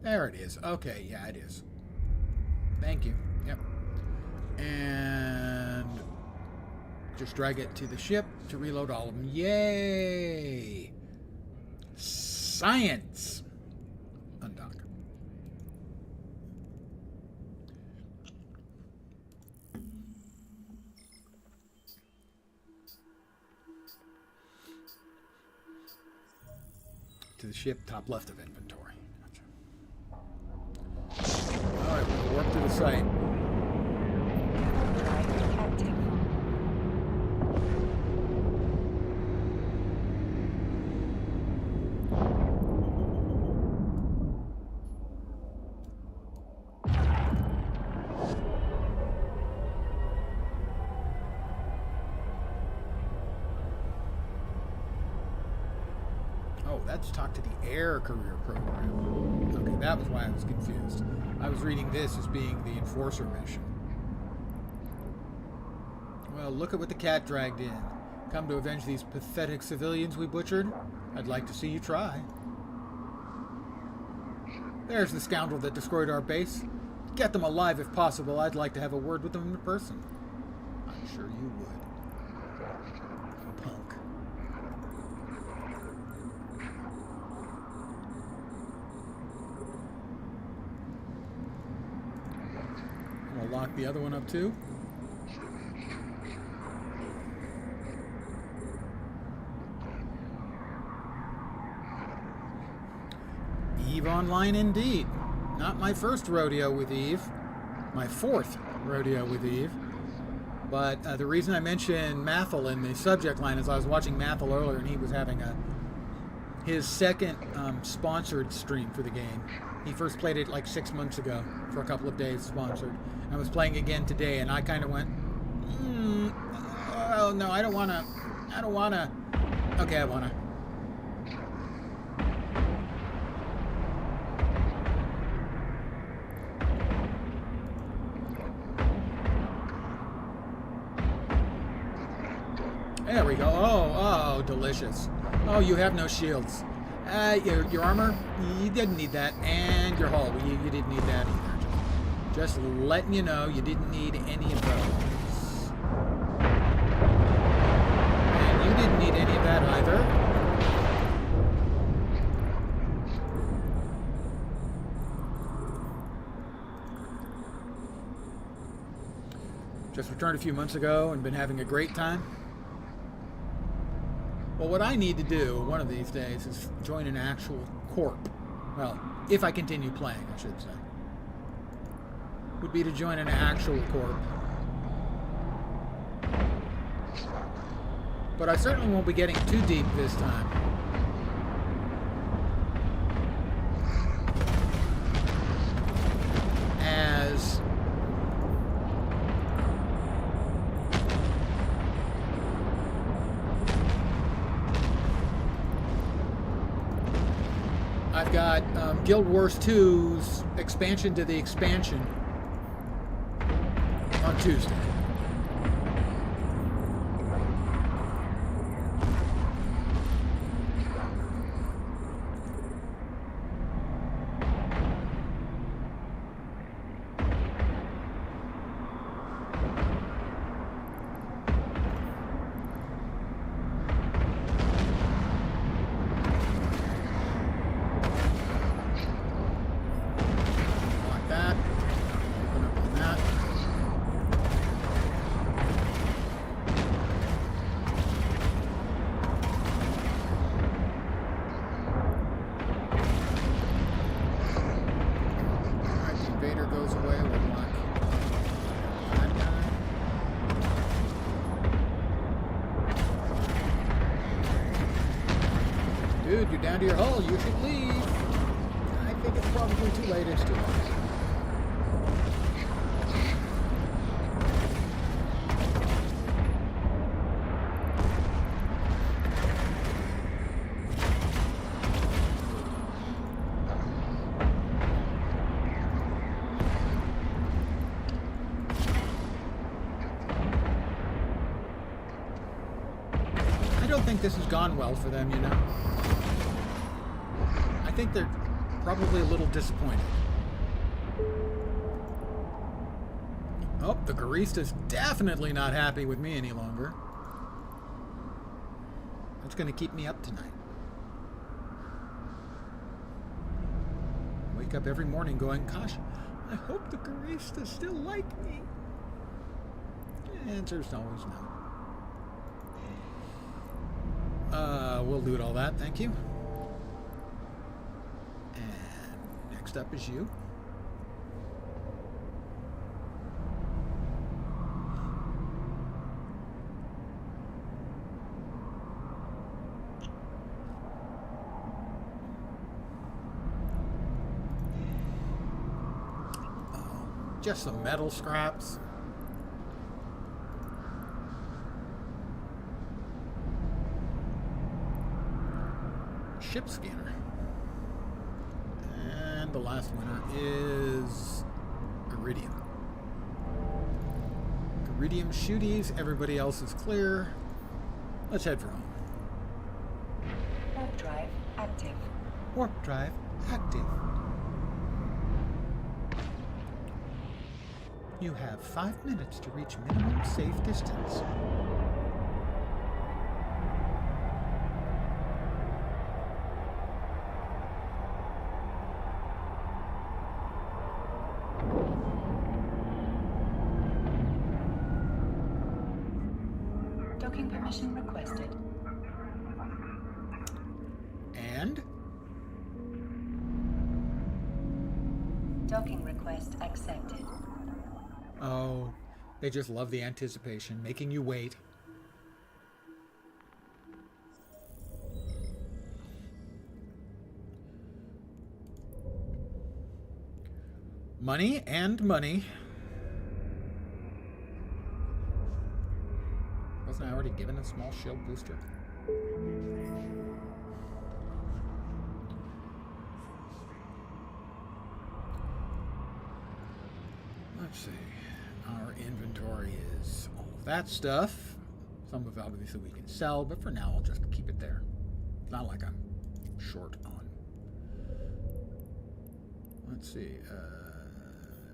There it is. Okay, yeah, it is. Thank you. Yep. And just drag it to the ship to reload all of them. Yay! Science! Undock. To the ship, top left of inventory. Gotcha. Alright, we'll warp to the site. Let's talk to the air career program. Okay, that was why I was confused. I was reading this as being the enforcer mission. Well, look at what the cat dragged in. Come to avenge these pathetic civilians we butchered? I'd like to see you try. There's the scoundrel that destroyed our base. Get them alive if possible. I'd like to have a word with them in person. I'm sure you would. Punk. I'll lock the other one up too. EVE Online indeed. Not my first rodeo with EVE. My fourth. rodeo with Eve. But the reason I mentioned Mathil in the subject line is I was watching Mathil earlier, and he was having his second sponsored stream for the game. He first played it like 6 months ago for a couple of days, sponsored. I was playing again today, and I kind of went, oh no, I don't want to. Okay, I want to. There we go. Oh, delicious. Oh, you have no shields. Your armor, you didn't need that. And your hull, you didn't need that either. Just letting you know, you didn't need any of those. And you didn't need any of that either. Just returned a few months ago and been having a great time. Well, what I need to do one of these days is join an actual corp. Well, if I continue playing, I should say. Would be to join an actual corp. But I certainly won't be getting too deep this time. As I've got Guild Wars 2's expansion to the expansion on Tuesday. Dude, you're down to your hull. You should leave. I think it's probably too late. It's too late. I don't think this has gone well for them, you know. I think they're probably a little disappointed. Oh, the Garista's definitely not happy with me any longer. That's going to keep me up tonight. Wake up every morning going, gosh, I hope the Garistas still like me. The answer's always no. We'll loot all that, thank you. And next up is you. Just some metal scraps. Ship scanner. And the last winner is Iridium. Iridium shooties. Everybody else is clear. Let's head for home. Warp drive active. Warp drive active. You have 5 minutes to reach minimum safe distance. Docking permission requested. And? Docking request accepted. Oh, they just love the anticipation, making you wait. Money and money. Wasn't I already given a small shield booster? Let's see. Our inventory is all of that stuff. Some of it obviously we can sell, but for now I'll just keep it there. It's not like I'm short on. Let's see.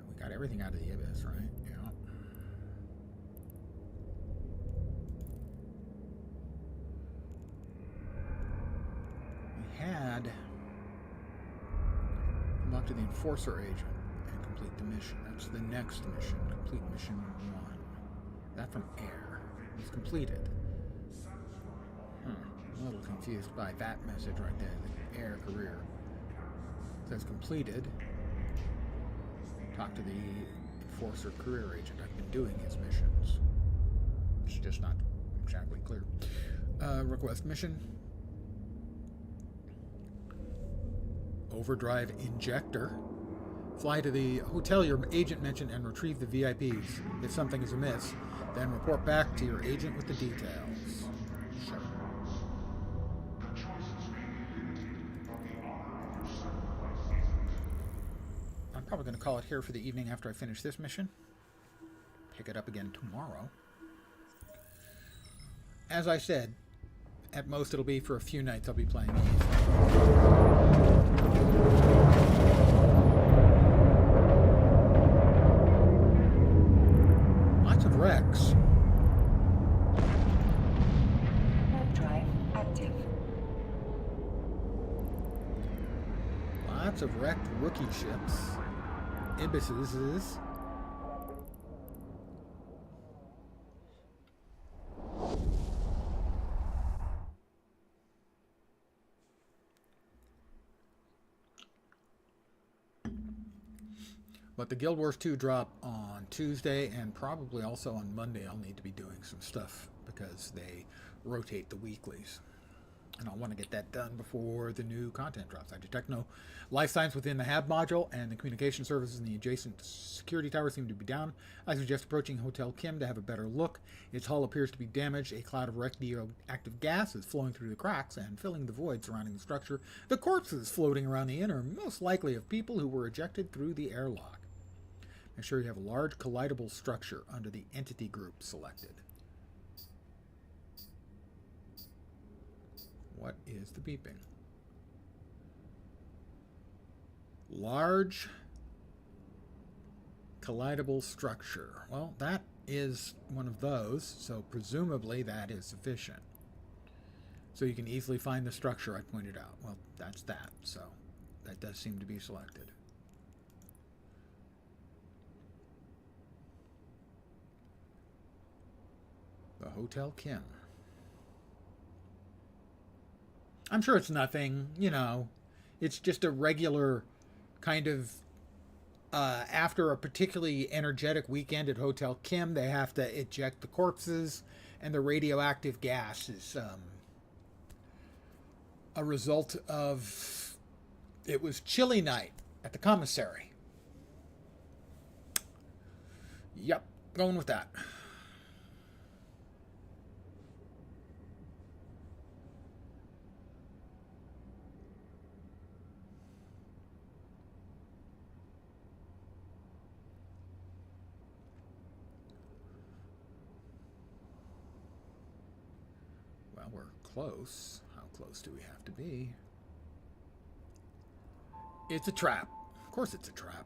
We got everything out of the Abyss, right? Yeah. We had come up to the Enforcer agent and complete the mission. That's the next mission. Complete mission 1. That from Air was completed. I'm a little confused by that message right there. The Air career says completed. Talk to the Enforcer career agent. I've been doing his missions. It's just not exactly clear. Request mission. Overdrive injector. Fly to the hotel your agent mentioned and retrieve the VIPs. If something is amiss, then report back to your agent with the details. Sure. I'm probably going to call it here for the evening after I finish this mission. Pick it up again tomorrow. As I said, at most it'll be for a few nights I'll be playing Eve. Lots of wrecks. Warp drive active. Lots of wrecked rookie ships. Ibisses. But the Guild Wars 2 drop on Tuesday, and probably also on Monday I'll need to be doing some stuff because they rotate the weeklies. And I'll want to get that done before the new content drops. I detect no life signs within the HAB module, and the communication services in the adjacent security tower seem to be down. I suggest approaching Hotel Kim to have a better look. Its hull appears to be damaged. A cloud of radioactive gas is flowing through the cracks and filling the void surrounding the structure. The corpses floating around the inn are most likely of people who were ejected through the airlock. Make sure you have a large collidable structure under the entity group selected. What is the beeping? Large collidable structure. Well, that is one of those, so presumably that is sufficient. So you can easily find the structure I pointed out. Well, that's that, so that does seem to be selected. The Hotel Kim. I'm sure it's nothing, you know. It's just a regular kind of, after a particularly energetic weekend at Hotel Kim, they have to eject the corpses, and the radioactive gas is a result of, it was chilly night at the commissary. Yep, going with that. We're close. How close do we have to be? It's a trap. Of course it's a trap.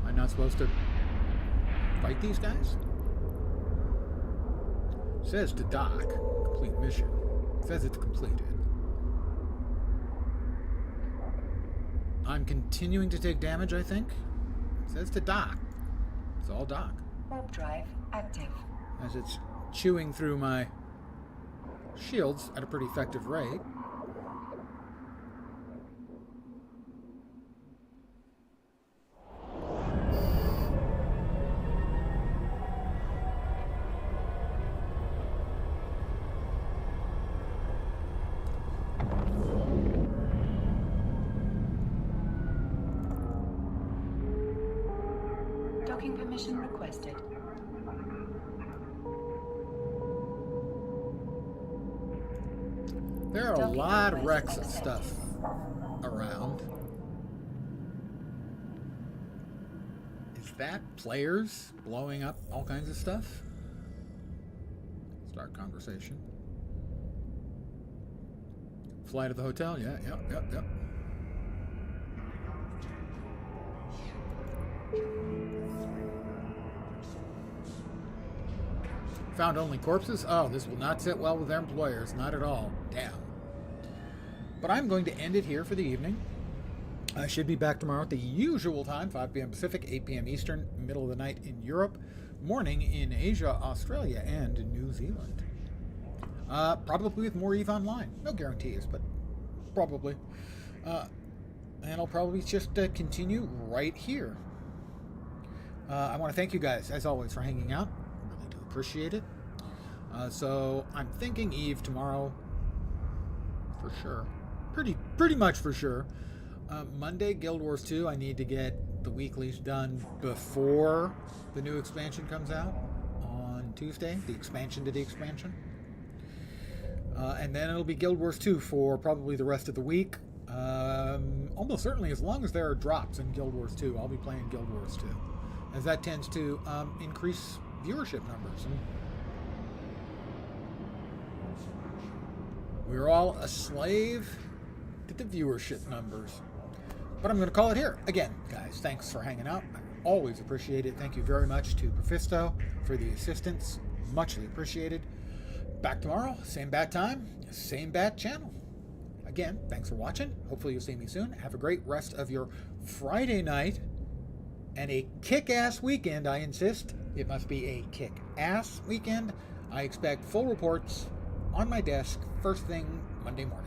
Am I not supposed to fight these guys? Says to dock. Complete mission. Says it's completed. I'm continuing to take damage, I think. It says to dock. It's all dock. Warp drive active. As it's chewing through my shields at a pretty effective rate. Docking permission requested. There are a lot of wrecks and stuff around. Is that players blowing up all kinds of stuff? Start conversation. Fly to the hotel? Yeah, yep. Found only corpses? Oh, this will not sit well with their employers. Not at all. Damn. But I'm going to end it here for the evening. I should be back tomorrow at the usual time, 5 p.m. Pacific, 8 p.m. Eastern, middle of the night in Europe, morning in Asia, Australia, and New Zealand. Probably with more EVE Online. No guarantees, but probably. And I'll probably just continue right here. I want to thank you guys, as always, for hanging out. Really do appreciate it. So I'm thinking EVE tomorrow, for sure. Pretty much for sure. Monday, Guild Wars 2. I need to get the weeklies done before the new expansion comes out on Tuesday. The expansion to the expansion. And then it'll be Guild Wars 2 for probably the rest of the week. Almost certainly, as long as there are drops in Guild Wars 2, I'll be playing Guild Wars 2. As that tends to increase viewership numbers. And we're all a slave to the viewership numbers. But I'm going to call it here. Again, guys, thanks for hanging out. I always appreciate it. Thank you very much to Profisto for the assistance. Muchly appreciated. Back tomorrow, same bat time, same bat channel. Again, thanks for watching. Hopefully you'll see me soon. Have a great rest of your Friday night and a kick-ass weekend, I insist. It must be a kick-ass weekend. I expect full reports on my desk first thing Monday morning.